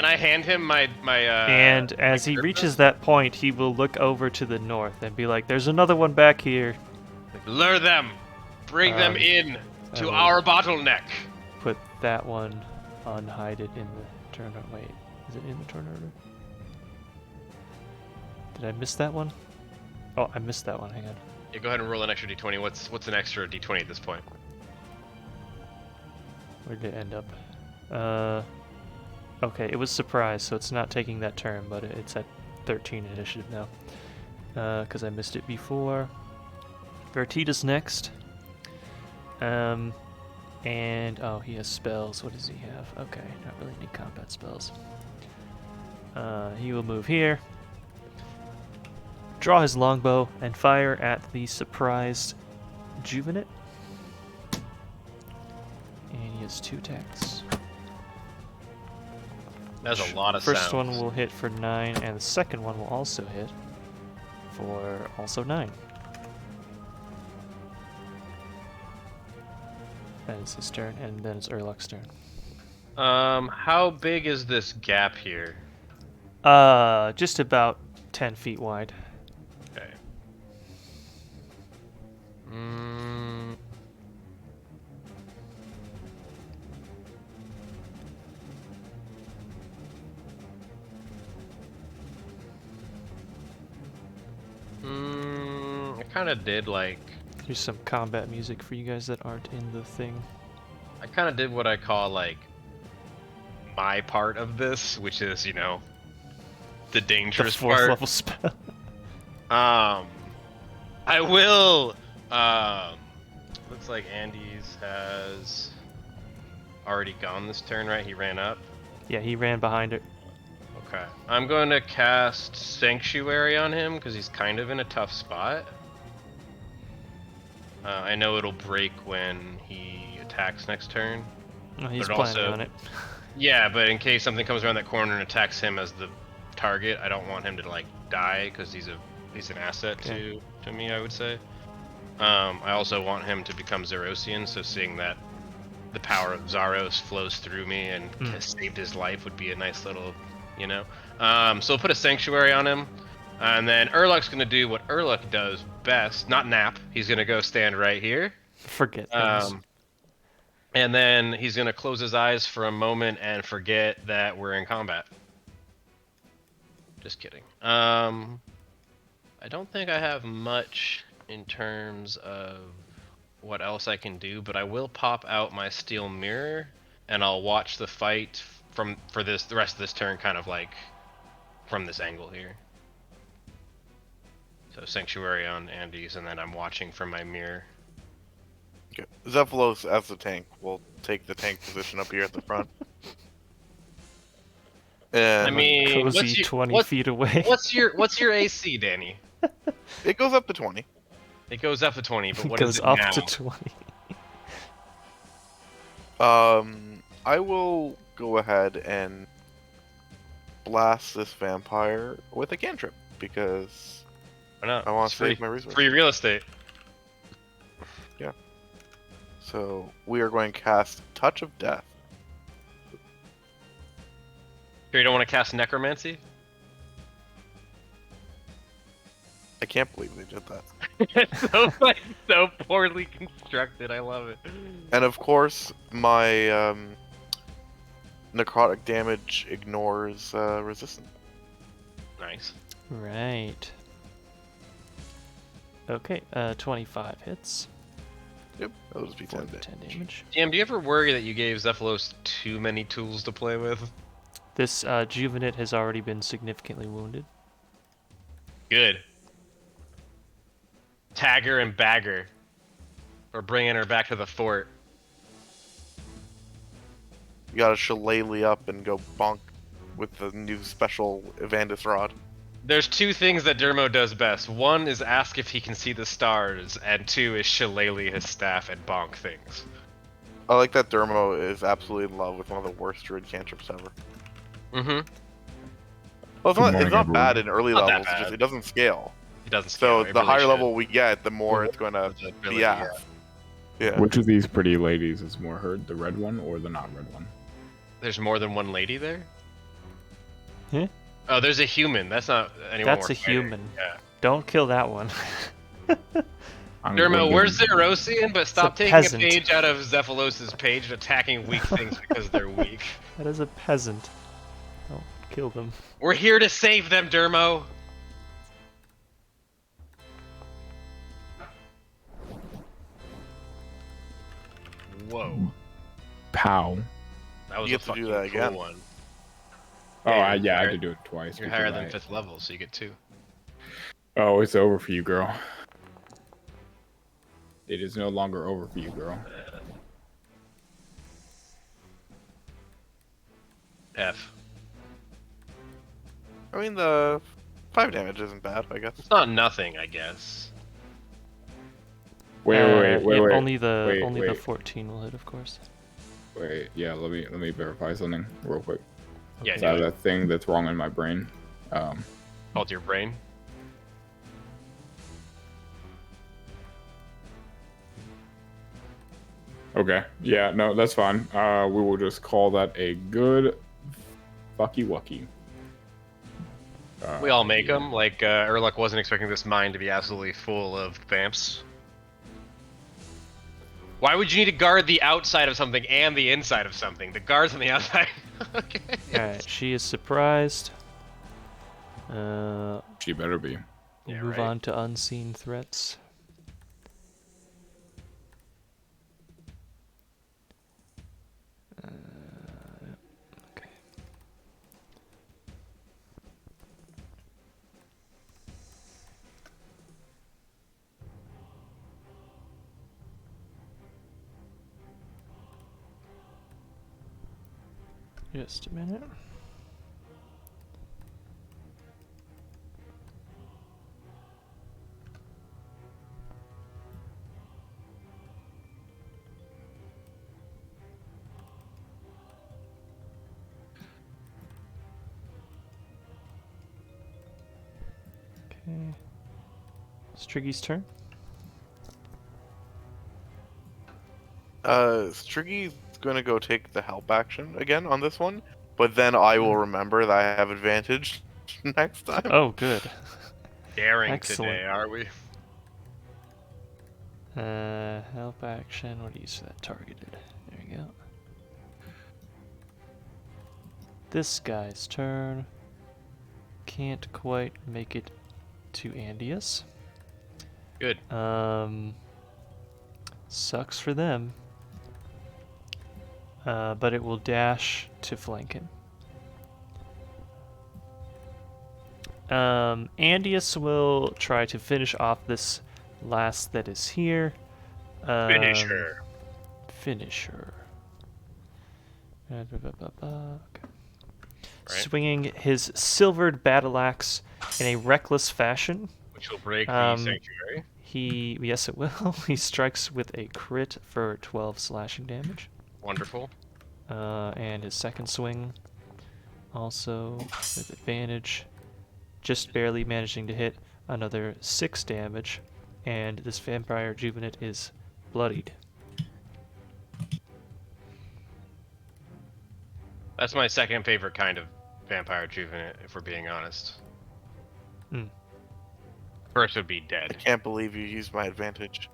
I hand him my And as he my reaches that point, he will look over to the north and be like, "There's another one back here." Lure them, bring them Um, in to I will- our bottleneck. Put that one, unhide it in the turn order. Wait, is it in the turn order? Did I miss that one? Oh, I missed that one. Hang on. Yeah, go ahead and roll an extra d20. What's an extra d20 at this point? Where did it end up? Okay, it was surprise, so it's not taking that turn, but it's at 13 initiative now. Because I missed it before. Vertita's next. And oh, he has spells. What does he have? Okay, not really any combat spells. He will move here, draw his longbow, and fire at the surprised Juvenate. And he has 2 attacks. That's a lot of First sounds. one will hit for 9, and the second one will also hit for also 9. That is his turn, and then it's Urlach's turn. How big is this gap here? Just about 10 feet wide. Okay. Mm. I kind of did like. Here's some combat music for you guys that aren't in the thing. I kind of did what I call like my part of this, which is, you know, the The dangerous 4th part. level spell. I will. Looks like Andy's has already gone this turn, right? He ran up. Yeah, he ran behind it. Okay. I'm going to cast Sanctuary on him because he's kind of in a tough spot. I know it'll break when he attacks next turn. Oh, he's But planning also- on it. Yeah, but in case something comes around that corner and attacks him as the target, I don't want him to like die because he's a He's an asset to me, I would say. I also want him to become Zerosian, so seeing that the power of Zaros flows through me and has saved his life would be a nice little, you know. So we'll put a sanctuary on him, and then Urluk's gonna do what Urluk does best, not nap. He's gonna go stand right here. Forget things. And then he's gonna close his eyes for a moment and forget that we're in combat. Just kidding. I don't think I have much in terms of what else I can do, but I will pop out my steel mirror and I'll watch the fight for the rest of this turn, kind of like from this angle here. So sanctuary on Andes, and then I'm watching from my mirror. Okay. Zephylos as the tank will take the tank position up here at the front. And I mean, Cozy 20 feet away. What's your AC, Danny? it goes up to 20. It goes up to 20, but what goes is it up now? to 20. I will go ahead and blast this vampire with a cantrip because Why not? I want It's to save my resources. Free real estate. Yeah. So we are going to cast Touch of Death. Here, you don't want to cast Necromancy? I can't believe they did that. It's so like so poorly constructed. I love it. And of course, my necrotic damage ignores resistance. Nice. Right. Okay, 25 hits. Yep, that would be 10 10 damage. DM, do you ever worry that you gave Zephylos too many tools to play with? This Juvenate has already been significantly wounded. Good. Tag her and bag her. Or bringing her back to the fort. You gotta shillelagh up and go bonk with the new special Evandis rod. There's two things that Dermo does best. One is ask if he can see the stars, and two is shillelagh his staff and bonk things. I like that Dermo is absolutely in love with one of the worst druid cantrips ever. Mm-hmm. Well, it's not bad in early Not that levels, it's just bad. it doesn't scale. He doesn't scale. So It the really higher should. level we get, the more it's going to The ability, be at. Yeah. Which of these pretty ladies is more hurt, the red one or the not red one? There's more than one lady there? Huh? Oh, there's a human. That's not anyone That's we're a fighting. human. Yeah. Don't kill that one. I'm Dermo, wondering- we're Zerosian, but stop taking peasant. a page out of Zephylos' page and attacking weak things because they're weak. That is a peasant. Don't kill them. We're here to save them, Dermo! Whoa. Pow. That was You a get to fucking do that cool again. one. Oh, Yeah, I you're had higher- to do it twice. You're because higher than I- 5th level, so you get 2. Oh, it's over for you, girl. It is no longer over for you, girl. F. I mean, the 5 damage isn't bad, I guess. It's not nothing, I guess. Wait. Only the wait, only the wait. 14 will hit, of course. Wait, yeah, let me verify something real quick. Yeah, Is do that it. that thing that's wrong in my brain? Called your brain. Okay, yeah, no, that's fine. We will just call that a good fucky wucky. We all make them. Like, Urluk wasn't expecting this mine to be absolutely full of vamps. Why would you need to guard the outside of something and the inside of something? The guards on the outside. Okay. Alright, she is surprised. She better be. Yeah, Move right. on to unseen threats. Okay. Just a minute. Okay. Striggy's turn. Striggy's gonna go take the help action again on this one, but then I will remember that I have advantage next time. Oh, good. Daring Excellent. today, are we? Help action. What do you use for that? Targeted. There you go. This guy's turn. Can't quite make it to Andius. Good. Sucks for them. But it will dash to flank him. Andius will try to finish off this last that is here. Finish her. Finish her. Okay. Right. Swinging his silvered battle axe in a reckless fashion. Which will break the sanctuary. Yes, it will. He strikes with a crit for 12 slashing damage. Wonderful. And his second swing, also with advantage, just barely managing to hit, another 6 damage, and this vampire juvenate is bloodied. That's my second favorite kind of vampire juvenate, if we're being honest. Hmm. First would be I dead. can't believe you used my advantage.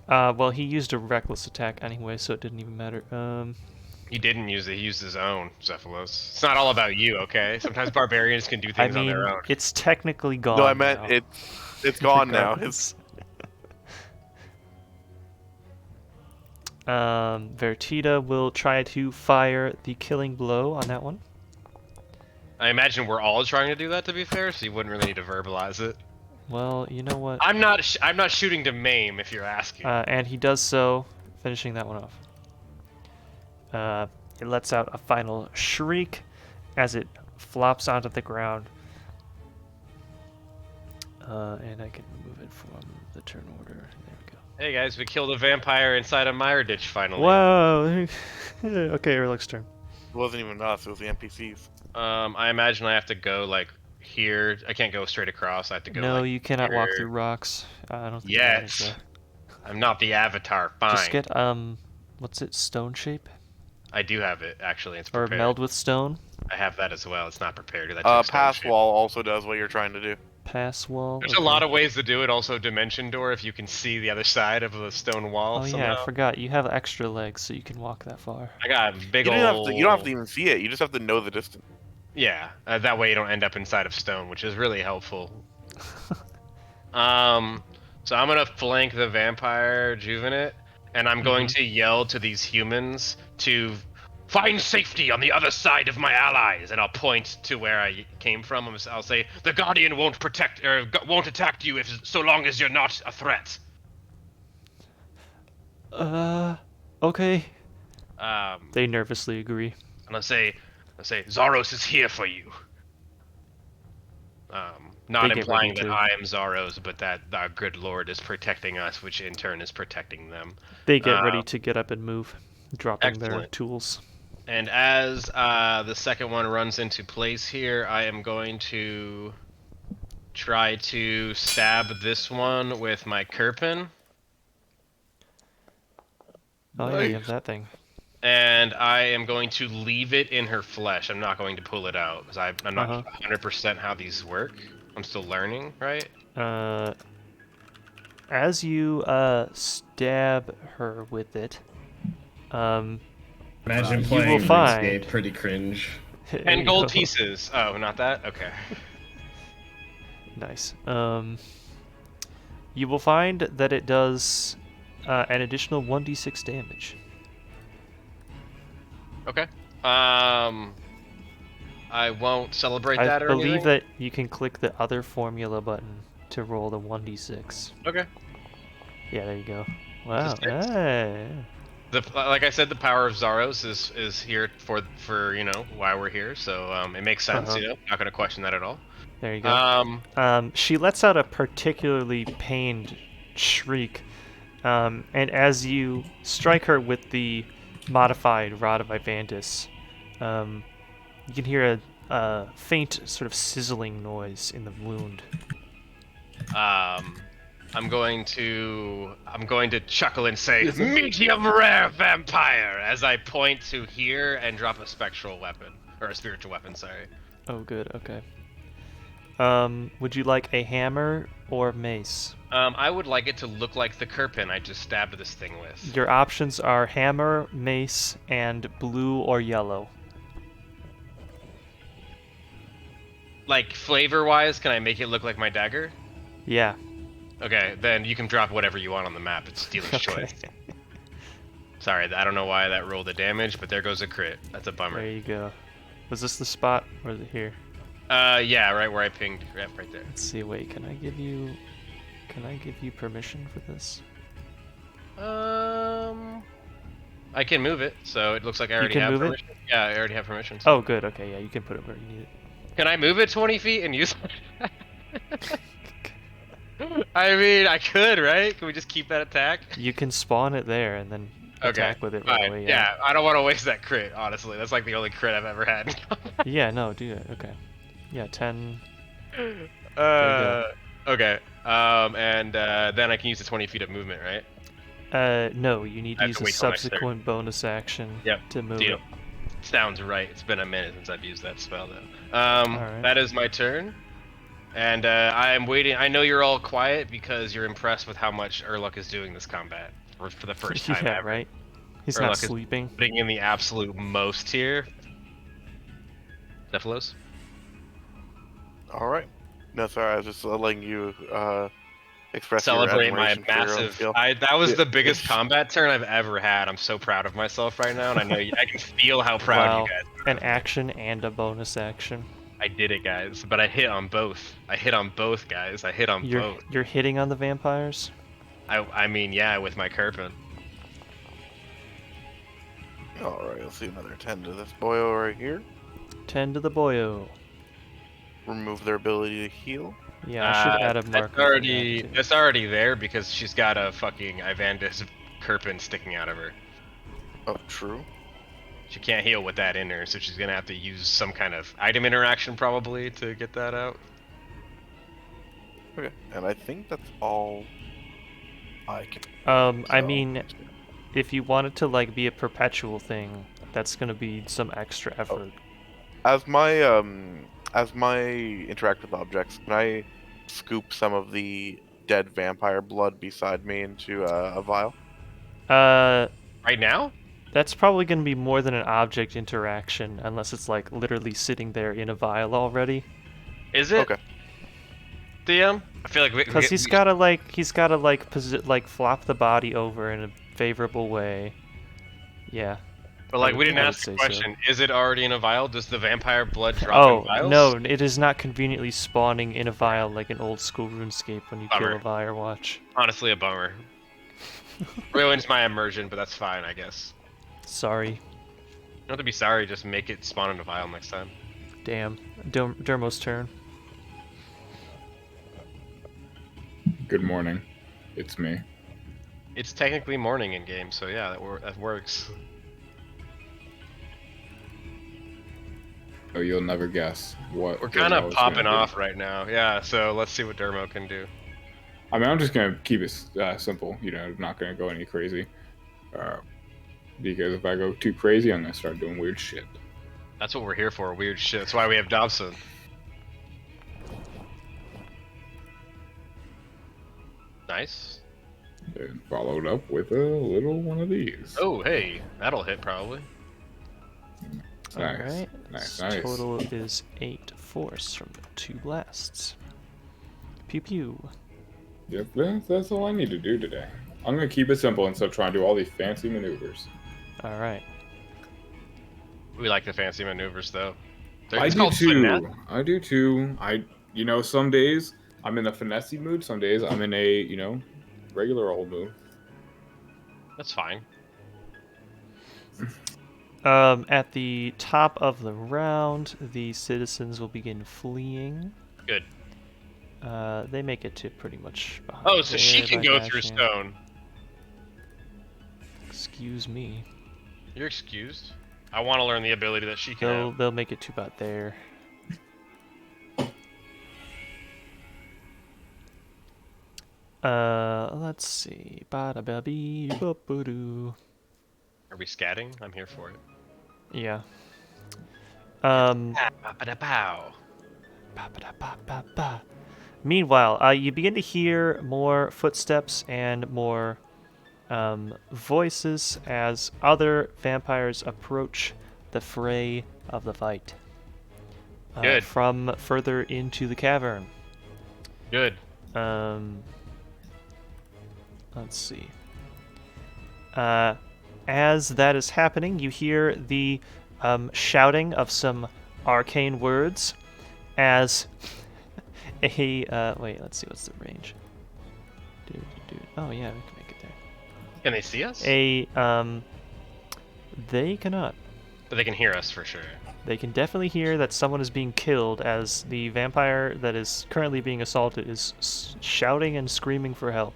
Well, he used a reckless attack anyway, so it didn't even matter. He didn't use it, he used his own, Zephylos. It's not all about you, okay? Sometimes barbarians can do I things on mean, their own. it's technically gone. No, I meant now. it's gone now. Regardless. Vertida will try to fire the killing blow on that one. I imagine we're all trying to do that, to be fair, so you wouldn't really need to verbalize it. Well, you know what? I'm not shooting to maim, if you're asking. And he does so, finishing that one off. It lets out a final shriek as it flops onto the ground. And I can move it from the turn order. There we go. Hey guys, we killed a vampire inside a Meiyerditch finally. Whoa! Okay, Erlic's turn. It wasn't even us, it was the NPCs. I imagine I have to go like here. I can't go straight across. I have to go. No, like, you cannot walk here. through rocks. I don't think that is Yes. I'm not the Avatar. Fine. Just get what's it? Stone shape I do have it actually. It's or prepared. meld with stone? I have that as well. It's not prepared. That takes stone Pass shape. wall also does what you're trying to do. Pass wall. There's a lot of ways to do it. Also, dimension door if you can see the other side of the stone wall. Oh yeah, somehow. I forgot. You have extra legs, so you can walk that far. I got a big You old. don't have to even see it. You just have to know the distance. Yeah, that way you don't end up inside of stone, which is really helpful. So I'm gonna flank the vampire juvenate, and I'm going to yell to these humans to find safety on the other side of my allies, and I'll point to where I came from. I'll say the Guardian won't won't attack you if so long as you're not a threat. Okay. And They nervously agree. I'll say Zaros is here for you. Not They get implying ready that to- I am Zaros, but that our good Lord is protecting us, which in turn is protecting them. They get ready to get up and move, dropping their Excellent. tools. And as the second one runs into place here, I am going to try to stab this one with my Kirpin. Oh yeah, you have that thing. And I am going to leave it in her flesh. I'm not going to pull it out, because I'm not 100% how these work. I'm still learning, right? As you stab her with it, Imagine you playing will find- RuneScape, pretty cringe. 10 gold pieces. Oh, not that? Okay. Nice. You will find that it does an additional 1d6 damage. Okay. I won't celebrate I that or believe anything. that you can click the other formula button to roll the 1d6. Okay. Yeah, there you go. Wow. Just hits. Hey. Like I said, the power of Zaros is here for why we're here. So it makes sense. Not gonna question that at all. There you go. She lets out a particularly pained shriek, and as you strike her with the modified Rod of Ivantis, you can hear faint sort of sizzling noise in the wound. I'm going to chuckle and say, medium rare vampire, as I point to here and drop a spectral weapon, or a spiritual weapon, sorry. Oh, good. Okay. Would you like a hammer or mace? I would like it to look like the Kirpin I just stabbed this thing with. Your options are hammer, mace, and blue or yellow. Like, flavor-wise, can I make it look like my dagger? Yeah. Okay, then you can drop whatever you want on the map. It's dealer's choice. Okay. Sorry, I don't know why that rolled the damage, but there goes a crit. That's a bummer. There you go. Was this the spot, or is it here? Yeah, right where I pinged. Yep, right there. Let's see. Wait, can I give you permission for this? I can move it, so it looks like I already can have move it? permission. Yeah, I already have permission. Oh, good. Okay, yeah, you can put it where you need it. Can I move it 20 feet and use it? I mean, I could, right? Can we just keep that attack? You can spawn it there and then attack with it right fine. away. Yeah, I don't want to waste that crit, honestly. That's like the only crit I've ever had. Yeah, no, do it. Okay. Yeah, 10. Okay. And then I can use the 20 feet of movement, right? No, you need I to have use to a wait till next subsequent bonus action to move Deal. it. Sounds right. It's been a minute since I've used that spell, though. Alright. That is my turn. And I am waiting. I know you're all quiet because you're impressed with how much Urluk is doing this combat for the first time Yeah, ever. right? He's Urluk not is sleeping. putting in the absolute most here. Cephalos? All right. No, sorry, I was just letting you express Celebrate your my admiration for your own massive. skill. That was the biggest combat turn I've ever had. I'm so proud of myself right now, and I know I can feel how proud Wow. you guys are. An action and a bonus action. I did it, guys, but I hit on both. I hit on both, guys. I hit on both. You're hitting on the vampires? I mean, yeah, with my Kirpin. All right, let's see another 10 to this boyo right here. 10 to the boyo. Remove their ability to heal. Yeah, I should add a marker. That's already there because she's got a fucking Ivandis Kirpin sticking out of her. Oh, true. She can't heal with that in her, so she's gonna have to use some kind of item interaction probably to get that out. Okay, and I think that's all I can. I So- mean, if you want it to like be a perpetual thing, that's gonna be some extra effort. As my interact with objects, can I scoop some of the dead vampire blood beside me into a vial? Right now? That's probably gonna be more than an object interaction, unless it's like literally sitting there in a vial already. Is it? Okay. DM? I feel like Because he's gotta flop the body over in a favorable way. Yeah. But like, we didn't I would ask the say so. question. Is it already in a vial? Does the vampire blood drop in vials? Oh no, it is not conveniently spawning in a vial like an old school RuneScape when you Bummer. kill a Fire Watch. Honestly, a bummer. Ruins my immersion, but that's fine, I guess. Sorry. You don't have to be sorry, just make it spawn in a vial next time. Damn. Dermo's turn. Good morning. It's me. It's technically morning in game, so yeah, that works. Oh, you'll never guess what. We're kind of Dermo is popping gonna do. off right now, yeah. So let's see what Dermo can do. I mean, I'm just gonna keep it simple. Not gonna go any crazy. Because if I go too crazy, I'm gonna start doing weird shit. That's what we're here for, weird shit. That's why we have Dobson. Nice. And followed up with a little one of these. Oh, hey, that'll hit probably. Nice. Alright. Nice. Total is 8 force from 2 blasts. Pew pew. Yep, that's all I need to do today. I'm gonna keep it simple instead of trying to do all these fancy maneuvers. Alright. We like the fancy maneuvers though. I It's do called finesse. too. I do too. Some days I'm in a finessey mood. Some days I'm in a, regular old mood. That's fine. At the top of the round, the citizens will begin fleeing. Good. They make it to pretty much behind Oh, so she there can by go through dashing. stone. Excuse me. You're excused. I want to learn the ability that she can have. They'll make it to about there. Let's see. Ba-da-ba-bee-ba-ba-doo. Are we scatting? I'm here for it. Yeah. Ba-ba-da-pow. Ba-ba-da-ba-ba-ba. Meanwhile, you begin to hear more footsteps and more voices as other vampires approach the fray of the fight. Good. From further into the cavern. Good. Let's see. As that is happening, you hear the shouting of some arcane words as a wait, let's see, what's the range? Oh yeah, we can make it there. Can they see us? They cannot. But they can hear us for sure. They can definitely hear that someone is being killed as the vampire that is currently being assaulted is shouting and screaming for help.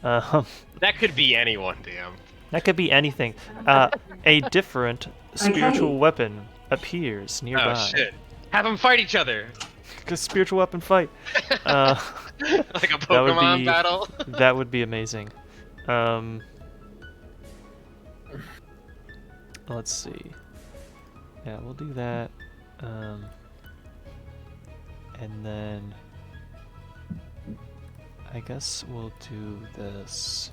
That could be anyone, damn. That could be anything. A different spiritual weapon appears nearby. Oh shit. Have them fight each other. A spiritual weapon fight. Like a Pokemon battle. That would be amazing. Let's see. Yeah, we'll do that. And then I guess we'll do this.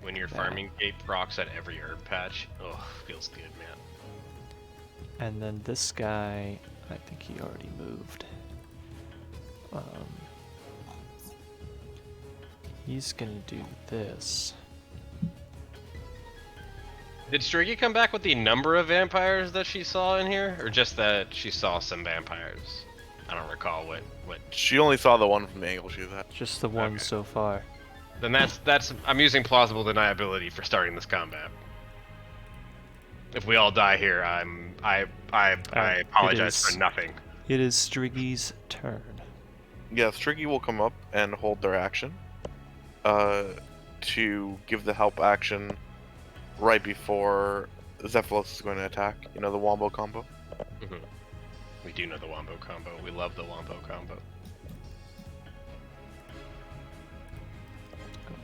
When your farming gate procs at every herb patch. Oh, feels good, man. And then this guy, I think he already moved. He's gonna do this. Did Striggy come back with the number of vampires that she saw in here? Or just that she saw some vampires? I don't recall what... She only saw the one from the angle she was at. Just the one so far. Then that's I'm using plausible deniability for starting this combat. If we all die here, I apologize for nothing. It is Striggy's turn. Yeah, Striggy will come up and hold their action. To give the help action right before Zephylos is going to attack. You know, the Wombo combo? Mm-hmm. We do know the Wombo combo. We love the Wombo combo.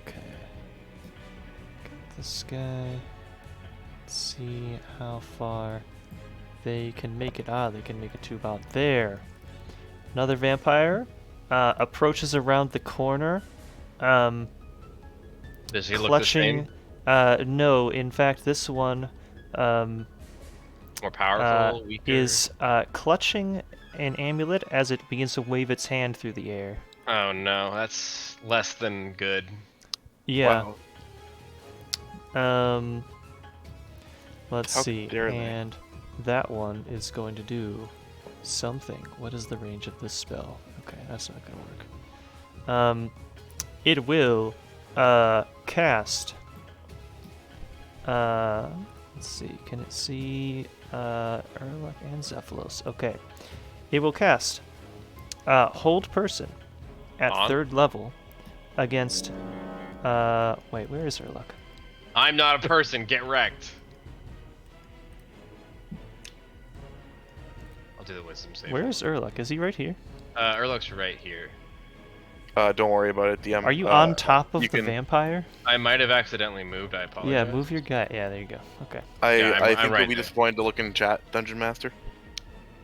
Okay. Got this guy. Let's see how far they can make it. They can make it to about there. Another vampire approaches around the corner. Does he look clutching, the same? No, in fact, this one More powerful, weaker? is clutching an amulet as it begins to wave its hand through the air. Oh no, that's less than good. Yeah. Wow. Let's How see. dare they. And that one is going to do something. What is the range of this spell? Okay, that's not going to work. It will cast. Let's see. Can it see Erlach and Zephylos? Okay. It will cast Hold Person at On? 3rd level against. Wait, where is Erlach? I'm not a person, get wrecked. I'll do the wisdom save. Where is Erlach? Is he right here? Erlach's right here. Don't worry about it, DM. Are you on top of you the can- vampire? I might have accidentally moved, I apologize. Yeah, move your guy. Yeah, there you go. Okay. Yeah, I I'm think right you'll be there. disappointed to look in chat, Dungeon Master.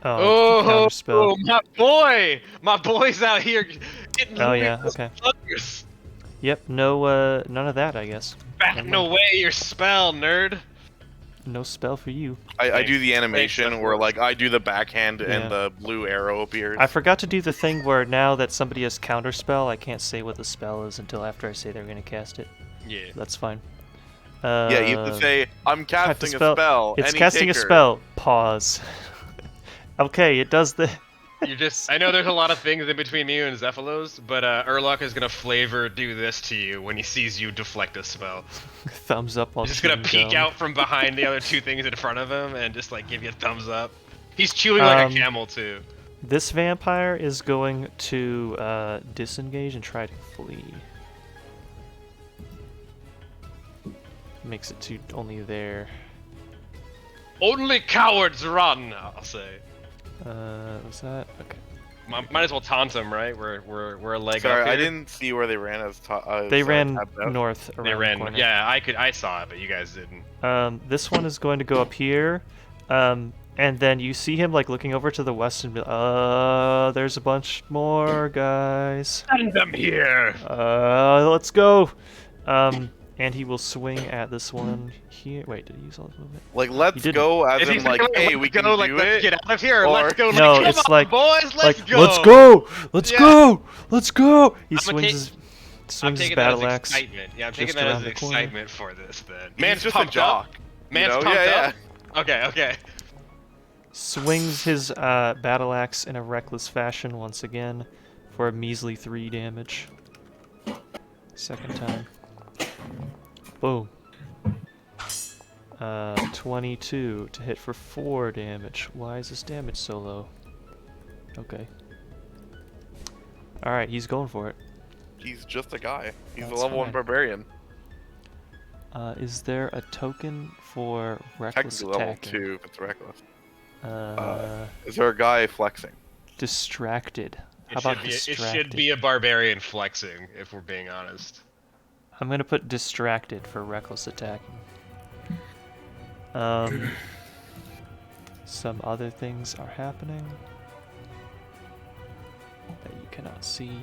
Oh, counterspell. my boy! My boy's out here getting Oh yeah, okay. fuckers. Yep, no, none of that, I guess. Backing away your spell, nerd. No spell for you. I do the animation Thanks, where like I do the backhand Yeah. and the blue arrow appears. I forgot to do the thing where now that somebody has counterspell, I can't say what the spell is until after I say they're gonna cast it. Yeah. That's fine. Yeah, you have to say, I'm casting a spell. It's any casting a taker." spell. Pause. Okay, it does the. You just, I know there's a lot of things in between me and Zephylos, but Erlach is gonna flavor do this to you when he sees you deflect a spell. Thumbs up while He's just gonna chewing peek gum. out from behind the other two things in front of him and just like give you a thumbs up. He's chewing like a camel too. This vampire is going to disengage and try to flee. Makes it to only there. Only cowards run, I'll say. Was that? Okay. Might as well taunt him, right? We're a leg Sorry, up here. I didn't see where they ran as. They ran tapped out. north around They the ran. corner. Yeah, I saw it, but you guys didn't. This one is going to go up here, and then you see him like looking over to the west and be, there's a bunch more guys. Send them here. Let's go. And he will swing at this one here. Wait, did he use all his movement? Like, let's didn't. go, as Is he in, like, saying, hey, let's we go, can like, do let's it. get out of here. Or- Let's go. No, Come it's on, like, boys. Let's like, go. let's go, let's Yeah. go, let's go. He I'm swings I'm his taking that as battle axe. excitement. Yeah, I'm taking just that around as the corner. excitement for this. Then He's man's just a pumped jock. up. you Man's know? pumped Yeah, up. Okay. Swings his battle axe in a reckless fashion once again for a measly 3 damage. Second time. Boom. 22 to hit for 4 damage. Why is this damage so low? Okay. Alright, he's going for it. He's just a guy. He's That's a level 1 fine. barbarian. Is there a token for reckless Technically level attacking? 2 if it's reckless. Uh, Is there a guy flexing? distracted. How It about should, be, distracted? it should be a barbarian flexing, if we're being honest. I'm gonna put distracted for reckless attacking. Some other things are happening that you cannot see.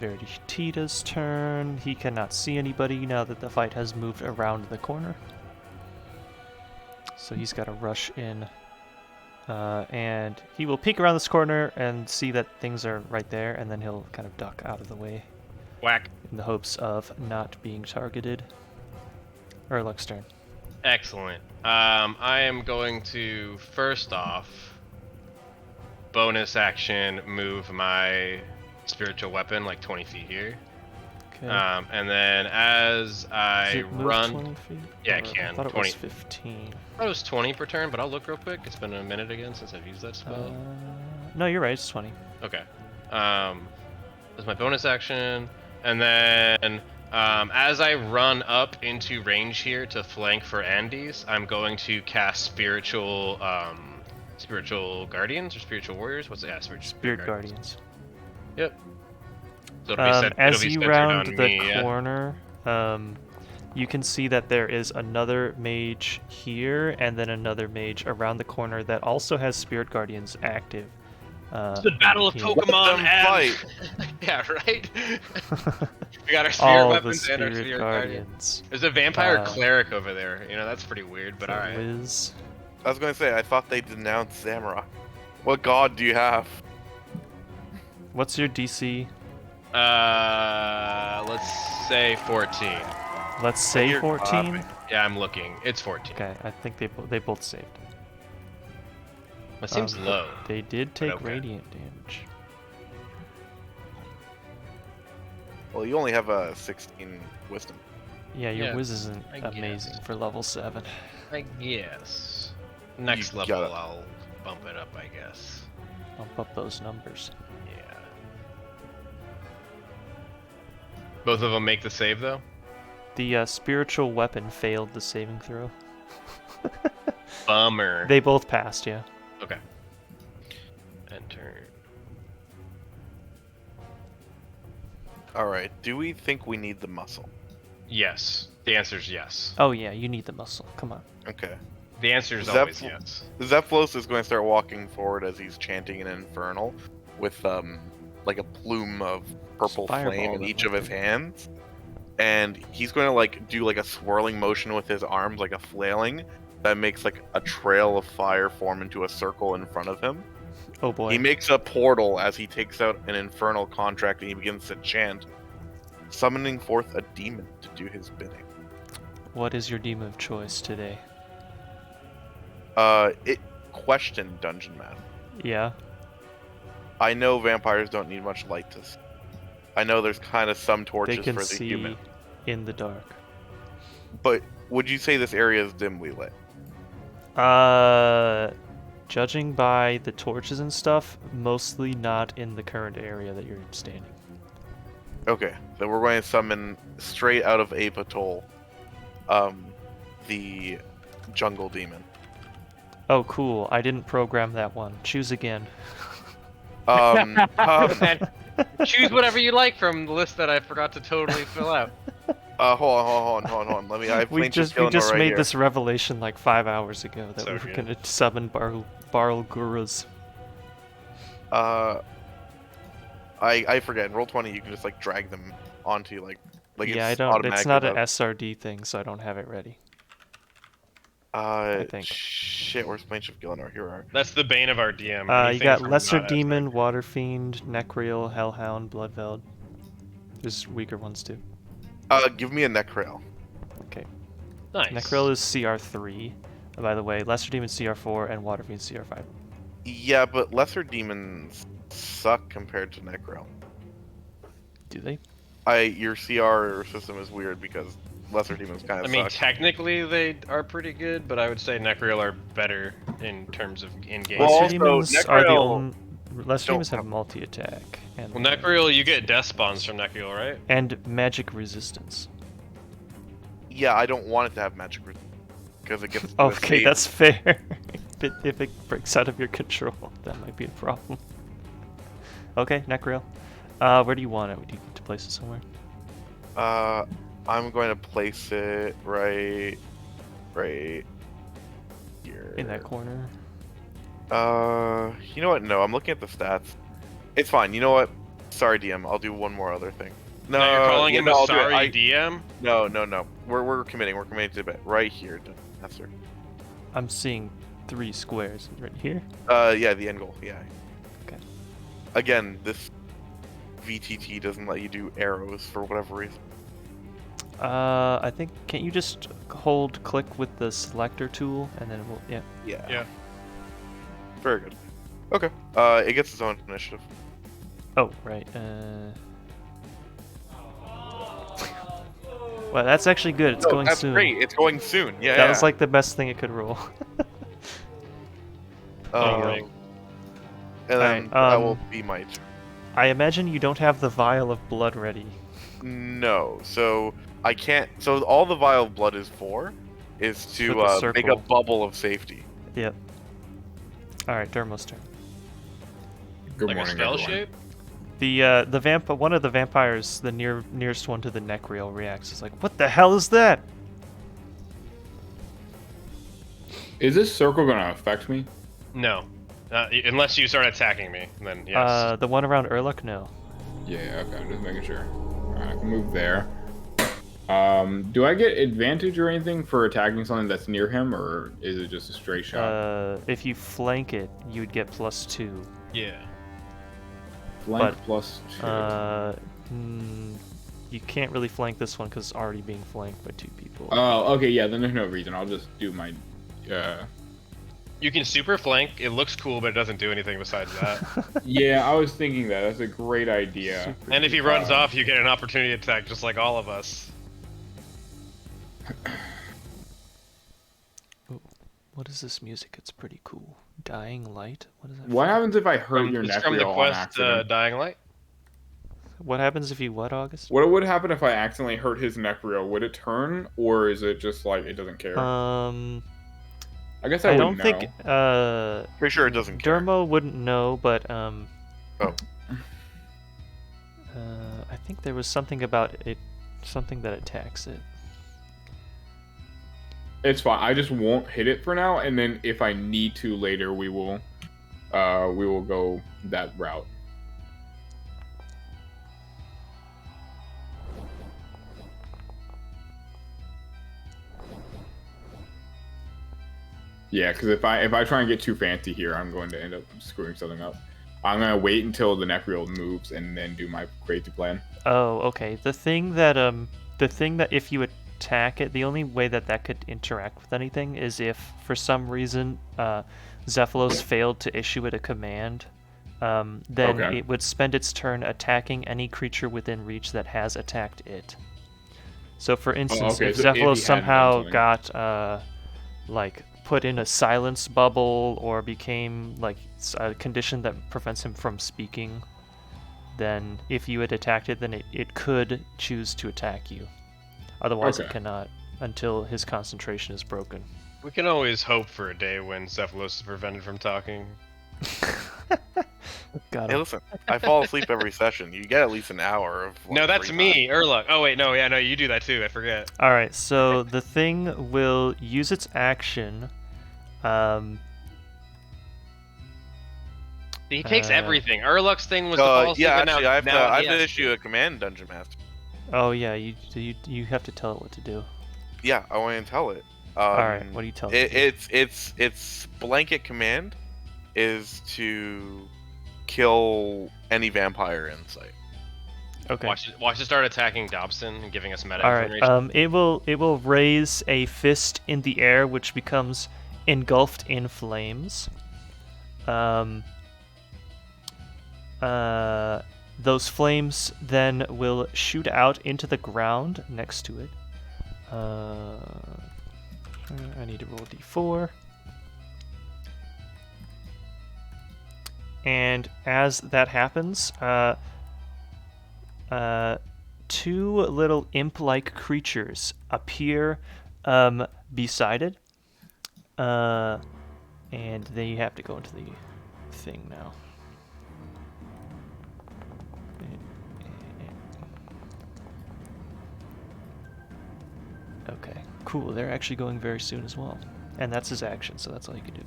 Meiyerditch's turn. He cannot see anybody now that the fight has moved around the corner. So he's got to rush in. And he will peek around this corner and see that things are right there, and then he'll kind of duck out of the way Whack. in the hopes of not being targeted. Urluk's turn. Excellent. I am going to, first off, bonus action move my spiritual weapon like 20 feet here. Okay. And then as Does I it move run... 20 feet? Yeah, Or it can. I thought it 20. was 15. I thought it was 20 per turn, but I'll look real quick. It's been a minute again since I've used that spell. No, you're right. It's 20. Okay. That's my bonus action. And then as I run up into range here to flank for Andes, I'm going to cast spiritual guardians or spiritual warriors. What's it? Yeah, Spirit Guardians. Yep. So it'll be As it'll be you centered round on the me, yeah. corner, you can see that there is another mage here, and then another mage around the corner that also has Spirit Guardians active. It's the battle of here. Pokemon Them and... fight. Yeah, right? We got our spirit All the weapons and our Spirit spirit Guardians. guardians. There's a vampire Uh, cleric over there. You know, that's pretty weird, but for alright. Wiz. I was gonna say, I thought they denounced Zamrock. What god do you have? What's your DC? Let's say 14. Let's say You're 14. clapping. Yeah, I'm looking. It's 14. Okay, I think they both saved. That seems but low. They did take okay. radiant damage. Well, you only have a 16 wisdom. Yeah, your Yeah, Wiz isn't I amazing guess. for level 7. I guess. Next You level, gotta- I'll bump it up, I guess. Bump up those numbers. Yeah. Both of them make the save, though? The spiritual weapon failed the saving throw. Bummer. They both passed, yeah. Okay. Enter. Alright, do we think we need the muscle? Yes. The answer is yes. Oh yeah, you need the muscle. Come on. Okay. The answer is Zeph- always yes. Zephylos is going to start walking forward as he's chanting an infernal with like a plume of purple Fireball flame in them, each of his okay. hands. And he's going to like do like a swirling motion with his arms, like a flailing, that makes like a trail of fire form into a circle in front of him. Oh boy. He makes a portal as he takes out an infernal contract and he begins to chant, summoning forth a demon to do his bidding. What is your demon of choice today? It questioned Dungeon Man. Yeah. I know vampires don't need much light to see. I know there's kind of some They torches can for the see human. in the dark. But would you say this area is dimly lit? Judging by the torches and stuff, mostly not in the current area that you're standing. Okay, then we're going to summon straight out of Apatol, the jungle demon. Oh, cool. I didn't program that one. Choose again. Choose whatever you like from the list that I forgot to totally fill out. Hold on. Let me. I have We Plains just of Gillinor right made here. this revelation like 5 hours ago that So we were good. gonna summon Barl Gurus. I forget. In Roll20, you can just like drag them onto like Yeah, it's I don't. It's automatically not an done. SRD thing, so I don't have it ready. I think. Shit. Where's Plains of Gillinor? Here we are. That's the bane of our DM. You Anything got from Lesser not Demon, Water Fiend, Necreal, Hellhound, Bloodveld. There's weaker ones too. Give me a Necrail. Okay. Nice. Necreal is CR3, by the way. Lesser Demon CR4 and Water Fiend CR5. Yeah, but lesser demons suck compared to Necrail. Do they? Your CR system is weird because lesser demons kind of I mean, suck. technically they are pretty good, but I would say Necreal are better in terms of in-game. Well, Lesser also, Demons are the Necreal only. Lesser don't Demons have have- multi-attack and Well, Necreal, you get death spawns from Necreal, right? and magic resistance. Yeah, I don't want it to have magic because it gets. Okay, that's fair. If it breaks out of your control, that might be a problem. Okay, Necreal. Where do you want it? Do you need to place it somewhere? I'm going to place it right here. In that corner? You know what? No, I'm looking at the stats. It's fine. You know what? Sorry, DM. I'll do one more other thing. No, Now you're calling yeah, him no, a I'll do it. sorry DM? No. We're committing. We're committing to it right here. That's her. I'm seeing 3 squares right here. Yeah, the end goal. Yeah. Okay. Again, this VTT doesn't let you do arrows for whatever reason. I think, can't you just hold click with the selector tool and then we'll, yeah. Yeah. Very good. Okay. It gets its own initiative. Oh, right. Well, that's actually good. It's going that's soon. great. It's going soon. Yeah. That was like the best thing it could roll. Alright. And then Alright, that will be my turn. I imagine you don't have the vial of blood ready. No, so I can't. So all the vial of blood is for is to With the make a circle. bubble of safety. Yep. Alright, Dermo's turn. Good Like a morning, spell everyone. shape? One of the vampires, the nearest one to the Necreal, reacts. It's like, what the hell is that? Is this circle gonna affect me? No. Unless you start attacking me, then yes. The one around Urluk, no. Yeah, okay, I'm just making sure. Alright, I can move there. Do I get advantage or anything for attacking something that's near him, or is it just a straight shot? If you flank it, you'd get +2. Yeah. Flank but, plus 2. You can't really flank this one because it's already being flanked by 2 people. Oh, okay, yeah, then there's no reason. I'll just do my... You can super flank. It looks cool, but it doesn't do anything besides that. Yeah, I was thinking that. That's a great idea. And if he runs off, you get an opportunity attack, just like all of us. Ooh, what is this music? It's pretty cool. Dying Light? What is that? What happens if I hurt your It's from the Necreal on quest accident? Dying Light. What happens if you what, August? What would happen if I accidentally hurt his Necreal? Would it turn, or is it just like it doesn't care? I guess I don't wouldn't think know. Pretty sure it doesn't care. Dermo wouldn't know, but I think there was something about it, something that attacks it. It's fine. I just won't hit it for now, and then if I need to later, we will go that route. Yeah, because if I try and get too fancy here, I'm going to end up screwing something up. I'm gonna wait until the Necreal moves and then do my crazy plan. Oh, okay. The thing that if you attack it, the only way that could interact with anything is if for some reason Zephylos failed to issue it a command. Then Okay. it would spend its turn attacking any creature within reach that has attacked it. So, for instance, okay, if so if he Zephylos hadn't somehow done got like put in a silence bubble or became like a condition that prevents him from speaking, then if you had attacked it, then it could choose to attack you. Otherwise, it Okay. cannot until his concentration is broken. We can always hope for a day when Cephalos is prevented from talking. Got Hey, him. listen, I fall asleep every session. You get at least an hour of. No, that's free me, Urluk. Oh wait, no, yeah, no, you do that too. I forget. All right, so the thing will use its action. He takes Uh, everything. Urluk's thing was time. the policy, Yeah, but actually, now, I have now he to has issue a command, Dungeon Master. Oh yeah, you have to tell it what to do. Yeah, I want to tell it. All right, what do you tell it? to do? Its blanket command is to kill any vampire in sight. Okay. Watch it start attacking Dobson and giving us meta All right. information. It will raise a fist in the air, which becomes engulfed in flames. Those flames then will shoot out into the ground next to it. I need to roll a d4. And as that happens, two little imp-like creatures appear beside it. And then you have to go into the thing now. Okay, cool. They're actually going very soon as well. And that's his action, so that's all he can do.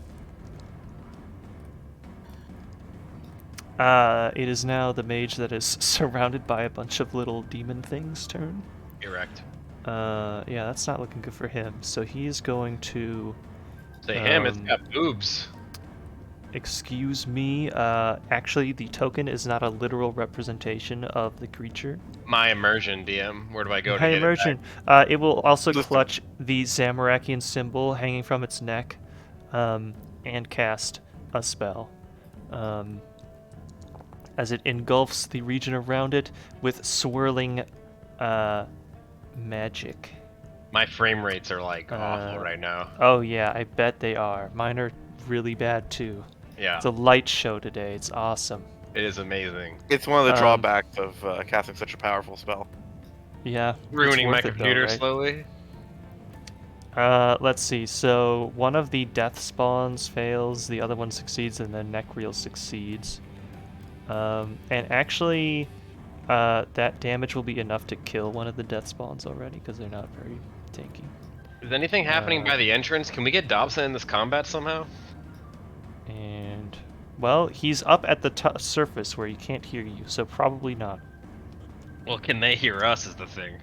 It is now the mage that is surrounded by a bunch of little demon things' turn. Erect. Yeah, that's not looking good for him. So he's going to... Say him, it's got boobs. Excuse me, actually the token is not a literal representation of the creature. My immersion, DM. Where do I go to High get immersion. It will also clutch the Zamorakian symbol hanging from its neck, and cast a spell. As it engulfs the region around it with swirling magic. My frame rates are like awful right now. Oh yeah, I bet they are. Mine are really bad too. Yeah, It's a light show today. It's awesome. it is amazing. It's one of the drawbacks of casting such a powerful spell. Yeah. Ruining my it's worth it, though, computer right? slowly. Let's see. So one of the death spawns fails, the other one succeeds, and then Necreel succeeds. And actually, that damage will be enough to kill one of the death spawns already, because they're not very tanky. Is anything happening by the entrance? Can we get Dobson in this combat somehow? And, well, he's up at the surface where he can't hear you, so probably not. Well, can they hear us is the thing.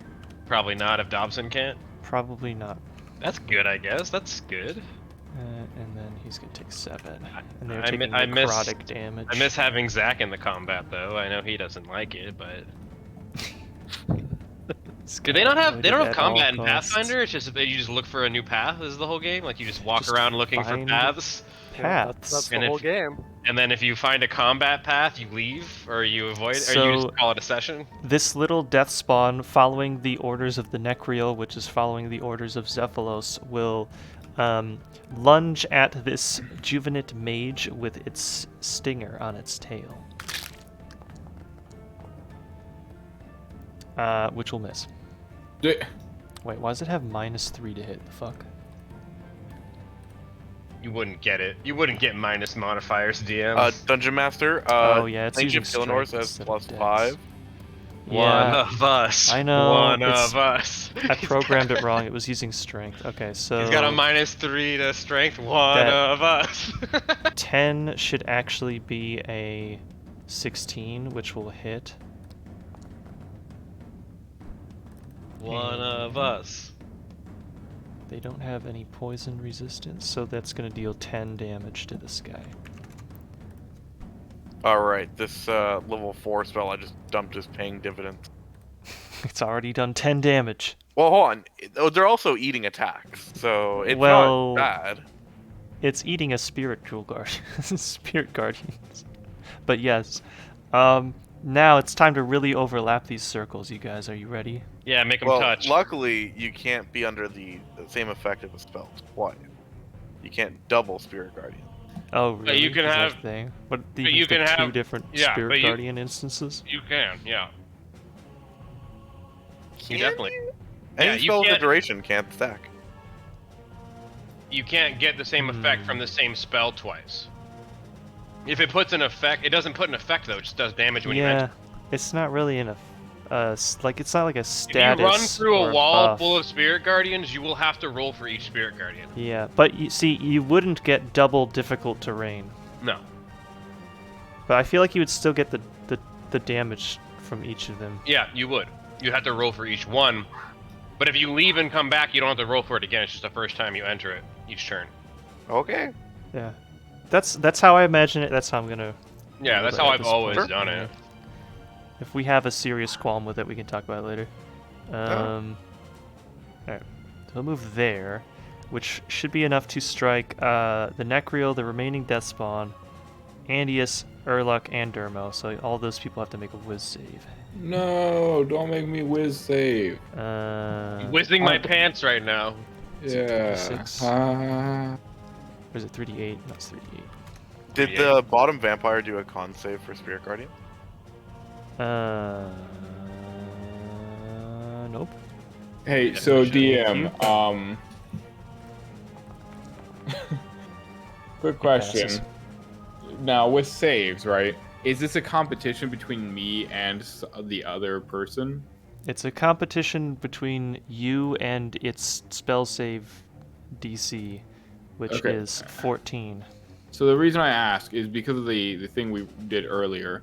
Probably not if Dobson can't. Probably not. That's good, I guess. That's good. And then he's gonna take 7. And they're I taking I miss- necrotic damage. I miss having Zach in the combat, though. I know he doesn't like it, but... Do they not have? They don't have combat in Pathfinder. It's just that you just look for a new path. Is the whole game? Like you just walk Just around looking for find paths, Paths. That's the And whole if- game. and then if you find a combat path, you leave or you avoid, or you So- just call it a session. This little death spawn, following the orders of the Necreel, which is following the orders of Zephalos, will lunge at this Juvenate mage with its stinger on its tail. Which will miss. Wait, why does it have -3 to hit? The fuck? You wouldn't get it. You wouldn't get minus modifiers, DM. Dungeon Master. Oh, yeah, it's Legion using of Killenor strength says instead of dex. +5. One of us. I know, One it's- of us. I programmed it wrong. It was using strength. Okay, so He's got a -3 to strength. One That- of us. 10 should actually be a 16, which will hit. One of us. They don't have any poison resistance, so that's going to deal 10 damage to this guy. Alright, this level 4 spell I just dumped is paying dividends. It's already done 10 damage. Well, hold on. They're also eating attacks, so it's Well- not bad. It's eating a spiritual guardian. Spirit guardians. But yes. Now it's time to really overlap these circles, you guys. Are you ready? Yeah, make him Well, touch. luckily, you can't be under the same effect of a spell twice. You can't double Spirit Guardian. Oh, really? you can Is that a have- thing? What? but You you can can pick two have- different yeah, Spirit but you- Guardian instances. You can, yeah. Can You definitely. Any Yeah, you spell with a can't- duration can't stack. You can't get the same effect from the same spell twice. If it puts an effect, it doesn't put an effect though. It just does damage when you enter. Yeah, it's not really like it's not like a If status. you run through or a wall buff. full of Spirit Guardians, you will have to roll for each Spirit Guardian. Yeah, but you see, you wouldn't get double difficult terrain. No. But I feel like you would still get the damage from each of them. Yeah, you would. You have to roll for each one. But if you leave and come back, you don't have to roll for it again. It's just the first time you enter it each turn. Okay. Yeah, that's how I imagine it. That's how I'm gonna. Yeah, that's But how at I've this always point, done yeah. it. If we have a serious qualm with it, we can talk about it later. Alright, so we'll move there, which should be enough to strike the Necriel, the remaining Death Spawn, Andius, Urluk, and Dermo. So all those people have to make a whiz save. No, don't make me whiz save. I'm whizzing my pants right now. Yeah. 3d6? Or is it 3d8? No, it's 3d8. Did the bottom vampire do a con save for Spirit Guardian? Nope. Hey, so DM, quick question. passes. Now with saves, right? Is this a competition between me and the other person? It's a competition between you and its spell save DC, which Okay. is 14. So the reason I ask is because of the thing we did earlier.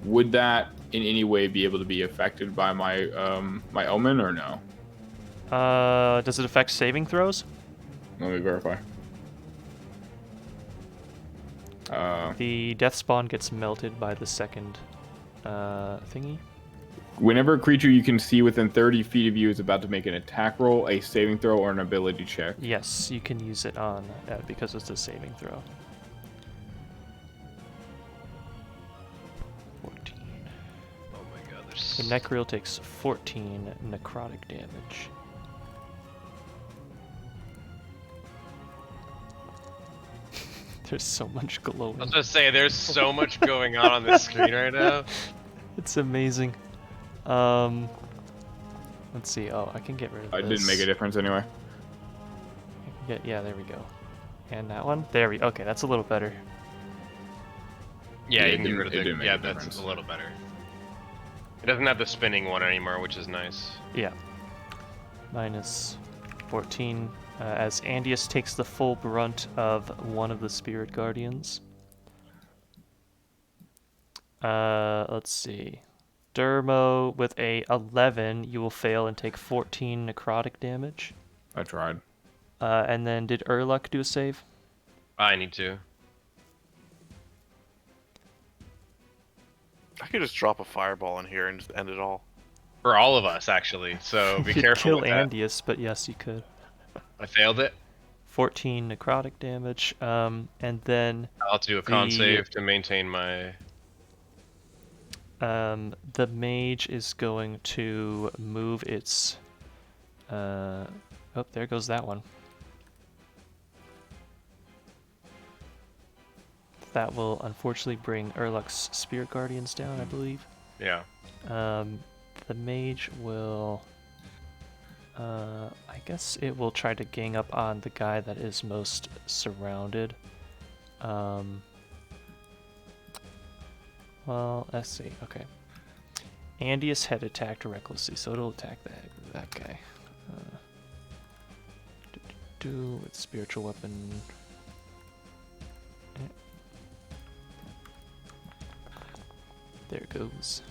Would that in any way be able to be affected by my my omen or no? Does it affect saving throws? Let me verify. The death spawn gets melted by the second thingy. Whenever a creature you can see within 30 feet of you is about to make an attack roll, a saving throw, or an ability check. Yes, you can use it on because it's a saving throw. 14. Oh my god, The Necriel takes 14 necrotic damage. There's so much glowing. I was gonna say, there's so much going on the screen right now. It's amazing. Let's see. Oh, I can get rid of I this. didn't make a difference anyway. Yeah, there we go. And that one? There we okay, that's a little better. Yeah, Yeah, you it can get didn't- rid of it the. didn't make Yeah, a that's difference. a little better. It doesn't have the spinning one anymore, which is nice. Yeah. Minus 14. As Andius takes the full brunt of one of the Spirit Guardians. Let's see. Dermo with a 11, you will fail and take 14 necrotic damage. I tried. And then did Urluk do a save? I need to. I could just drop a fireball in here and just end it all. For all of us, actually. So be You could careful kill with that. Andius, but yes, you could. I failed it. 14 necrotic damage. And then I'll have to do a con The- save to maintain my. the mage is going to move its. Oh, there goes that one. That will unfortunately bring Urluk's Spirit Guardians down, I believe. Yeah. The mage will. I guess it will try to gang up on the guy that is most surrounded. Well, let's see. Okay. Andius had attacked recklessly, so it'll attack that guy. With spiritual weapon. There it goes.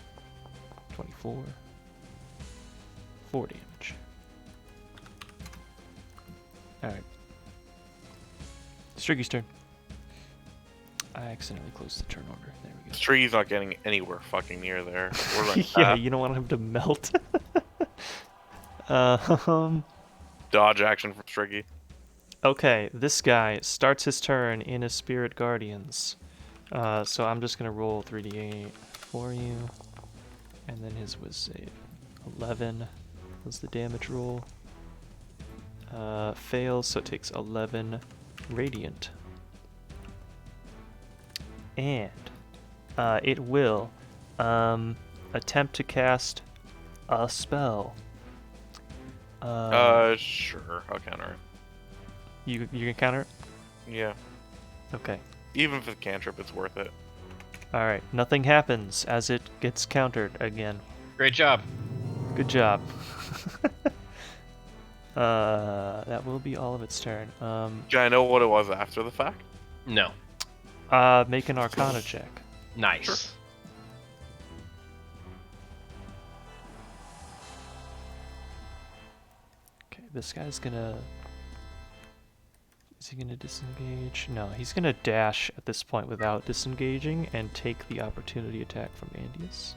24. 4 damage. Alright. Striggy's turn. I accidentally closed the turn order. There we go. Stree's not getting anywhere fucking near there. We're running Yeah, past. you don't want him to melt. Dodge action from Striggy. Okay, this guy starts his turn in a Spirit Guardians. So I'm just gonna roll 3d8 for you. And then his was save. 11 was the damage roll. Fails, so it takes 11 radiant and it will attempt to cast a spell. Sure. I'll counter it. You can counter it? Yeah. Okay. Even if it's cantrip, it's worth it. Alright, nothing happens as it gets countered again. Great job. Good job. That will be all of its turn. Can I know what it was after the fact? No. Make an Arcana check. Nice. Sure. Okay, this guy's gonna... Is he gonna disengage? No, he's gonna dash at this point without disengaging and take the opportunity attack from Andius.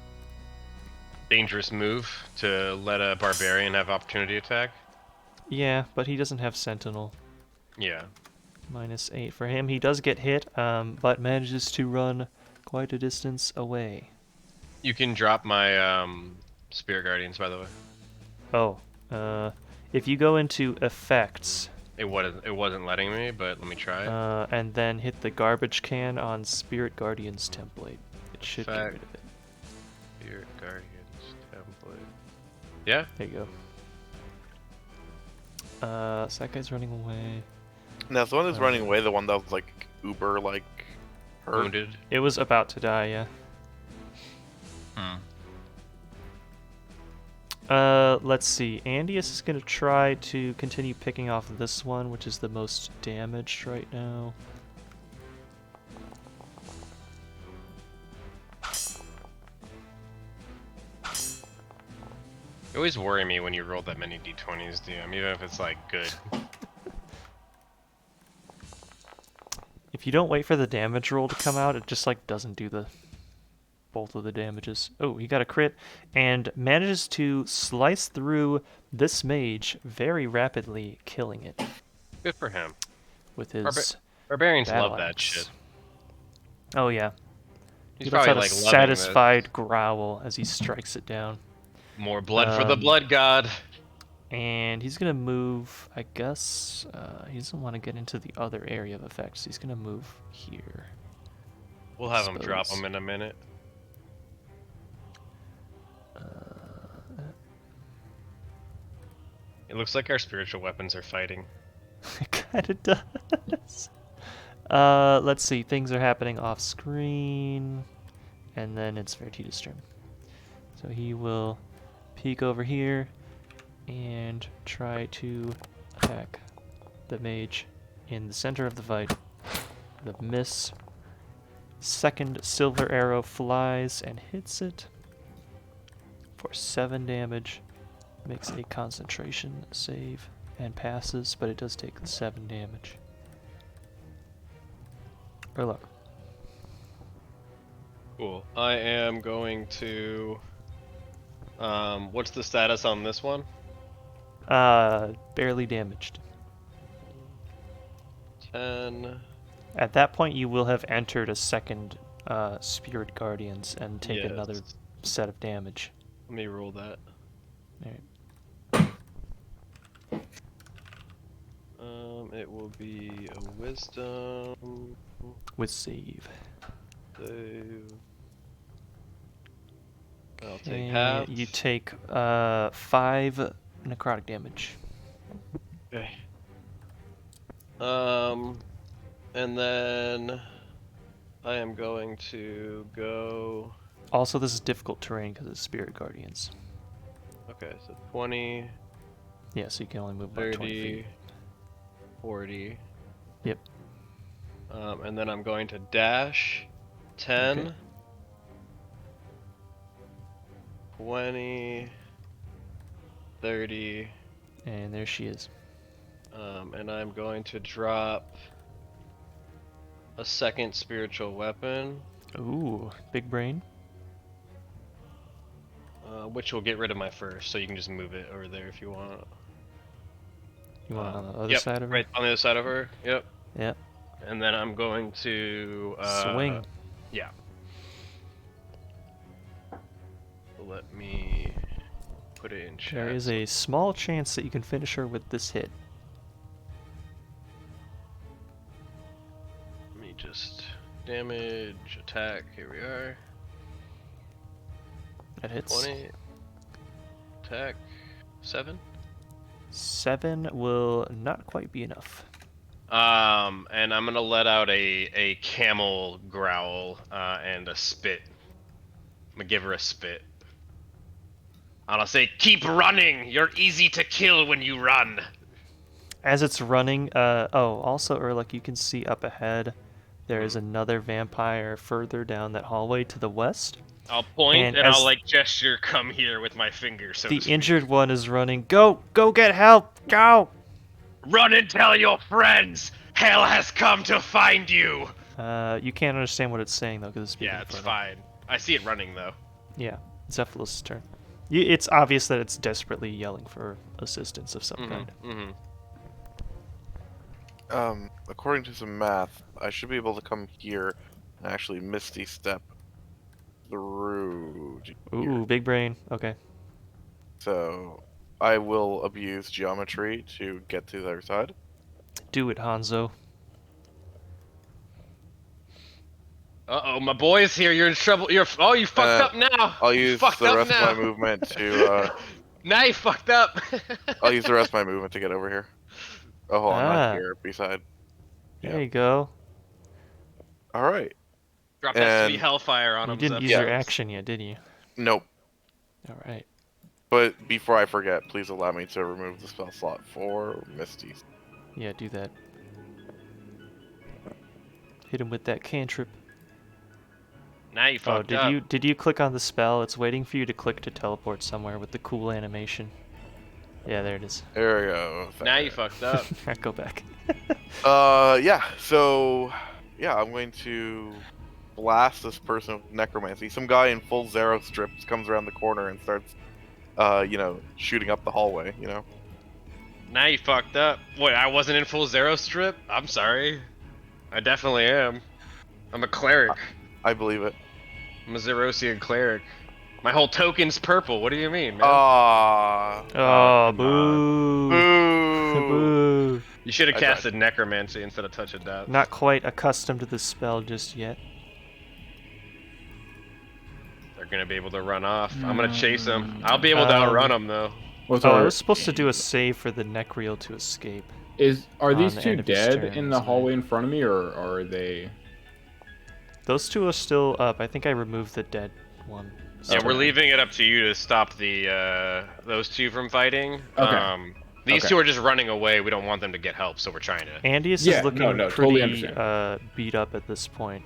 Dangerous move to let a barbarian have opportunity attack. Yeah, but he doesn't have Sentinel. Yeah. -8 for him. He does get hit, but manages to run quite a distance away. You can drop my Spirit Guardians, by the way. Oh, if you go into effects, It wasn't letting me, but let me try it. and then hit the garbage can on Spirit Guardians template, it should get Fact. rid of it. Spirit Guardians template. Yeah. There you go. So that guy's running away. Now, is the one that's running away the one that was like uber like hurt? Wounded. It was about to die, yeah. Let's see. Andius is going to try to continue picking off this one, which is the most damaged right now. You always worry me when you roll that many d20s, DM, even if it's like good. If you don't wait for the damage roll to come out, it just like doesn't do the both of the damages. Oh, he got a crit and manages to slice through this mage very rapidly, killing it Good for him. with his Barbarians battle love that axe. shit. Oh yeah. He's He lets probably out a like loving satisfied growl as he strikes it down. this. More blood for the blood god. And he's gonna move, I guess, he doesn't want to get into the other area of effects. He's gonna move here. We'll have him drop suppose. them in a minute. It looks like our spiritual weapons are fighting. It kind of does. Let's see. Things are happening off screen, and then it's Vertita's turn. So he will peek over here and try to attack the mage in the center of the fight. The miss. Second silver arrow flies and hits it for 7 damage. Makes a concentration save and passes, but it does take the 7 damage. Or look. Cool. I am going to... what's the status on this one? Barely damaged. 10... At that point, you will have entered a second Spirit Guardians and take Yes. another set of damage. Let me roll that. Alright. It will be a wisdom With save. save. I'll take Okay, half. you take 5 necrotic damage. Okay. And then I am going to go. Also, this is difficult terrain because it's Spirit Guardians. Okay, so 20, Yeah, so you can only move about 20 30, feet. 40. Yep. And then I'm going to dash 10, Okay. 20, 30, And there she is. and I'm going to drop a second spiritual weapon, Ooh, big brain. which will get rid of my first, so you can just move it over there if you want. You want it on the other Yep, side of her? right on the other side of her. Yep. Yep. And then I'm going to Swing. Yeah. Let me put it in chat. There is a small chance that you can finish her with this hit. Let me just damage, attack. Here we are. That hits. 20. Attack. 7. 7 will not quite be enough. And I'm gonna let out a camel growl and a spit. I'm gonna give her a spit. And I'll say, "Keep running. You're easy to kill when you run." As it's running, also, Erlich, you can see up ahead, there is another vampire further down that hallway to the west. I'll point And and as I'll like gesture, "Come here" with my finger. So The to speak. injured one is running. Go get help, go! Run and tell your friends. Hell has come to find you. You can't understand what it's saying though, because it's speaking Yeah, it's further. fine. I see it running though. Yeah, Zephylos' turn. It's obvious that it's desperately yelling for assistance of some kind. According to some math, I should be able to come here and actually Misty Step through. Ooh, big brain. Okay. So I will abuse geometry to get to the other side. Do it, Hanzo. Uh-oh, my boy's here. You're in trouble. You fucked up now. I'll You use fucked the up rest now. of my movement to. Now you fucked up. I'll use the rest of my movement to get over here. Oh, hold on, Ah. not here. Beside. There Yeah. you go. All right. Drop that sweet And- hellfire on You him. didn't use Zephyr. your action yet, did you? Nope. All right. But before I forget, please allow me to remove the spell slot for Misty. Yeah, do that. Hit him with that cantrip. Now you Oh, fucked up. did you click on the spell? It's waiting for you to click to teleport somewhere with the cool animation. Yeah, there it is. There we go. Now you fucked up. Go back. Yeah. So, yeah, I'm going to blast this person with necromancy. Some guy in full Zero strips comes around the corner and starts, shooting up the hallway. Now you fucked up. Wait, I wasn't in full Zero strip? I'm sorry. I definitely am. I'm a cleric. I believe it. I'm a Zerosian cleric. My whole token's purple. What do you mean, man? Ah. Oh, boo. Boo. Boo. You should have I casted necromancy instead of touch of death. Not quite accustomed to the spell just yet. They're gonna be able to run off. I'm gonna chase them. I'll be able to outrun them though. What's Oh, I our- was supposed to do a save for the Necreel to escape. Are these on the two end of his dead turn, in the isn't it? hallway in front of me, or are they? Those two are still up. I think I removed the dead one. Yeah, Okay. we're leaving it up to you to stop the those two from fighting. Okay. These Okay. two are just running away. We don't want them to get help, so we're trying to. Andius Yeah, is looking no, totally pretty understand. beat up at this point.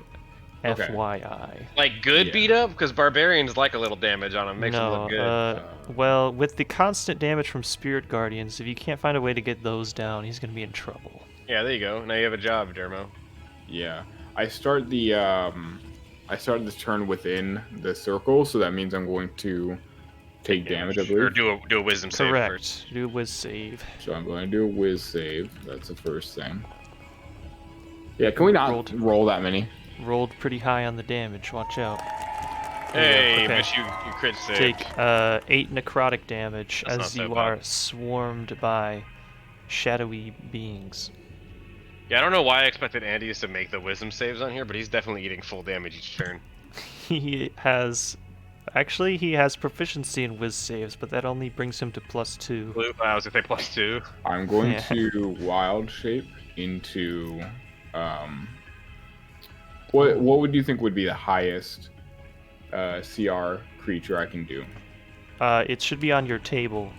Okay. FYI. Like good Yeah. beat up, because barbarians like a little damage on them, makes them No, look good. well, with the constant damage from Spirit Guardians, if you can't find a way to get those down, he's gonna be in trouble. Yeah, there you go. Now you have a job, Dermo. Yeah, I start this turn within the circle, so that means I'm going to take damage, I Or believe. do a wisdom save Correct. first. Do a whiz save. So I'm going to do a whiz save. That's the first thing. Yeah, can we not Rolled. roll that many? Rolled pretty high on the damage. Watch out. Hey, Okay. but you crit saved. Take 8 necrotic damage That's not as so you bad. are swarmed by shadowy beings. Yeah, I don't know why I expected Andy to make the wisdom saves on here, but he's definitely eating full damage each turn. He has proficiency in whiz saves, but that only brings him to +2. I was gonna say +2. I'm going Yeah. to wild shape into what would you think would be the highest CR creature I can do? It should be on your table.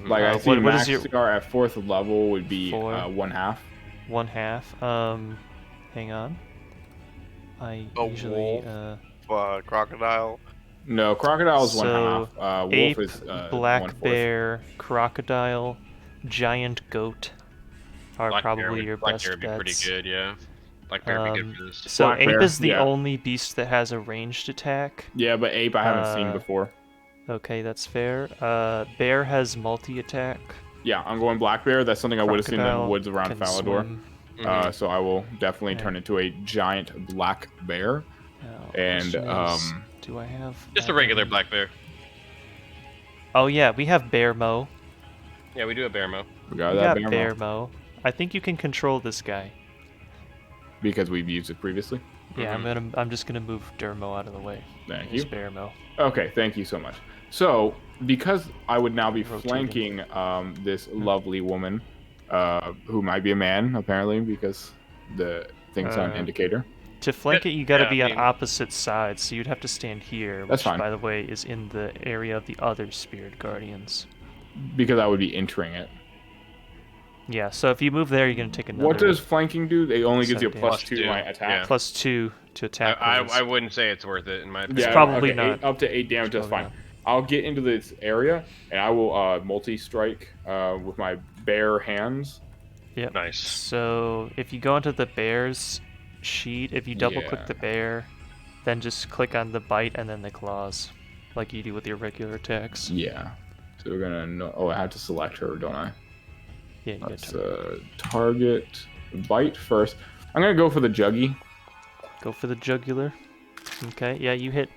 Like I see what is max your- CR at 4th level would be 4? 1/2. 1/2. Hang on. I A usually wolf. Crocodile. No, crocodile is So, 1/2. ape, Wolf is black 1/4. bear, crocodile, giant goat are Black probably bear would, your Black best bear would be bets. pretty good, yeah. Black bear would be good for this. So Black ape bear, is the yeah. only beast that has a ranged attack. Yeah, but ape I haven't seen Uh, before. Okay, that's fair. Bear has multi-attack. Yeah, I'm going black bear. That's something I would have seen in the Crocodile woods around can Falador. swim. So I will definitely Okay. turn into a giant black bear. Now, And question is, do I have Just a regular black bear. Oh yeah, we have bear mo. Yeah, we do a bear mo. we got We that got bear, mo I think you can control this guy. because we've used it previously. Yeah, I'm just gonna move Dermo out of the way. Thank It's you. Bearmo. Okay, thank you so much. So, because I would now be Rotating. flanking this lovely woman, who might be a man, apparently, because the thing's on indicator. To flank it, you gotta Yeah, be I on mean- opposite sides, so you'd have to stand here, That's which, fine. by the way, is in the area of the other Spirit Guardians. Because I would be entering it. Yeah, so if you move there, you're gonna take another What does flanking do? It only gives you a Seven plus damage. 2 to my +2, attack. yeah. +2 to attack rolls. I wouldn't say it's worth it in my opinion. Yeah, probably okay, not. up to 8 damage, It's that's probably fine. I'll get into this area, and I will multi-strike with my bare hands. Yep. Nice. So if you go into the bear's sheet, if you double-click Yeah. the bear, then just click on the bite and then the claws, like you do with your regular attacks. Yeah. So we're gonna know. Oh, I have to select her, don't I? Yeah, you Let's get target bite first. I'm gonna go for the juggy. go for the jugular. Okay, yeah, you hit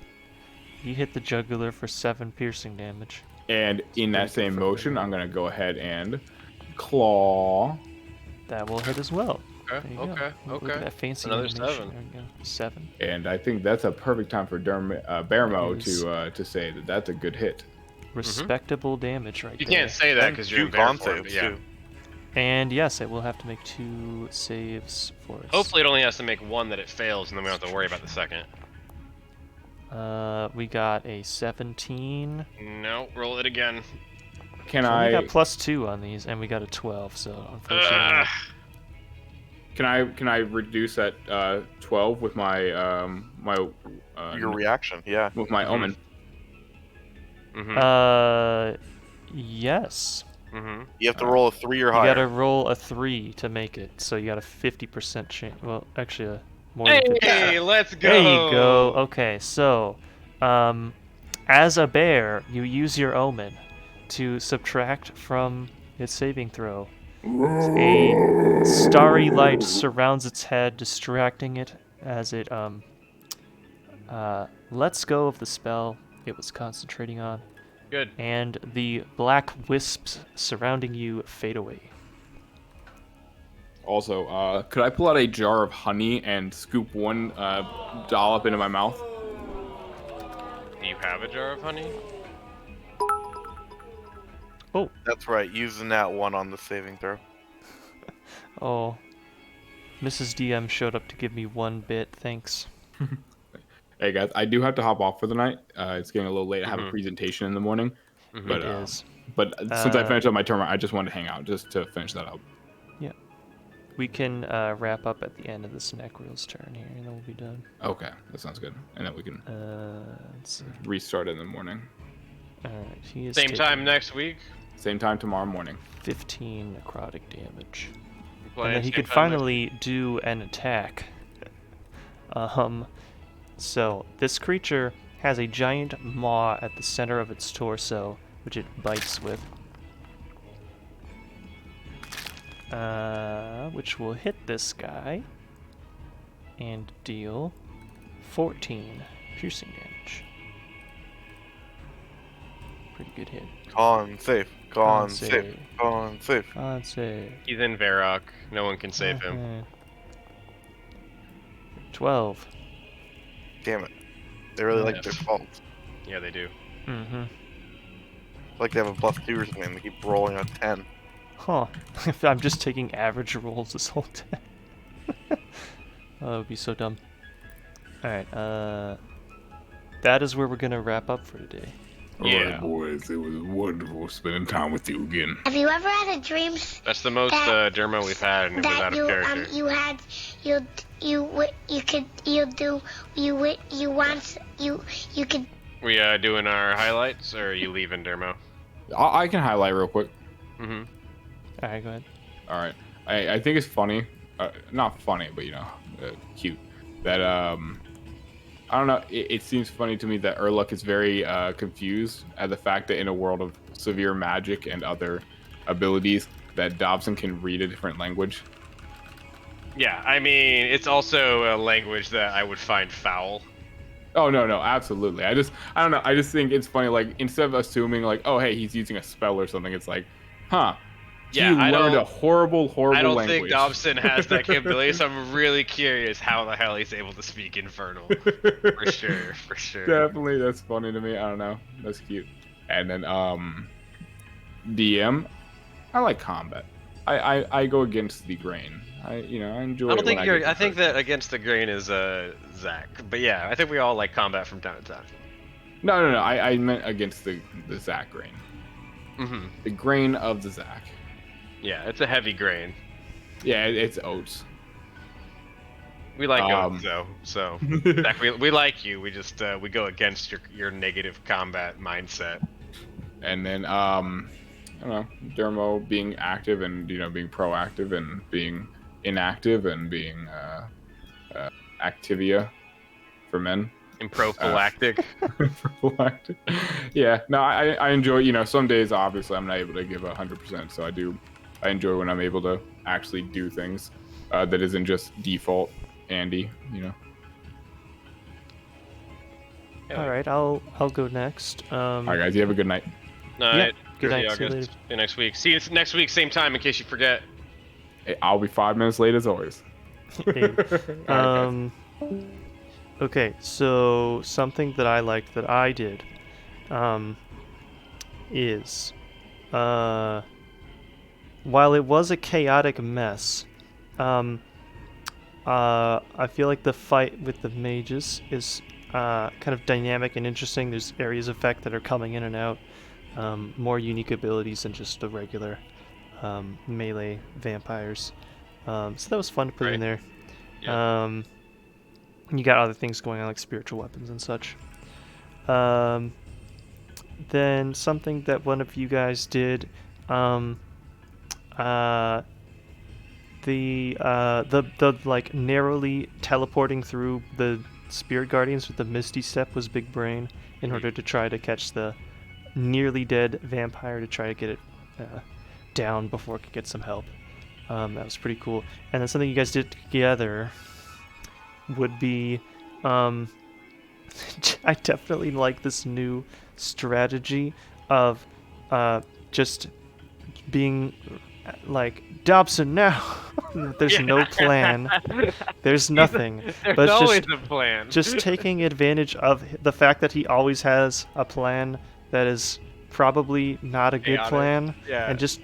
the jugular for 7 piercing damage. And in pretty that good same for motion, her. I'm gonna go ahead and claw. That will hit as well. Okay, There you go. okay, Look okay. at that fancy Another animation. 7. There you go. 7. And I think that's a perfect time for Bearmo That is- to say that that's a good hit. Respectable damage right You there. can't say that And because you're in 2 bear con form, saves but yeah. too. And yes, it will have to make 2 saves for us. Hopefully it only has to make 1 that it fails, and then we don't have to worry about the second. We got a 17. No, roll it again. Can We I got +2 on these, and we got a 12. So unfortunately, can I reduce that 12 with my Your reaction, yeah. with my omen? Mm-hmm. Yes. Mm-hmm. You have to roll a 3 or You higher. gotta roll a 3 to make it, so you got a 50% chance. Well, actually, more than 50%. Hey, let's go. There you go. Okay, so, as a bear, you use your omen to subtract from its saving throw. A starry light surrounds its head, distracting it as it lets go of the spell it was concentrating on, Good. and the black wisps surrounding you fade away. Also, could I pull out a jar of honey and scoop one dollop into my mouth? Do you have a jar of honey? Oh, That's right, using that one on the saving throw. oh. Mrs. DM showed up to give me 1 bit, thanks. Hey guys, I do have to hop off for the night. It's getting a little late. I have a Mhm. presentation in the morning. Mhm. But It is. but since I finished up my tournament, I just wanted to hang out just to finish that up. We can wrap up at the end of this Necreal's turn here, and then we'll be done. Okay, that sounds good. And then we can Let's see. restart in the morning. Alright, he is Same taking time next week. Same time tomorrow morning. 15 necrotic damage. We're And playing then he same can time finally do an attack. So this creature has a giant maw at the center of its torso, which it bites with. Which will hit this guy and deal 14 piercing damage. Pretty good hit. Con safe. Con safe. save. Con safe. Con save. next- He's in Varrock. No one can save him. Mhm. 12. Damn it. They really like Yes. their faults. Yeah, they do. Mm-hmm. It's like they have a +2 or something. They keep rolling a 10. Huh. If I'm just taking average rolls this whole time. Oh, that would be so dumb. Alright, that is where we're gonna wrap up for today. Yeah. Alright, boys, it was wonderful spending time with you again. Have you ever had a dream That's the most That- Dermo we've had, and it was that out of you character. you had you could We doing our highlights, or are you leaving Dermo? I can highlight real quick. Mm-hmm. Alright, go ahead. All right, I think it's funny, not funny, but cute. That I don't know. It seems funny to me that Urluk is very confused at the fact that in a world of severe magic and other abilities, that Dobson can read a different language. Yeah, I mean, it's also a language that I would find foul. Oh no, absolutely. I don't know. I just think it's funny. Like instead of assuming like, oh hey, he's using a spell or something, it's like, huh, Yeah, he learned a horrible I don't language. think Dobson has that capability, so I'm really curious how the hell he's able to speak Infernal. For sure, for sure. Definitely, that's funny to me. I don't know. That's cute. And then DM, I like combat. I go against the grain. I enjoy. I don't think you're. I think that against the grain is Zach, but yeah, I think we all like combat from time to time. No. I meant against the Zach grain. Mm-hmm. The grain of the Zach. Yeah, it's a heavy grain. Yeah, it's oats. We like oats though, so Zach, we like you. We just we go against your negative combat mindset. And then I don't know, Dermo being active and being proactive and being inactive and being Activia for men. And prophylactic. Prophylactic. Yeah, no, I enjoy. Some days obviously I'm not able to give 100%, so I enjoy when I'm able to actually do things that isn't just default Andy. All right, I'll go next. All right, guys, you have a good night. Yeah, good night. See you August. later. See you next week. See you next week, same time, in case you forget. Hey, I'll be 5 minutes late as always. Hey. All right, guys. Okay, so something that I liked that I did is while it was a chaotic mess, I feel like the fight with the mages is kind of dynamic and interesting. There's areas of effect that are coming in and out, more unique abilities than just the regular melee vampires. So that was fun to put in there. Yeah. You got other things going on like spiritual weapons and such. Then something that one of you guys did, the like narrowly teleporting through the spirit guardians with the misty step was big brain in order to try to catch the nearly dead vampire to try to get it down before it could get some help. That was pretty cool. And then something you guys did together would be I definitely like this new strategy of just being like, Dobson, now there's no plan, there's nothing, There's but always just a plan. just taking advantage of the fact that he always has a plan that is probably not a good Chaotic. plan, Yeah. and just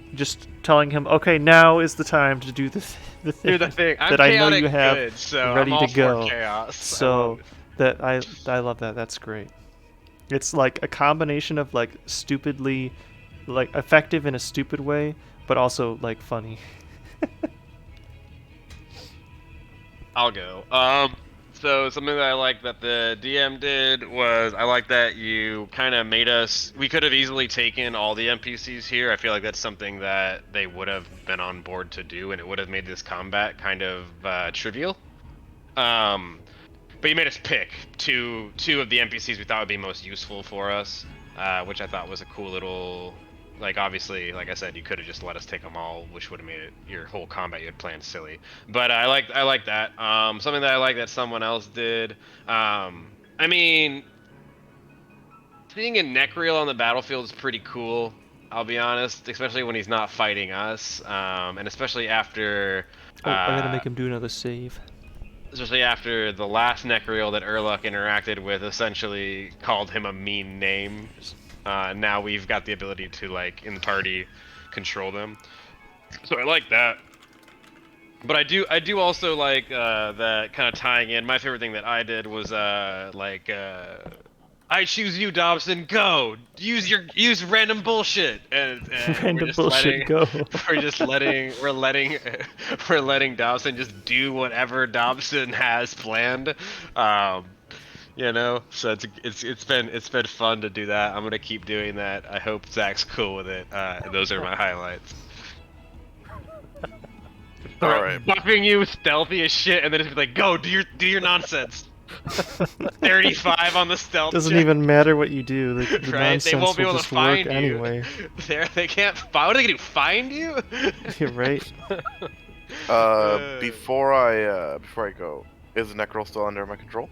telling him, okay, now is the time to do the thing, Do the thing. I'm that I know chaotic you have good, so ready I'm all to go. For chaos. So that I love that. That's great. It's like a combination of like stupidly, like effective in a stupid way, but also like funny. I'll go. So something that I like that the DM did was I like that you kind of made us. We could have easily taken all the NPCs here. I feel like that's something that they would have been on board to do, and it would have made this combat kind of trivial. But you made us pick two of the NPCs we thought would be most useful for us, which I thought was a cool little. Like, obviously, like I said, you could have just let us take them all, which would have made your whole combat you had planned silly. But I like that. Something that I like that someone else did. I mean, seeing a Necreal on the battlefield is pretty cool. I'll be honest, especially when he's not fighting us, and especially after. I gotta make him do another save. Especially after the last Necreal that Urluk interacted with essentially called him a mean name. Now we've got the ability to, like, in the party, control them. So I like that. But I do also like that kind of tying in. My favorite thing that I did was I choose you, Dobson. Go. Use random bullshit. And Random bullshit. Go. We're letting Dobson just do whatever Dobson has planned. So it's been fun to do that. I'm gonna keep doing that. I hope Zach's cool with it. Those are my highlights. All right. Buffing you stealthy as shit, and then just be like, go do your nonsense. 35 on the stealth. Doesn't check. even matter what you do. The Right? nonsense They won't be will able to just work find you. anyway. They can't. What are they gonna do? Find you? You're right. Before I go, is the Necrol still under my control?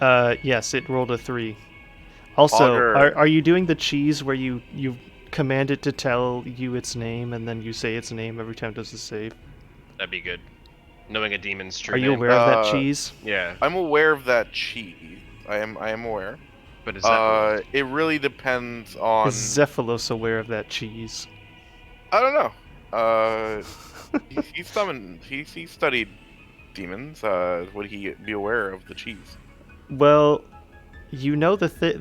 Yes, it rolled a 3. Also, Augur. are you doing the cheese where you command it to tell you its name, and then you say its name every time it does the save? That'd be good. Knowing a demon's true Are you name. aware of that cheese? Yeah, I'm aware of that cheese. I am aware. but is that It really depends on. Is Zephylos aware of that cheese? I don't know. He summoned. He studied demons. Would he be aware of the cheese? Well, you know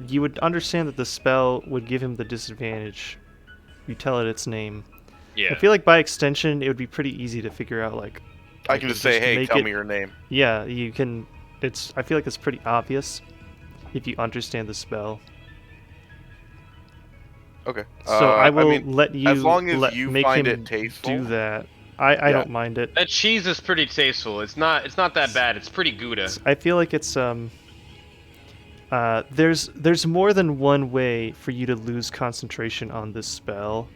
you would understand that the spell would give him the disadvantage. You tell it its name. yeah. I feel like by extension, it would be pretty easy to figure out. Like, I can just say, "Hey, make tell it- me your name." Yeah, you can. I feel like it's pretty obvious if you understand the spell. Okay. So I will mean, let you. as long as you make find him it tasteful. do that. I Yeah. don't mind it. That cheese is pretty tasteful. It's not that bad. It's pretty Gouda. I feel like it's there's more than one way for you to lose concentration on this spell.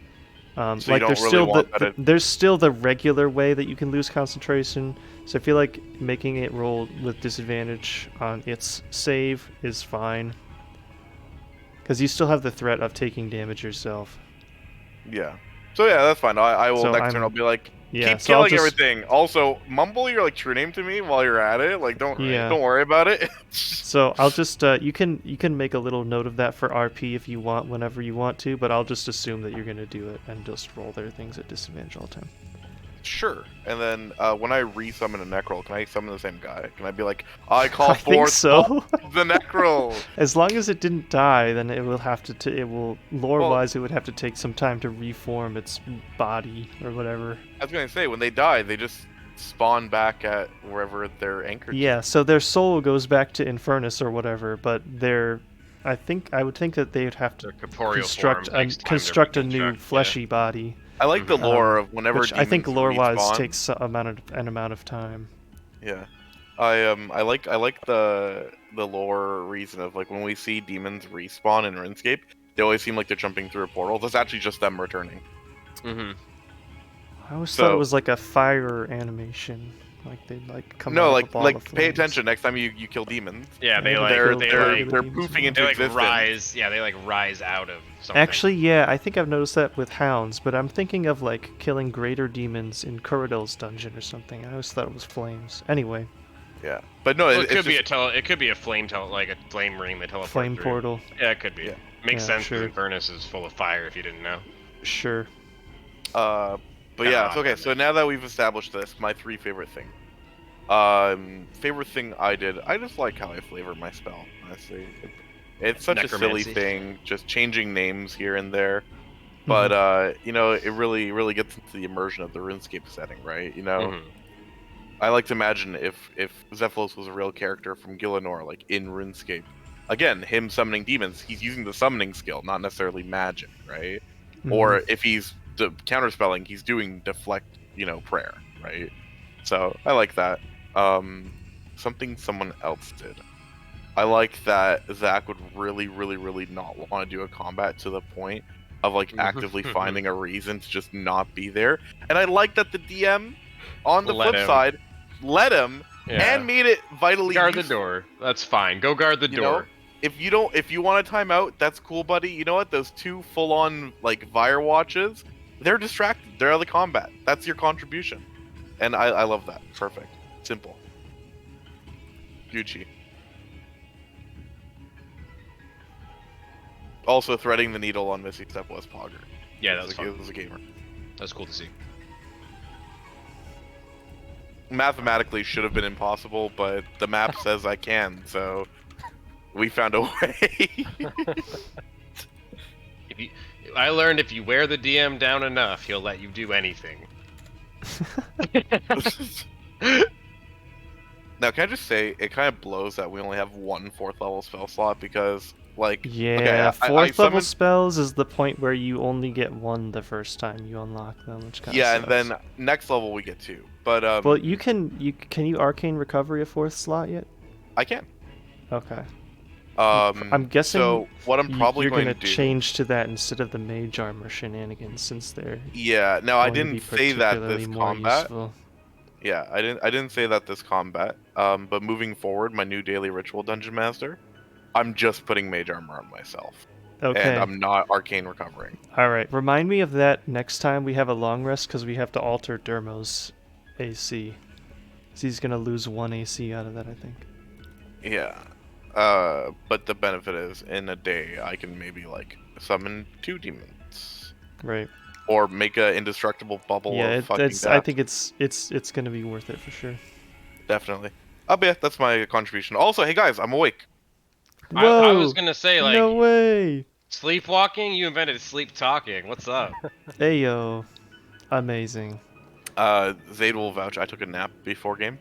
So you Like don't there's really still want that there's still the regular way that you can lose concentration. So I feel like making it roll with disadvantage on its save is fine. Because you still have the threat of taking damage yourself. Yeah. So yeah, that's fine. I will So next turn. I'm- I'll be like, Yeah, keep so I'll killing just- everything. Also, mumble your like true name to me while you're at it. Like, don't worry about it. So I'll just you can make a little note of that for RP if you want, whenever you want to, but I'll just assume that you're gonna do it and just roll their things at disadvantage all the time. Sure. And then when I resummon a Necrol, can I summon the same guy? Can I be like, I call I think forth so. the Necrol? As long as it didn't die, then it will have to. It will lore-wise, it would have to take some time to reform its body or whatever. I was gonna say, when they die, they just spawn back at wherever they're anchored. Yeah, so their soul goes back to Infernus or whatever, but I would think that they would have to Their corporeal construct form takes time to construct a new reconstruct, yeah. fleshy body. I like the lore of whenever Which I think demons lore-wise respawn. takes an amount of time. Yeah, I like the lore reason of like when we see demons respawn in RuneScape, they always seem like they're jumping through a portal. That's actually just them returning. Mm-hmm. I always thought it So- was like a fire animation, like they come No, out of a like ball like of pay flames. attention next time you kill demons. Yeah, they Yeah, like they're they they're, like they're demons. poofing into they like existence. rise. Yeah, they like rise out of something. Actually, yeah, I think I've noticed that with hounds, but I'm thinking of like killing greater demons in Kuradil's dungeon or something. I always thought it was flames. Anyway, Yeah, but no, Well, it's it could be just- it could be a flame like a flame ring they teleport flame through. portal. Yeah, it could be. Yeah. Makes Yeah, sense. sure. Because Infernus is full of fire. If you didn't know. Sure. But yeah, God, so, okay. So now that we've established this, my three favorite thing. Favorite thing I did. I just like how I flavor my spell. Honestly, it's such a silly Necromancy. thing, just changing names here and there. Mm-hmm. But you know, it really gets into the immersion of the RuneScape setting, right? You know, Mhm. I like to imagine if Zephylos was a real character from Gillinor, like in RuneScape. Again, him summoning demons, he's using the summoning skill, not necessarily magic, right? Mhm. Or if he's counterspelling, he's doing deflect, prayer, right? So I like that. Something someone else did. I like that Zach would really not want to do a combat to the point of like actively finding a reason to just not be there. And I like that the DM, on the Let flip him. side, let him Yeah. and made it vitally Guard the useful. door. That's fine. Go guard the You know? door. If you want to time out, that's cool, buddy. You know what? Those two full-on like Vire watches, they're distracted. They're out of the combat. That's your contribution, and I love that. Perfect, simple. Gucci. Also, threading the needle on Missy Step was Pogger. Yeah, that was It fun. was a gamer. That's cool to see. Mathematically, should have been impossible, but the map says I can, so we found a way. I learned if you wear the DM down enough, he'll let you do anything. Now, can I just say, it kind of blows that we only have one 4th level spell slot because, like, Yeah, okay, I fourth level summoned- spells is the point where you only get one the first time you unlock them, which kind of yeah, sucks. and then next level we get 2. But Well, can you arcane recovery a 4th slot yet? I can. Okay. I'm guessing So what I'm probably you're going gonna to do. change to that instead of the mage armor shenanigans, since they're Yeah, no, I going to be didn't say that particularly this more combat. useful. Yeah, I didn't say that this combat. But moving forward, my new daily ritual dungeon master, I'm just putting mage armor on myself. Okay. And I'm not arcane recovering. All right. Remind me of that next time we have a long rest because we have to alter Dermo's AC. 'Cause he's gonna lose 1 AC out of that, I think. Yeah. But the benefit is, in a day, I can maybe, like, summon 2 demons. Right. Or make a indestructible bubble Yeah, of fucking it's. I death. think it's gonna be worth it for sure. Definitely. But yeah, that's my contribution. Also, hey guys, I'm awake. Whoa! I was gonna say, like, no way! sleepwalking? You invented sleep talking. What's up? Ayo, amazing. Zayd will vouch. I took a nap before game.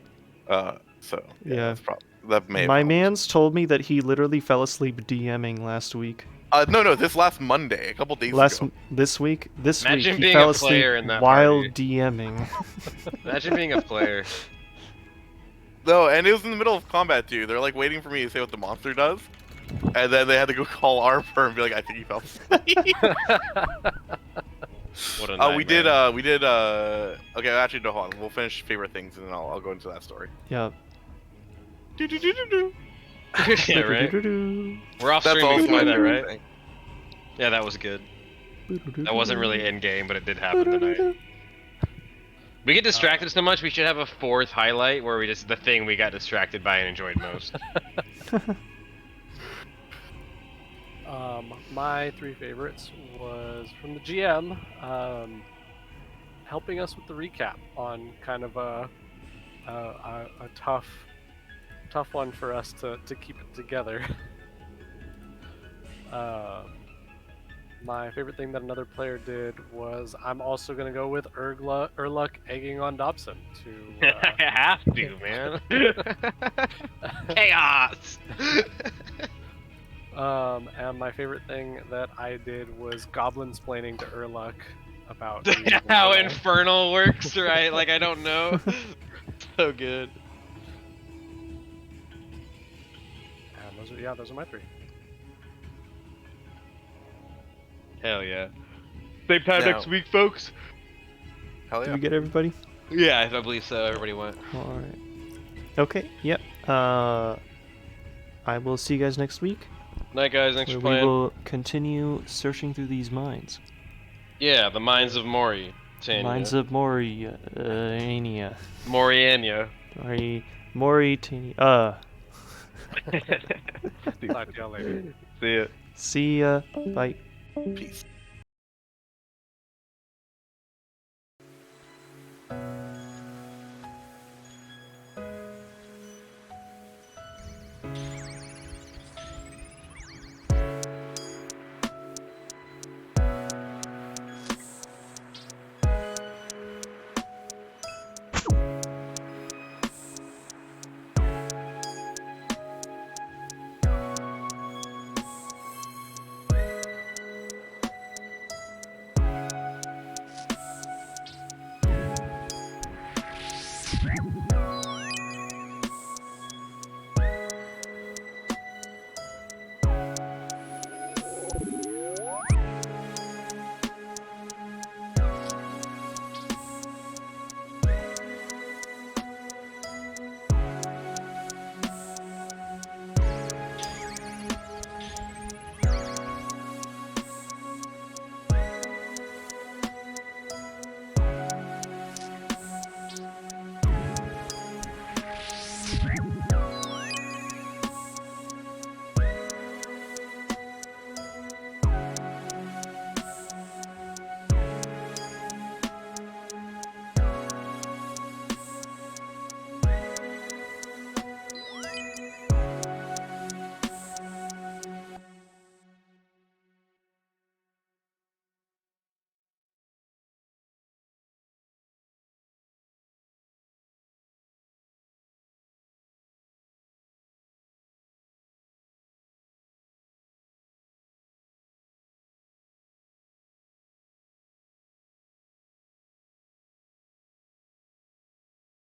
So Yeah. that may have My helped. man's told me that he literally fell asleep DMing last week. No, this last Monday, a couple days ago. This week Imagine he being fell a asleep player in that while party. DMing. Imagine being a player. No, and it was in the middle of combat too. They're like waiting for me to say what the monster does, and then they had to go call Arper and be like, "I think he fell asleep." What a nightmare. we did. Okay, actually, no, hold on. We'll finish favorite things, and then I'll go into that story. Yeah. Yeah, right? We're off That's stream. all We can play that, favorite right? thing. Yeah, that was good. That wasn't really in game, but it did happen tonight. We get distracted so much. We should have a 4th highlight where the thing we got distracted by and enjoyed most. My 3 favorites was from the GM, helping us with the recap on kind of a tough one for us to keep it together. My favorite thing that another player did was I'm also going to go with Urluk egging on Dobson to... I have to, man. Chaos! And my favorite thing that I did was goblin-splaining to Urluk about... How Infernal works, right? Like, I don't know. So good. And those are my 3. Hell yeah. Same time Now- next week, folks. Hell Did yeah. we get everybody? Yeah, I believe so. Everybody went. All right. Okay. Yep. I will see you guys next week. Night, guys. Thanks Where for we playing. will continue searching through these mines. Yeah, the Mines of Mori. Mines of Moriania. Moriania. Mauritania. Talk to y'all later. See ya. See ya. Bye. Peace.